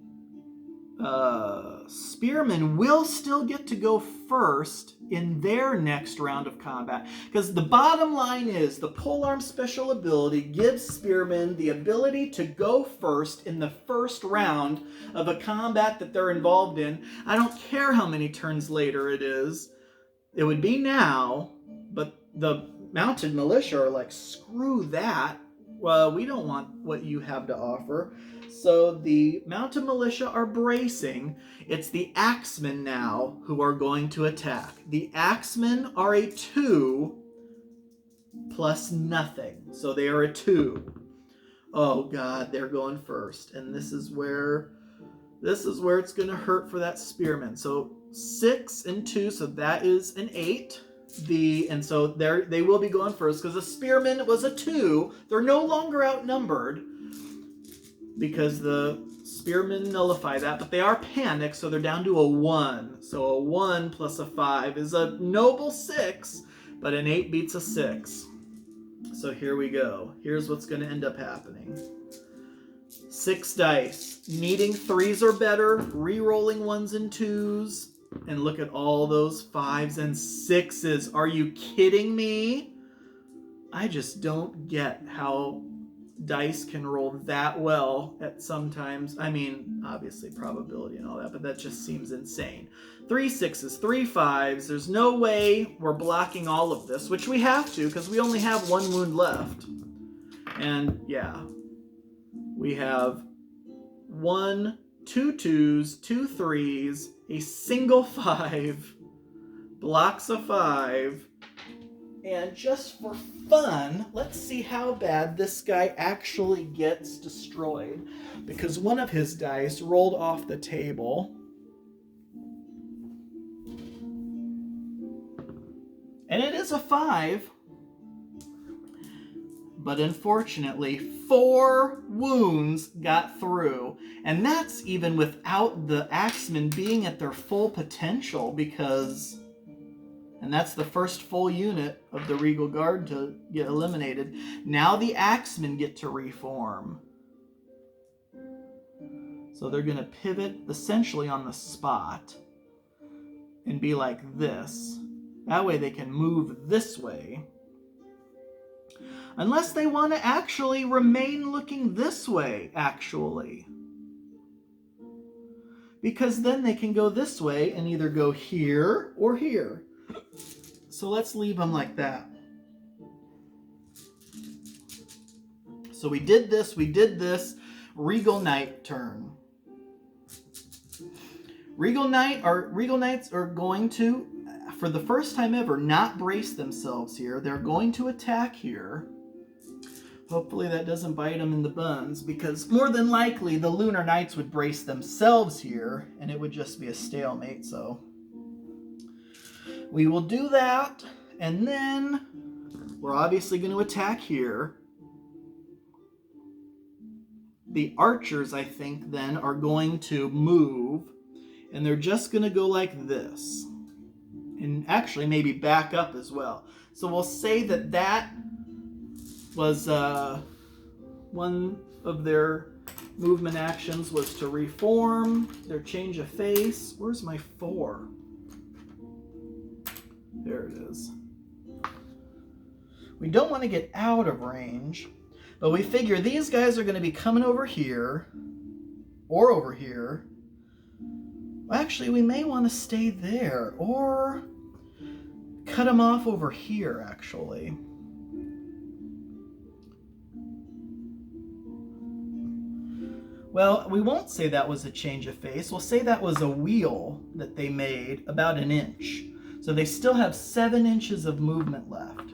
Spearmen will still get to go first in their next round of combat. Because the bottom line is the polearm special ability gives Spearmen the ability to go first in the first round of a combat that they're involved in. I don't care how many turns later it is. It would be now, but the mounted militia are like, screw that. Well, we don't want what you have to offer. So the mounted militia are bracing. It's the Axemen now who are going to attack. The Axemen are a 2 plus nothing. So they are a 2. Oh God, they're going first. And this is where it's going to hurt for that Spearman. So 6 and 2, so that is an 8. And so they will be going first because the Spearman was a 2. They're no longer outnumbered, because the Spearmen nullify that, but they are panicked, so they're down to a 1. So a 1 plus a 5 is a noble 6, but an 8 beats a 6. So here we go. Here's what's going to end up happening. 6 dice. Needing 3s or better, re-rolling 1s and 2s, and look at all those 5s and 6s. Are you kidding me? I just don't get how dice can roll that well at sometimes. I mean, obviously probability and all that, but that just seems insane. 3 6s, 3 5s. There's no way we're blocking all of this, which we have to because we only have 1 wound left. And yeah, we have 1, 2 2s, 2 3s, a single 5, blocks a 5. And just for fun, let's see how bad this guy actually gets destroyed. Because one of his dice rolled off the table. And it is a 5. But unfortunately, 4 wounds got through. And that's even without the Axemen being at their full potential, because... And that's the first full unit of the Regal Guard to get eliminated. Now the Axemen get to reform. So they're going to pivot essentially on the spot and be like this. That way they can move this way. Unless they want to actually remain looking this way, actually. Because then they can go this way and either go here or here. So let's leave them like that. So we did this. Regal Knight turn. Regal Knights are going to, for the first time ever, not brace themselves here. They're going to attack here. Hopefully that doesn't bite them in the buns, because more than likely the Lunar Knights would brace themselves here, and it would just be a stalemate. So we will do that, and then we're obviously going to attack here. The archers, I think, then are going to move, and they're just going to go like this. And actually maybe back up as well. So we'll say that that was one of their movement actions was to reform, their change of face. Where's my 4? There it is. We don't want to get out of range, but we figure these guys are going to be coming over here or over here. Actually, we may want to stay there or cut them off over here, actually. Well, we won't say that was a change of face. We'll say that was a wheel that they made about 1 inch. So they still have 7 inches of movement left.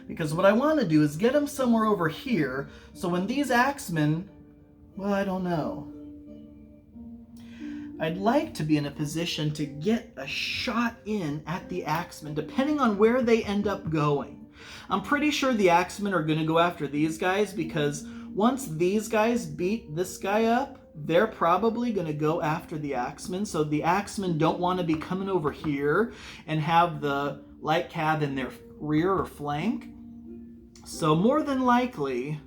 Because what I want to do is get them somewhere over here, so when these Axemen, well, I don't know. I'd like to be in a position to get a shot in at the Axemen, depending on where they end up going. I'm pretty sure the Axemen are going to go after these guys, because once these guys beat this guy up, they're probably going to go after the Axemen. So the Axemen don't want to be coming over here and have the light cav in their rear or flank. So more than likely,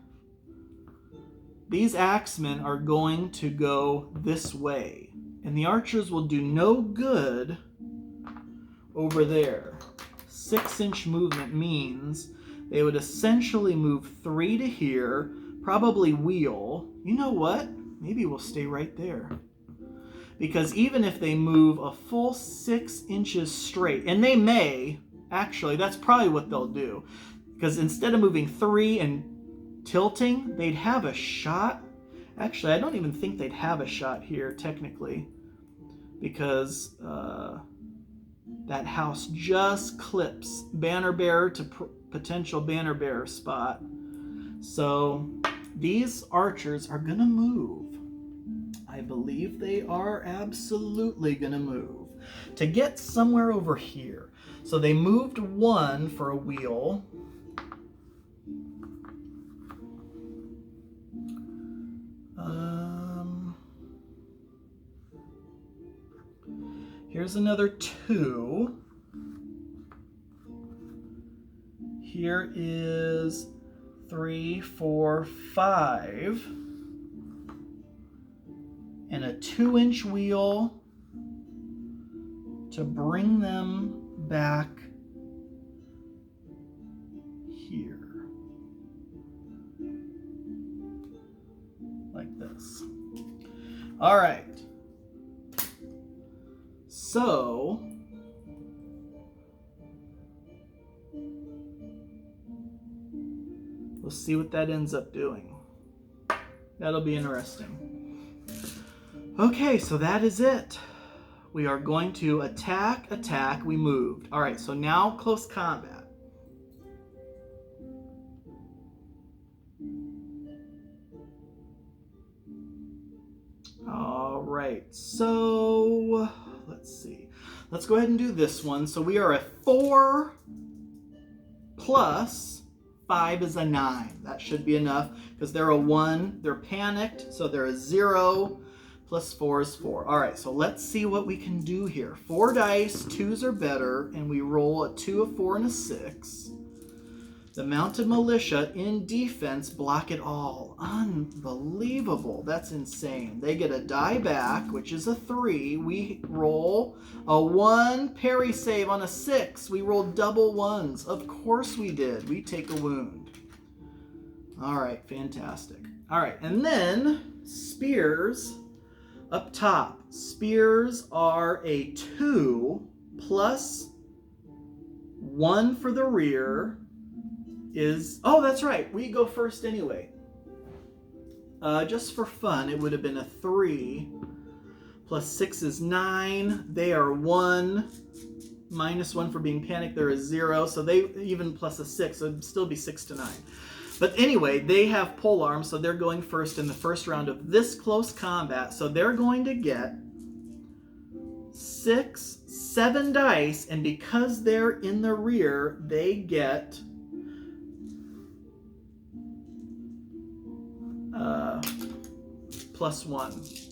these Axemen are going to go this way. And the archers will do no good over there. 6-inch movement means they would essentially move 3 to here, probably wheel. You know what? Maybe we'll stay right there. Because even if they move a full 6 inches straight, and they may, actually, that's probably what they'll do. Because instead of moving 3 and tilting, they'd have a shot. Actually, I don't even think they'd have a shot here, technically. Because that house just clips banner bearer to potential banner bearer spot. So these archers are going to move. I believe they are absolutely going to move to get somewhere over here. So they moved 1 for a wheel. Here's another 2. Here is 3, 4, 5. And a 2-inch wheel to bring them back here. Like this. All right. So, we'll see what that ends up doing. That'll be interesting. Okay, so that is it. We are going to attack, attack, we moved. All right, so now close combat. All right, so let's see. Let's go ahead and do this one. So we are at 4 plus 5 is a 9. That should be enough because they're a 1. They're panicked, so they're a 0. Plus 4 is 4. All right, so let's see what we can do here. 4 dice, 2s are better, and we roll a 2, a 4, and a 6. The mounted militia in defense block it all. Unbelievable. That's insane. They get a die back, which is a 3. We roll a 1 parry save on a 6. We rolled double 1s. Of course we did. We take a wound. All right, fantastic. All right, and then spears up top. Spears are a 2 plus 1 for the rear. Oh, that's right. We go first anyway. Just for fun, it would have been a 3 Plus 6 is 9. They are 1. Minus 1 for being panicked. There is 0. So they even plus a 6. So it'd still be 6 to 9. But anyway, they have polearms, so they're going first in the first round of this close combat. So they're going to get 7 dice, and because they're in the rear, they get +1.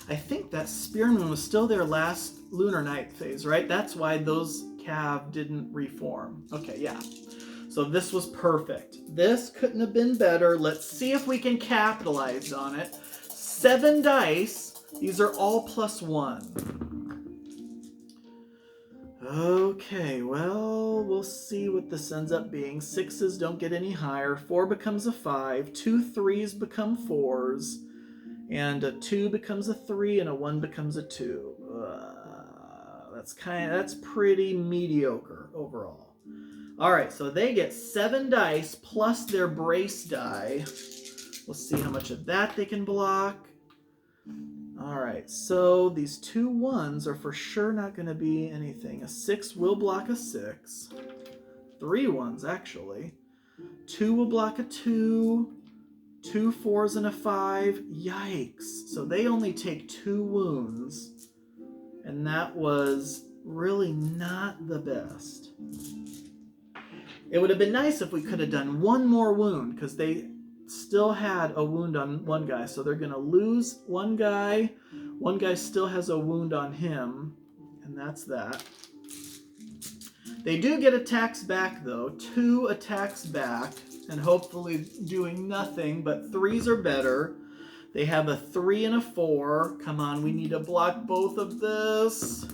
I think that Spearmen was still there last Lunar Night phase, right? That's why those Cav didn't reform. Okay, yeah. So this was perfect. This couldn't have been better. Let's see if we can capitalize on it. 7 dice. These are all +1. Okay, well, we'll see what this ends up being. 6s don't get any higher. 4 becomes a 5. 2 3s become 4s. And a 2 becomes a 3, and a 1 becomes a 2. That's pretty mediocre overall. All right, so they get 7 dice plus their brace die. We'll see how much of that they can block. All right, so these 2 1s are for sure not going to be anything. A 6 will block a 6. 3 1s, actually. 2 will block a 2. 2 4s and a 5. Yikes. So they only take 2 wounds. And that was really not the best. It would have been nice if we could have done 1 more wound, because they still had a wound on one guy. So they're going to lose one guy. One guy still has a wound on him. And that's that. They do get attacks back, though. 2 attacks back. And hopefully doing nothing, but 3s are better. They have a 3 and a 4. Come on, we need to block both of this.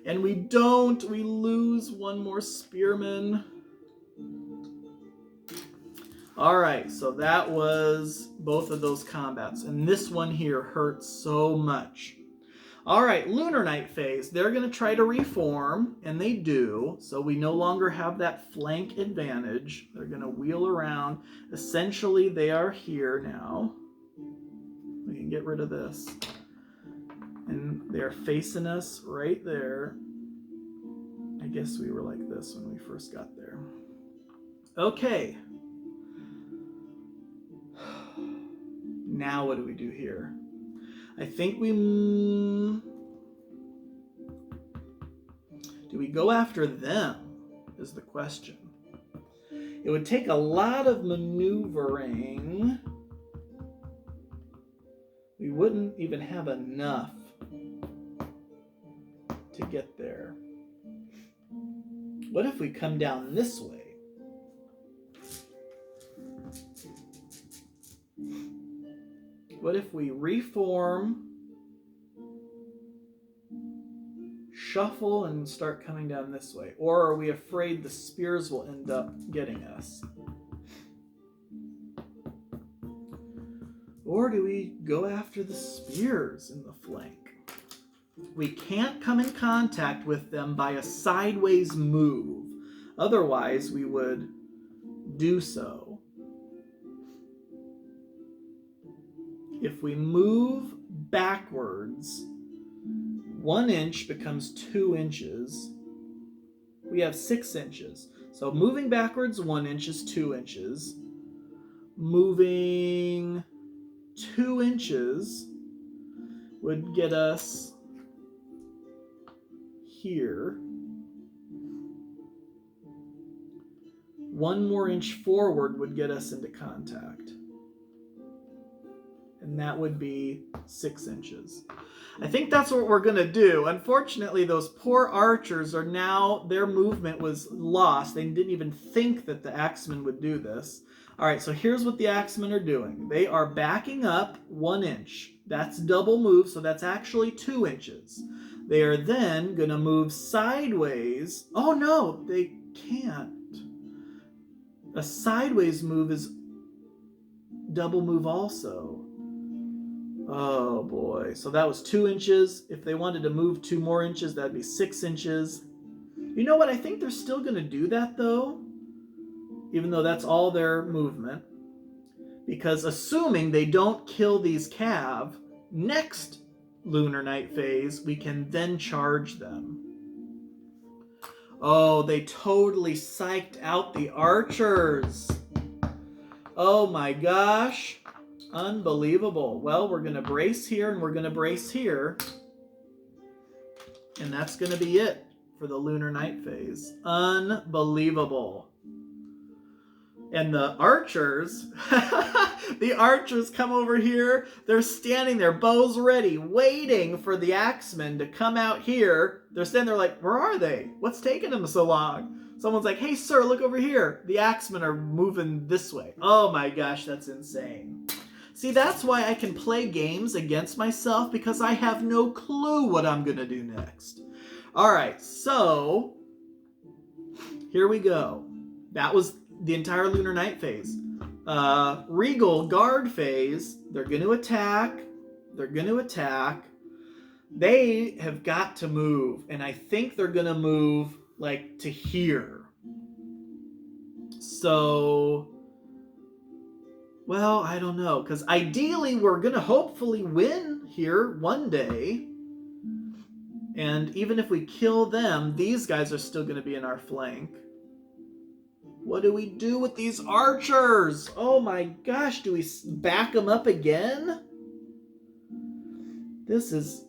And we don't. We lose 1 more Spearman. Alright, so that was both of those combats. And this one here hurts so much. Alright, Lunar Night phase. They're going to try to reform, and they do. So we no longer have that flank advantage. They're going to wheel around. Essentially, they are here now. We can get rid of this. And they're facing us right there. I guess we were like this when we first got there. Okay. Now what do we do here? I think we... Do we go after them, is the question. It would take a lot of maneuvering. We wouldn't even have enough to get there. What if we come down this way? What if we reform, shuffle, and start coming down this way? Or are we afraid the spears will end up getting us? Or do we go after the spears in the flank? We can't come in contact with them by a sideways move. Otherwise, we would do so. If we move backwards, 1 inch becomes 2 inches. We have 6 inches. So moving backwards 1 inch is 2 inches. Moving 2 inches would get us here. 1 more inch forward would get us into contact. And that would be 6 inches. I think that's what we're going to do. Unfortunately, those poor archers are now, their movement was lost. They didn't even think that the Axemen would do this. All right, so here's what the Axemen are doing. They are backing up 1 inch. That's double move, so that's actually 2 inches. They are then going to move sideways. Oh, no, they can't. A sideways move is double move also. Oh boy, so that was 2 inches. If they wanted to move 2 more inches, that'd be 6 inches. You know what? I think they're still going to do that though, even though that's all their movement. Because assuming they don't kill these cav, next lunar night phase, we can then charge them. Oh, they totally psyched out the archers. Oh my gosh. Unbelievable. Well, we're going to brace here and we're going to brace here. And that's going to be it for the lunar night phase. Unbelievable. And the archers, the archers come over here. They're standing there, bows ready, waiting for the Axemen to come out here. They're standing there like, where are they? What's taking them so long? Someone's like, hey, sir, look over here. The Axemen are moving this way. Oh my gosh, that's insane. See, that's why I can play games against myself, because I have no clue what I'm going to do next. All right, so here we go. That was the entire lunar night phase. Regal guard phase, they're going to attack. They're going to attack. They have got to move, and I think they're going to move like to here. So, well, I don't know, because ideally we're going to hopefully win here one day. And even if we kill them, these guys are still going to be in our flank. What do we do with these archers? Oh my gosh, do we back them up again? This is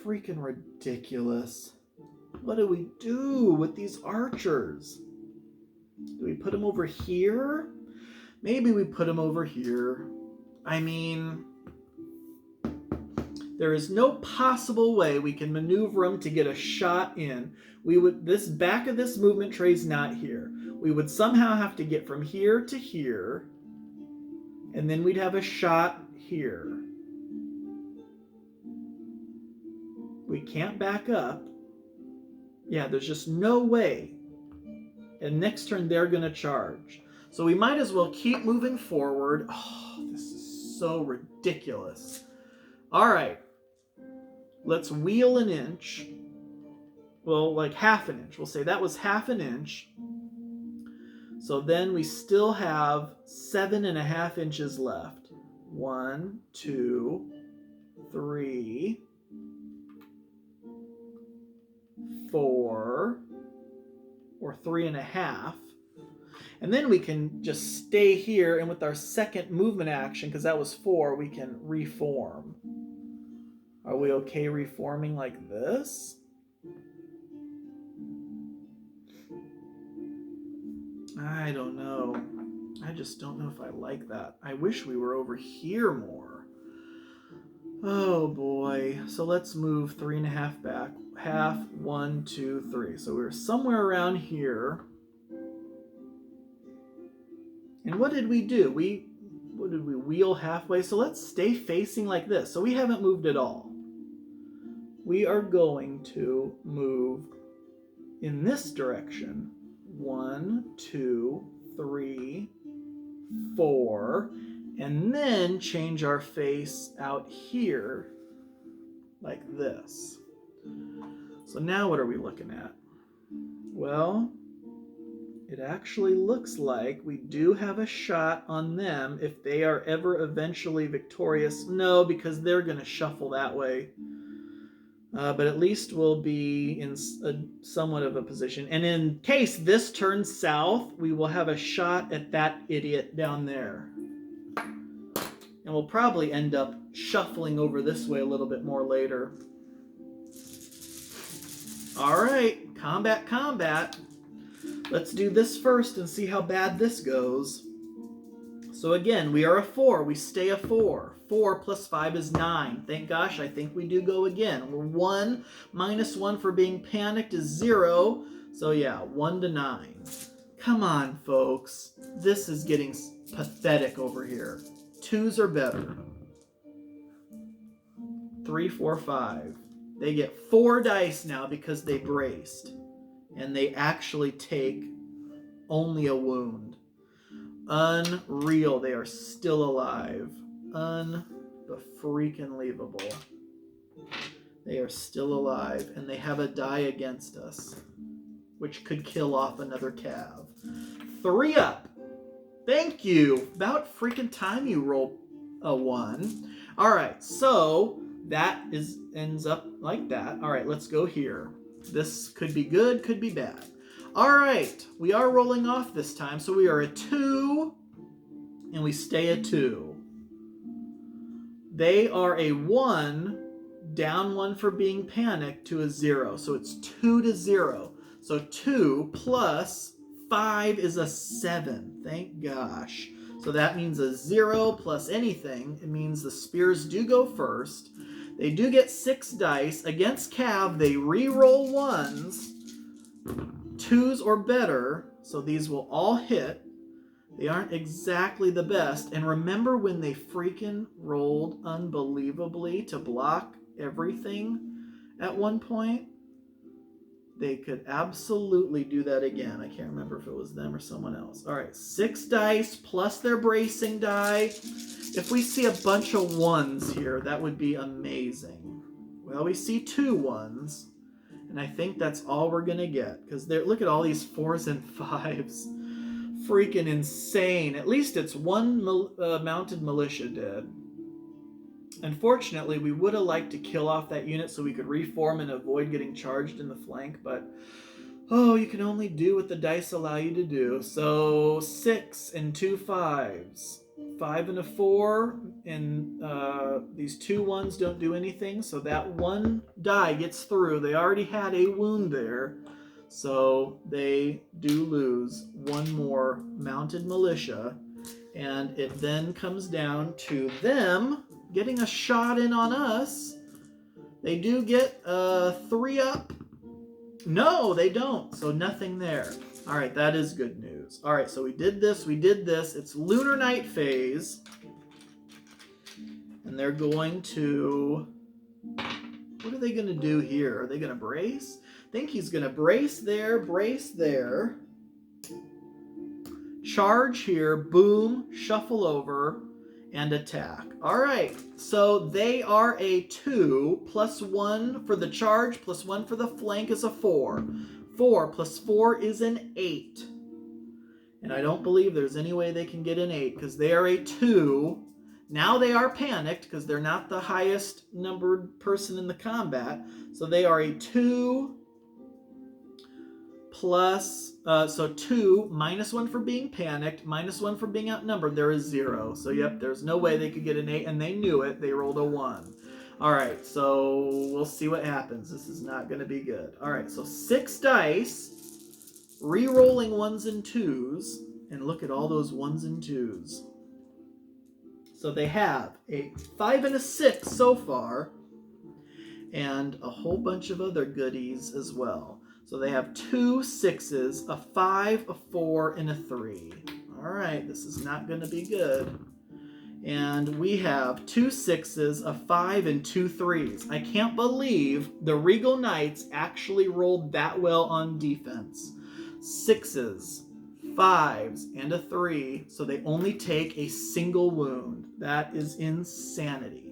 freaking ridiculous. What do we do with these archers? Do we put them over here? Maybe we put them over here. I mean, there is no possible way we can maneuver them to get a shot in. This back of this movement tray is not here. We would somehow have to get from here to here, and then we'd have a shot here. We can't back up. Yeah, there's just no way. And next turn, they're going to charge. So we might as well keep moving forward. Oh, this is so ridiculous. All right. Let's wheel an inch. Well, like half an inch. We'll say that was half an inch. So then we still have 7.5 inches left. 1, 2, 3, 4, or 3.5. And then we can just stay here, and with our second movement action, because that was 4, we can reform. Are we okay reforming like this? I don't know. I just don't know if I like that. I wish we were over here more. Oh boy. So let's move 3.5 back. Half, 1, 2, 3. So we're somewhere around here. And what did we do? What did we wheel halfway? So let's stay facing like this. So we haven't moved at all. We are going to move in this direction. 1, 2, 3, 4, and then change our face out here like this. So now what are we looking at? Well, it actually looks like we do have a shot on them if they are ever eventually victorious. No, because they're going to shuffle that way. But at least we'll be in somewhat of a position. And in case this turns south, we will have a shot at that idiot down there. And we'll probably end up shuffling over this way a little bit more later. All right, combat, combat. Let's do this first and see how bad this goes. So again, we are a 4. We stay a 4. 4 plus 5 is 9. Thank gosh, I think we do go again. We're 1 minus 1 for being panicked is 0. So yeah, 1 to 9. Come on, folks. This is getting pathetic over here. 2s are better. 3, 4, 5. They get 4 dice now because they braced. And they actually take only a wound. Unreal. They are still alive. Unfreaking-leavable. They are still alive, and they have a die against us, which could kill off another cav. 3 up. Thank you. About freaking time you roll a 1. All right, so that ends up like that. All right, let's go here. This could be good, could be bad. All right, we are rolling off this time, so we are a 2, and we stay a 2. They are a 1, down 1 for being panicked, to a 0. So it's 2 to 0. So 2 plus 5 is a 7. Thank gosh. So that means a 0 plus anything. It means the spears do go first. They do get 6 dice. Against Cav, they re-roll 1s, 2s or better. So these will all hit. They aren't exactly the best. And remember when they freaking rolled unbelievably to block everything at one point? They could absolutely do that again. I can't remember if it was them or someone else. All right, 6 dice plus their bracing die. If we see a bunch of 1s here, that would be amazing. Well, we see 2 1s, and I think that's all we're going to get. Because look at all these 4s and 5s. Freaking insane. At least it's 1 mounted militia dead. Unfortunately, we would have liked to kill off that unit so we could reform and avoid getting charged in the flank, but you can only do what the dice allow you to do. So 6 and 2 5s. 5 and a 4, and these 2 1s don't do anything, so that 1 die gets through. They already had a wound there. So they do lose 1 more mounted militia, and it then comes down to them getting a shot in on us. They do get 3 up. No, they don't. So nothing there. All right, that is good news. All right, so we did this. It's Lunar Night phase, and they're going to... What are they going to do here? Are they going to brace? I think he's going to brace there, charge here, boom, shuffle over, and attack. All right, so they are a 2, plus 1 for the charge, plus 1 for the flank is a 4. 4 plus 4 is an 8. And I don't believe there's any way they can get an 8, because they are a 2. Now they are panicked, because they're not the highest numbered person in the combat. So they are a 2... plus, so 2, minus 1 for being panicked, minus 1 for being outnumbered, there is 0. So yep, there's no way they could get an 8, and they knew it. They rolled a 1. All right, so we'll see what happens. This is not going to be good. All right, so 6 dice, re-rolling 1s and 2s, and look at all those 1s and 2s. So they have a 5 and a 6 so far, and a whole bunch of other goodies as well. So they have 2 6s, a 5, a 4, and a 3. All right, this is not going to be good. And we have 2 6s, a 5, and 2 3s. I can't believe the Regal Knights actually rolled that well on defense. 6s, 5s, and a 3, so they only take a single wound. That is insanity.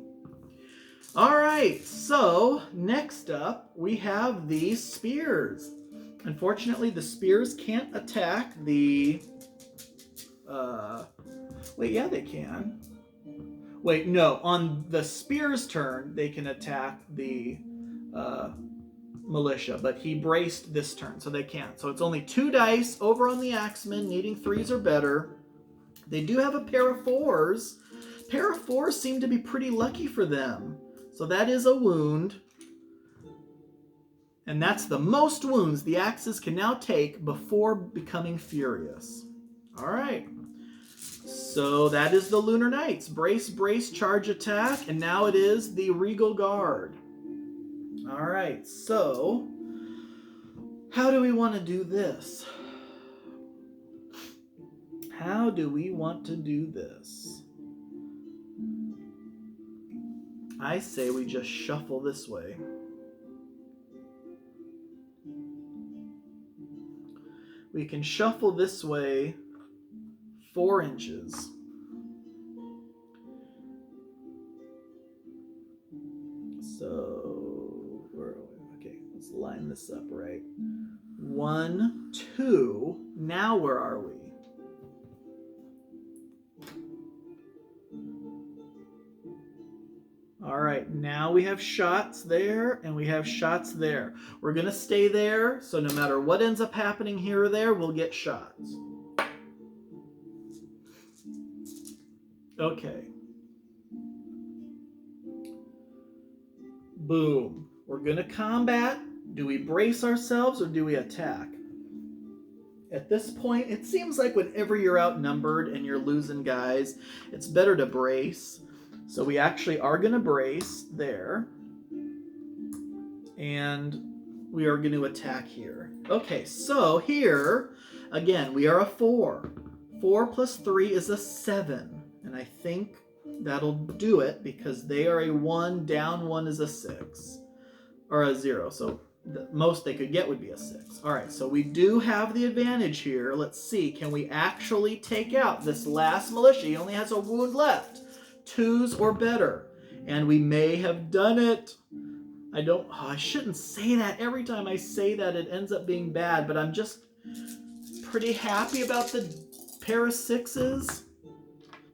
All right, so next up we have the spears. Unfortunately, the spears can't attack the... Wait, yeah, they can. Wait, no, on the spear's turn, they can attack the militia, but he braced this turn, so they can't. So it's only 2 dice over on the Axemen, needing 3s or better. They do have a pair of 4s. Pair of 4s seem to be pretty lucky for them. So that is a wound. And that's the most wounds the Axes can now take before becoming furious. All right. So that is the Lunar Knights. Brace, brace, charge, attack. And now it is the Regal Guard. All right. So how do we want to do this? How do we want to do this? I say we just shuffle this way. We can shuffle this way 4 inches. So, where are we? Okay, let's line this up right. 1, 2. Now where are we? All right, now we have shots there, and we have shots there. We're going to stay there, so no matter what ends up happening here or there, we'll get shots. Okay. Boom. We're going to combat. Do we brace ourselves or do we attack? At this point, it seems like whenever you're outnumbered and you're losing guys, it's better to brace. So we actually are going to brace there. And we are going to attack here. Okay, so here, again, we are a 4. 4 plus 3 is a 7. And I think that'll do it because they are a 1, down 1 is a 6. Or a 0, so the most they could get would be a 6. All right, so we do have the advantage here. Let's see, can we actually take out this last militia? He only has a wound left. 2s or better. And we may have done it. I shouldn't say that. Every time I say that, it ends up being bad, but I'm just pretty happy about the pair of 6s.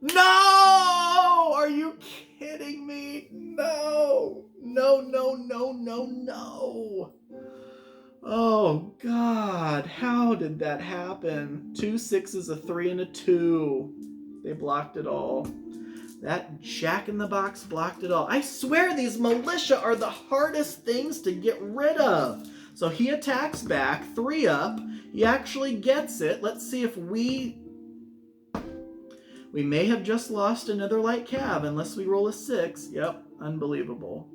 No! Are you kidding me? No! No, no, no, no, no. Oh, God. How did that happen? 2 6s, a 3, and a 2. They blocked it all. That jack-in-the-box blocked it all. I swear these militia are the hardest things to get rid of. So he attacks back, 3 up. He actually gets it. Let's see if we may have just lost another light cav unless we roll a 6. Yep, unbelievable.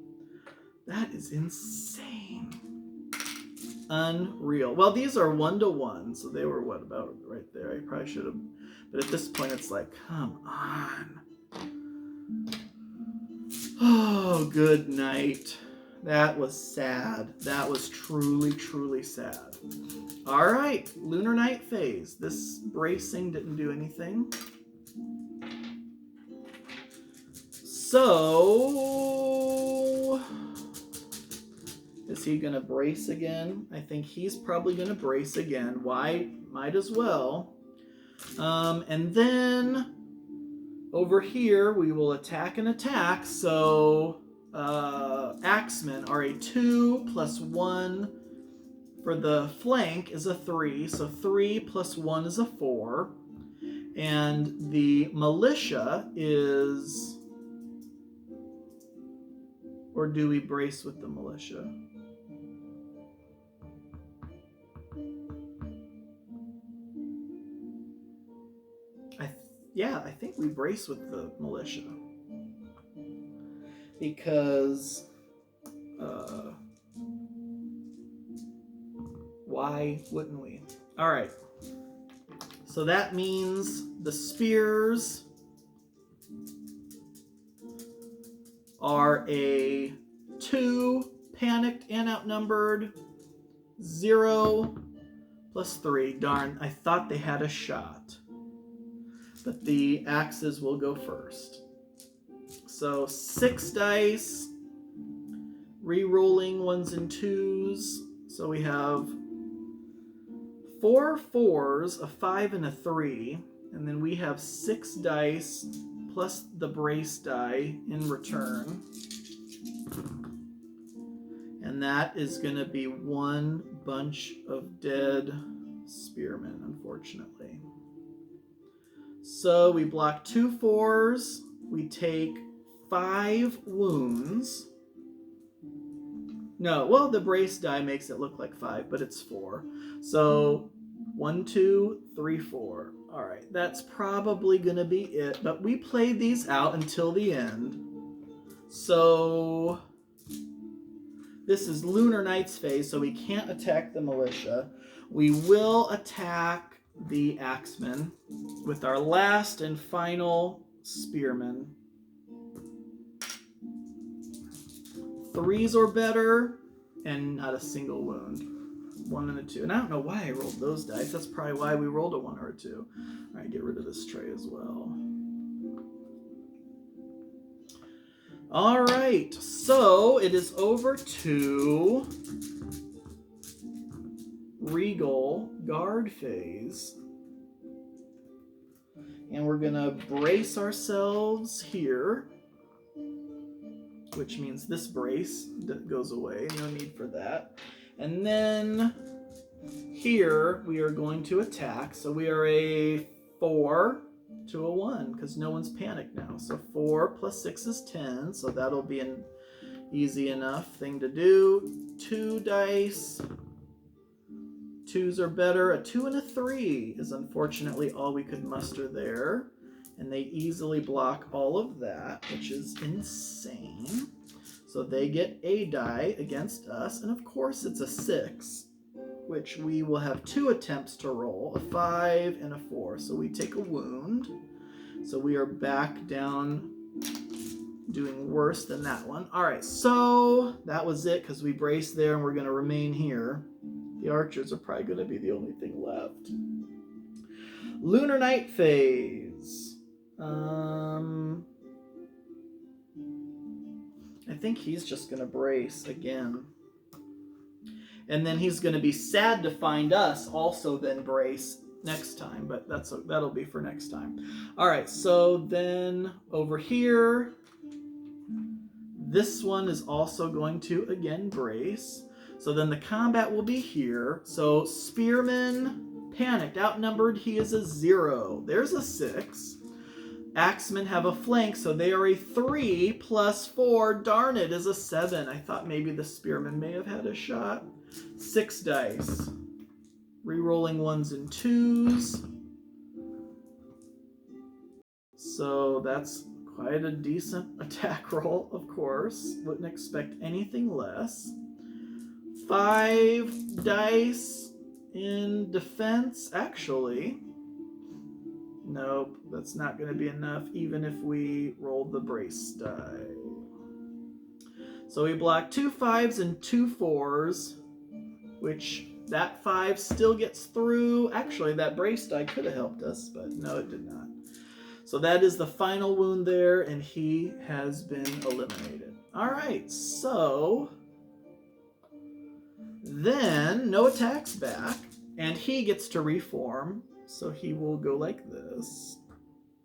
That is insane. Unreal. Well, these are 1-to-1, so they were what, about right there? I probably should have. But at this point, it's like, come on. Oh, good night. That was sad. That was truly, truly sad. All right, Lunar Night phase. This bracing didn't do anything. So, is he going to brace again? I think he's probably going to brace again. Why? Might as well. And then over here, we will attack and attack. So, Axemen are a 2 plus 1 for the flank is a 3. So 3 plus 1 is a 4. And the militia is... Or do we brace with the militia? I think we brace with the militia. Because, why wouldn't we? All right. So that means the spears are a 2, panicked and outnumbered, 0 plus 3. Darn, I thought they had a shot. But the axes will go first. So 6 dice, re-rolling 1s and 2s. So we have 4 4s, a 5 and a 3. And then we have 6 dice plus the brace die in return. And that is going to be one bunch of dead spearmen, unfortunately. So we block 2 4s. We take 5 wounds. No, well, the brace die makes it look like 5, but it's 4. So 1, 2, 3, 4. All right, that's probably going to be it. But we played these out until the end. So this is Lunar Night's phase, so we can't attack the militia. We will attack the Axemen with our last and final spearmen. 3s or better, and not a single wound. 1 and a 2. And I don't know why I rolled those dice. That's probably why we rolled a 1 or a 2. All right, get rid of this tray as well. All right, so it is over to Regal guard phase. And we're going to brace ourselves here. which means this brace goes away. No need for that. And then here we are going to attack. So we are a 4 to a 1 because no one's panicked now. So 4 plus 6 is 10. So that'll be an easy enough thing to do. 2 dice. 2s are better. A 2 and a 3 is unfortunately all we could muster there. And they easily block all of that, which is insane. So they get a die against us. And of course it's a 6, which we will have 2 attempts to roll, a 5 and a 4. So we take a wound. So we are back down doing worse than that one. All right, so that was it because we braced there and we're going to remain here. The archers are probably going to be the only thing left. Lunar night phase. I think he's just going to brace again. And then he's going to be sad to find us also then brace next time, but that'll be for next time. All right, so then over here, this one is also going to again brace. So then the combat will be here. So Spearmen panicked, outnumbered, he is a 0. There's a 6. Axemen have a flank, so they are a 3 plus 4. Darn it, is a 7. I thought maybe the Spearmen may have had a shot. 6 dice. Rerolling 1s and 2s. So that's quite a decent attack roll, of course. Wouldn't expect anything less. 5 dice in defense. Actually, nope, that's not going to be enough even if we roll the brace die. So we block 2 5s and 2 4s, which that 5 still gets through. Actually, that brace die could have helped us, but no, it did not. So that is the final wound there, and he has been eliminated. All right, so then no attacks back, and he gets to reform. So he will go like this.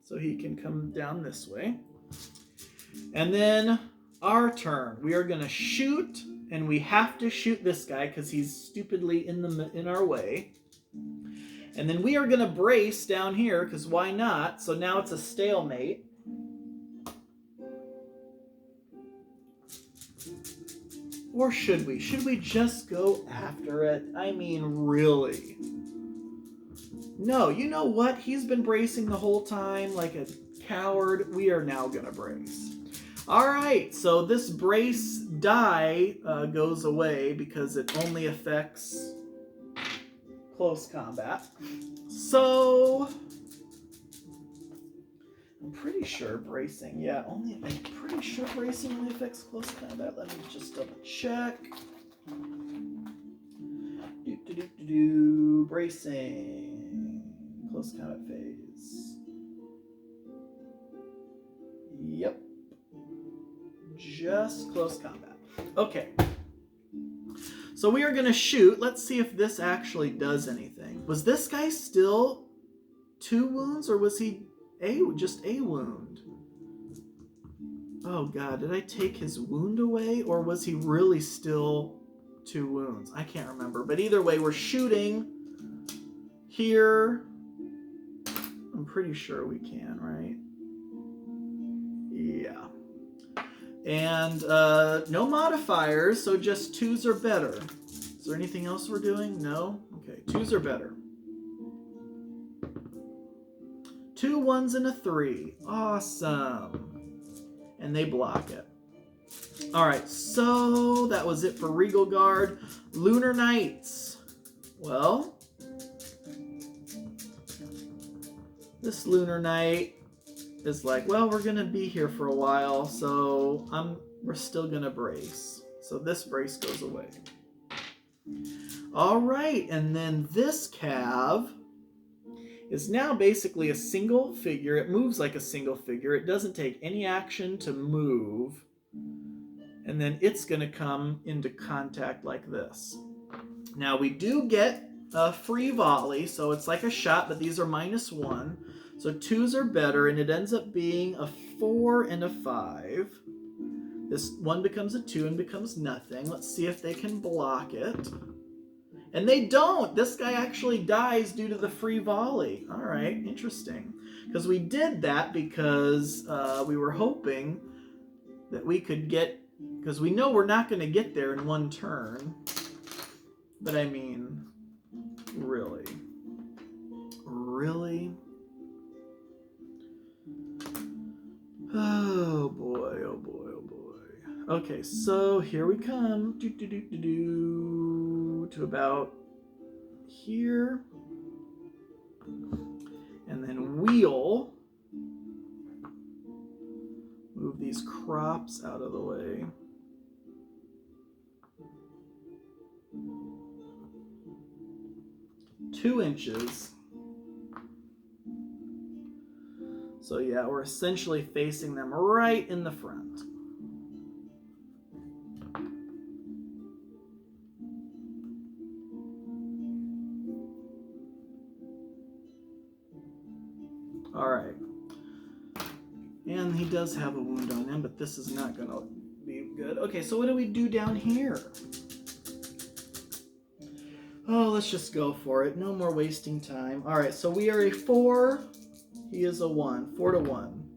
So he can come down this way. And then our turn. We are going to shoot, and we have to shoot this guy because he's stupidly in our way. And then we are going to brace down here because why not? So now it's a stalemate. Or should we? Should we just go after it? I mean, really? No, you know what? He's been bracing the whole time like a coward. We are now going to brace. All right, so this brace die goes away because it only affects close combat. So I'm pretty sure bracing, I'm pretty sure bracing only affects close combat. Let me just double check. Bracing. Close combat phase. Yep. Just close combat. Okay. So we are going to shoot. Let's see if this actually does anything. Was this guy still 2 wounds, or was he just a wound? Oh god, did I take his wound away, or was he really still 2 wounds? I can't remember. But either way, we're shooting here. I'm pretty sure we can, right? Yeah. And no modifiers, so just 2s are better. Is there anything else we're doing? No? Okay, 2s are better. 2 1s and a 3. Awesome. And they block it. Alright, so that was it for Regal Guard. Lunar Knights. Well, this Lunar Knight is like, well, we're going to be here for a while, so we're still going to brace. So this brace goes away. All right, and then this Cav is now basically a single figure. It moves like a single figure. It doesn't take any action to move. And then it's going to come into contact like this. Now, we do get a free volley, so it's like a shot, but these are -1. So 2s are better, and it ends up being a 4 and a 5. This one becomes a 2 and becomes nothing. Let's see if they can block it. And they don't! This guy actually dies due to the free volley. Alright, interesting. Because we did that because we were hoping that we could get... Because we know we're not going to get there in one turn. But I mean, really? Really? Oh boy, oh boy, oh boy. Okay, so here we come. To about here. And then wheel. Move these crops out of the way. Two inches. So yeah, we're essentially facing them right in the front. Alright. And he does have a wound on him, but this is not going to be good. Okay, so what do we do down here? Oh, let's just go for it. No more wasting time. Alright, so we are a 4. He is a 1. 4 to 1.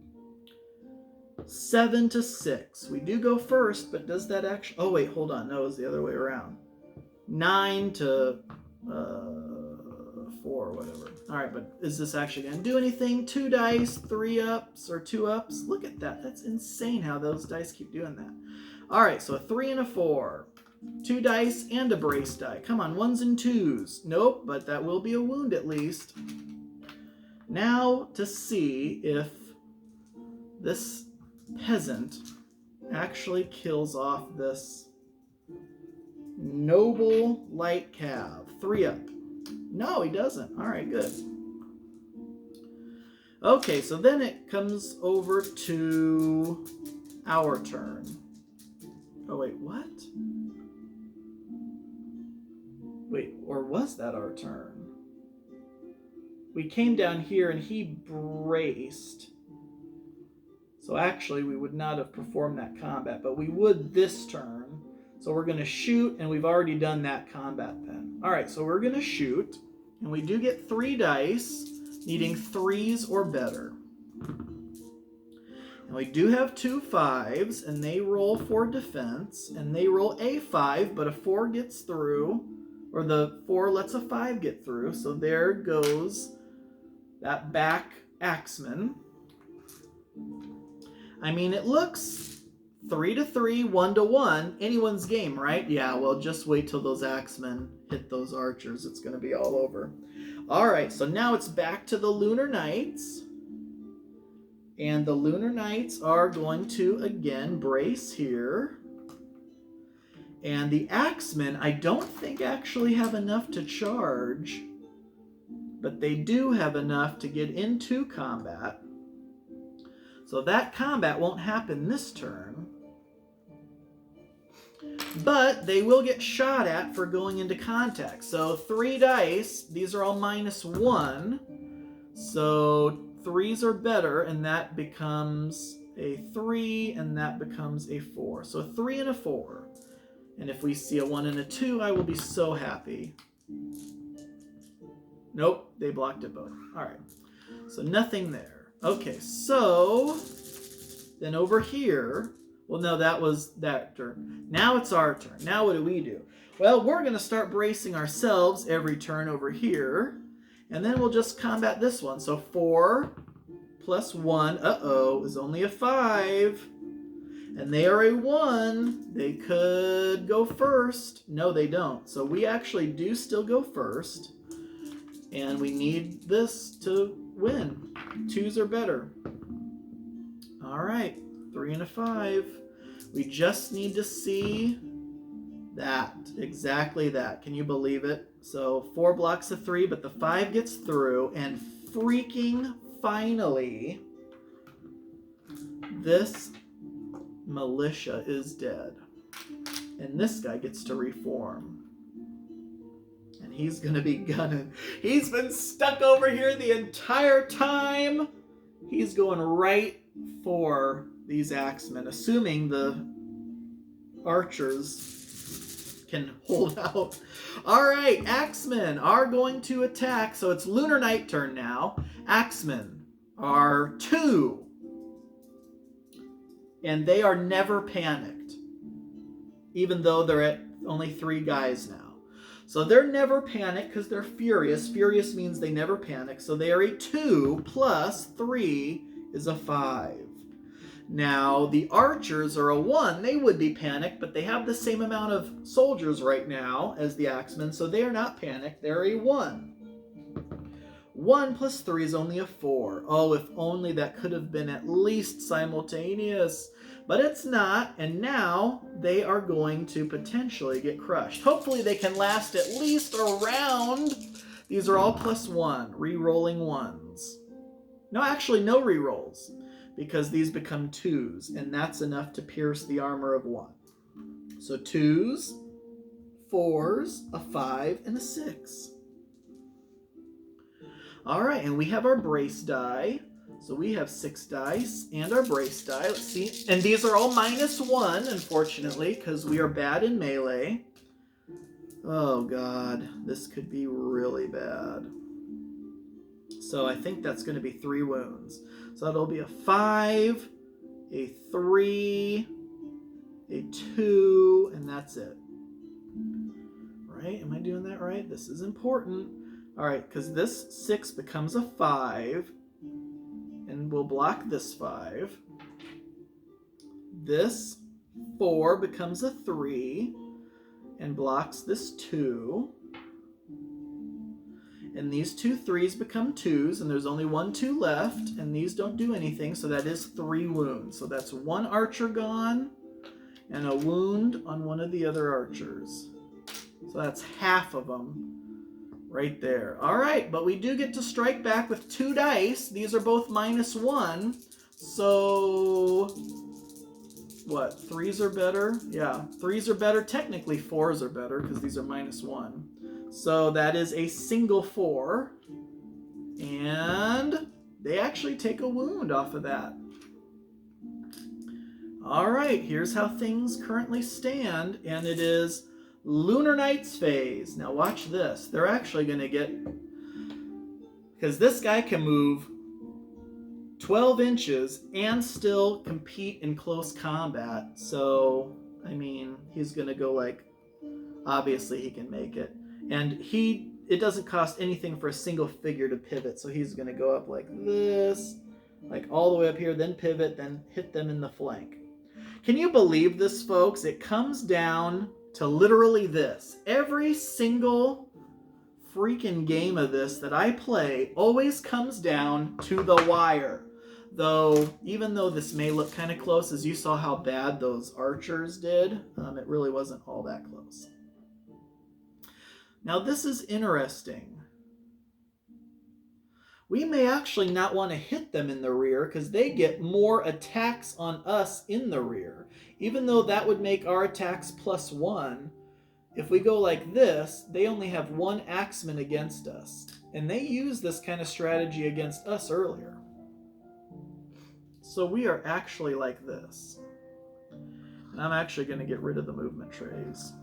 7 to 6. We do go first, but does that actually... Oh, wait, hold on. No, it's the other way around. 9 to 4 or whatever. Alright, but is this actually going to do anything? 2 dice, 3 ups, or 2 ups? Look at that. That's insane how those dice keep doing that. Alright, so a 3 and a 4. 2 dice and a brace die. Come on, 1s and 2s. Nope, but that will be a wound at least. Now to see if this peasant actually kills off this noble light cav. 3 up. No, he doesn't. Alright, good. Okay, so then it comes over to our turn. Oh, wait, what? Wait, or was that our turn? We came down here and he braced. So actually, we would not have performed that combat, but we would this turn. So we're going to shoot, and we've already done that combat then. Alright, so we're going to shoot, and we do get 3 dice, needing 3s or better. And we do have 2 5s, and they roll for defense, and they roll a 5, but a 4 gets through, or the 4 lets a 5 get through, so there goes that back Axemen. I mean, it looks 3 to 3, 1 to 1, anyone's game, right? Yeah, well, just wait till those Axemen hit those archers. It's going to be all over. All right, so now it's back to the Lunar Knights. And the Lunar Knights are going to, again, brace here. And the Axemen, I don't think actually have enough to charge. But they do have enough to get into combat. So that combat won't happen this turn. But they will get shot at for going into contact. So 3 dice, these are all -1. So 3s are better, and that becomes a 3, and that becomes a 4. So a 3 and a 4. And if we see a 1 and a 2, I will be so happy. Nope, they blocked it both. Alright, so nothing there. Okay, so then over here, well, no, that was that turn. Now it's our turn. Now what do we do? Well, we're going to start bracing ourselves every turn over here, and then we'll just combat this one. So 4 plus 1, is only a 5. And they are a 1. They could go first. No, they don't. So we actually do still go first. And we need this to win. 2s are better. All right, 3 and a 5. We just need to see that. Exactly that. Can you believe it? So 4 blocks a 3, but the 5 gets through. And freaking finally, this militia is dead. And this guy gets to reform. And he's going to be gunning. He's been stuck over here the entire time. He's going right for these Axemen, assuming the archers can hold out. All right, Axemen are going to attack. So it's Lunar Night turn now. Axemen are 2. And they are never panicked, even though they're at only 3 guys now. So they're never panicked because they're furious. Furious means they never panic. So they are a 2 plus 3 is a 5. Now, the archers are a 1. They would be panicked, but they have the same amount of soldiers right now as the Axemen, so they are not panicked. They're a 1. 1 plus 3 is only a 4. Oh, if only that could have been at least simultaneous. But it's not, and now they are going to potentially get crushed. Hopefully they can last at least a round. These are all plus 1, re-rolling 1s. No, actually no re-rolls, because these become 2s, and that's enough to pierce the armor of 1. So 2s, 4s, a 5, and a 6. All right, and we have our brace die. So we have 6 dice and our brace die. Let's see. And these are all -1, unfortunately, because we are bad in melee. Oh, God. This could be really bad. So I think that's going to be 3 wounds. So that'll be a 5, a 3, a 2, and that's it. Right? Am I doing that right? This is important. All right, because this 6 becomes a 5. And we'll block this 5. This 4 becomes a 3 and blocks this 2. And these 2 3s become 2s, and there's only 1 2 left, and these don't do anything, so that is 3 wounds. So that's 1 archer gone and a wound on one of the other archers. So that's half of them. Right there. All right, but we do get to strike back with 2 dice. These are both -1. So, what? 3s are better? Yeah, 3s are better. Technically, 4s are better because these are -1. So that is a single 4. And they actually take a wound off of that. All right, here's how things currently stand. And it is Lunar Night's phase. Now watch this. They're actually going to get... Because this guy can move 12 inches and still compete in close combat. So, I mean, he's going to go like... Obviously he can make it. And it doesn't cost anything for a single figure to pivot. So he's going to go up like this. Like all the way up here, then pivot, then hit them in the flank. Can you believe this, folks? It comes down to literally this. Every single freaking game of this that I play always comes down to the wire. Though, even though this may look kind of close, as you saw how bad those archers did, it really wasn't all that close. Now this is interesting. We may actually not want to hit them in the rear because they get more attacks on us in the rear. Even though that would make our attacks +1, if we go like this, they only have 1 Axeman against us. And they used this kind of strategy against us earlier. So we are actually like this. And I'm actually going to get rid of the movement trays.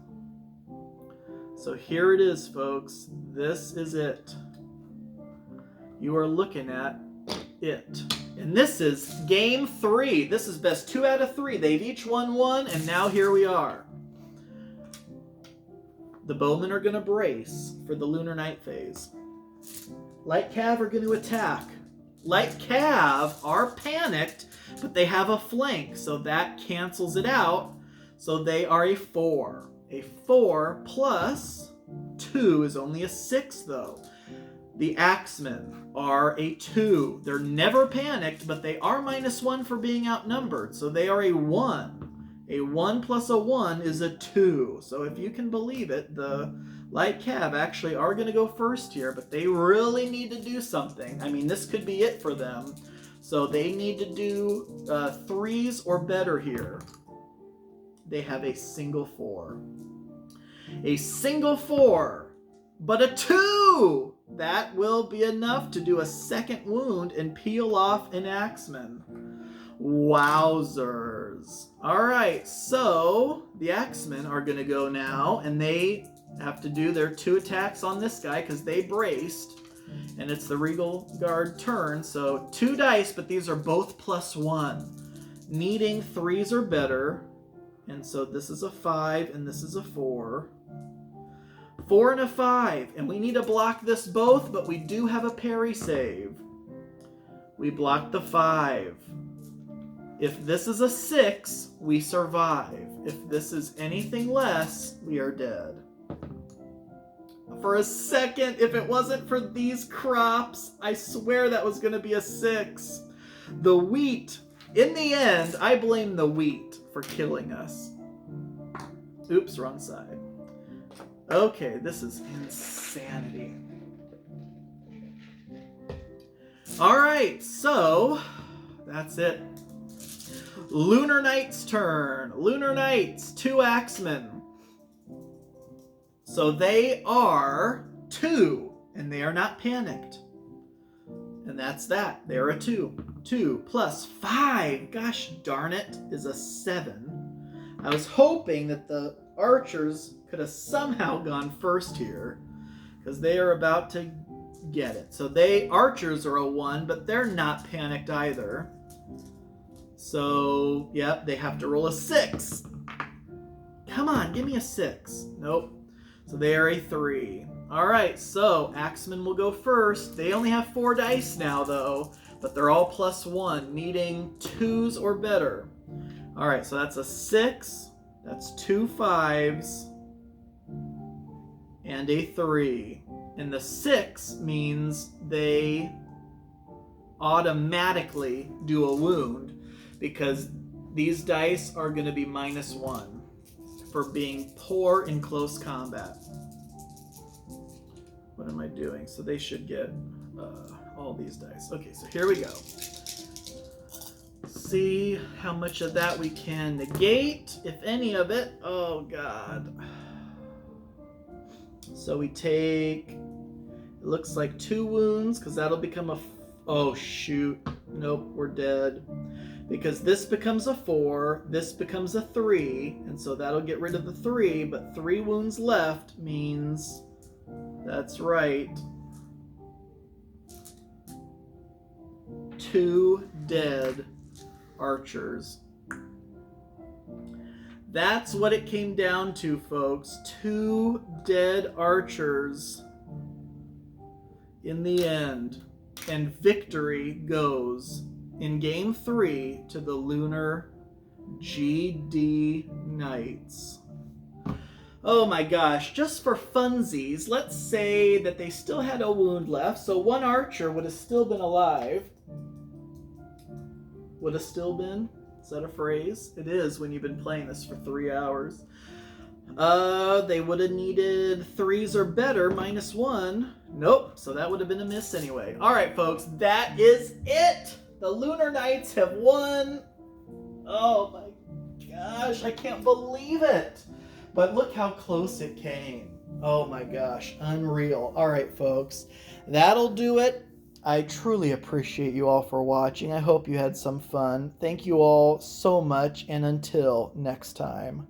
So here it is, folks. This is it. You are looking at it. And this is game 3. This is best 2 out of 3. They've each won 1, and now here we are. The bowmen are going to brace for the Lunar Night phase. Light Cav are going to attack. Light Cav are panicked, but they have a flank, so that cancels it out. So they are a 4. A 4 plus 2 is only a 6, though. The Axemen are a 2. They're never panicked, but they are -1 for being outnumbered. So they are a 1. A 1 plus a 1 is a 2. So if you can believe it, the Light Cav actually are going to go first here, but they really need to do something. I mean, this could be it for them. So they need to do 3s or better here. They have a single 4. A single 4, but a 2! That will be enough to do a second wound and peel off an Axeman. Wowzers. All right, so the Axemen are going to go now, and they have to do their 2 attacks on this guy because they braced, and it's the Regal Guard turn. So 2 dice, but these are both +1, needing 3s or better. And so this is a 5, and this is a 4. 4 and a 5, and we need to block this both, but we do have a parry save. We block the 5. If this is a 6, we survive. If this is anything less, we are dead. For a second, if it wasn't for these crops, I swear that was going to be a 6. The wheat, in the end, I blame the wheat for killing us. Oops, wrong side. Okay, this is insanity. Alright, so that's it. Lunar Knight's turn. Lunar Knights, 2 Axemen. So they are 2, and they are not panicked. And that's that. They're a 2. 2 plus 5, gosh darn it, is a 7. I was hoping that the archers could have somehow gone first here, because they are about to get it. So archers are a 1, but they're not panicked either. So, yep, they have to roll a 6. Come on, give me a 6. Nope. So they are a 3. All right, so Axemen will go first. They only have 4 dice now, though, but they're all +1, needing 2s or better. All right, so that's a 6. That's 2 5s and a 3. And the 6 means they automatically do a wound, because these dice are going to be -1 for being poor in close combat. What am I doing? So they should get all these dice. Okay, so here we go. See how much of that we can negate, if any of it. Oh, God. So we take, it looks like 2 wounds, because that'll become a... Oh, shoot. Nope, we're dead. Because this becomes a 4, this becomes a 3, and so that'll get rid of the 3, but 3 wounds left means... That's right. 2 dead archers. That's what it came down to, folks. 2 dead archers in the end. And victory goes in Game 3 to the Lunar GD Knights. Oh my gosh, just for funsies, let's say that they still had a wound left, so 1 archer would have still been alive. Would have still been? Is that a phrase? It is when you've been playing this for 3 hours. They would have needed 3s or better, -1. Nope, so that would have been a miss anyway. Alright, folks, that is it! The Lunar Knights have won! Oh my gosh, I can't believe it! But look how close it came. Oh my gosh, unreal. Alright, folks, that'll do it. I truly appreciate you all for watching. I hope you had some fun. Thank you all so much, and until next time.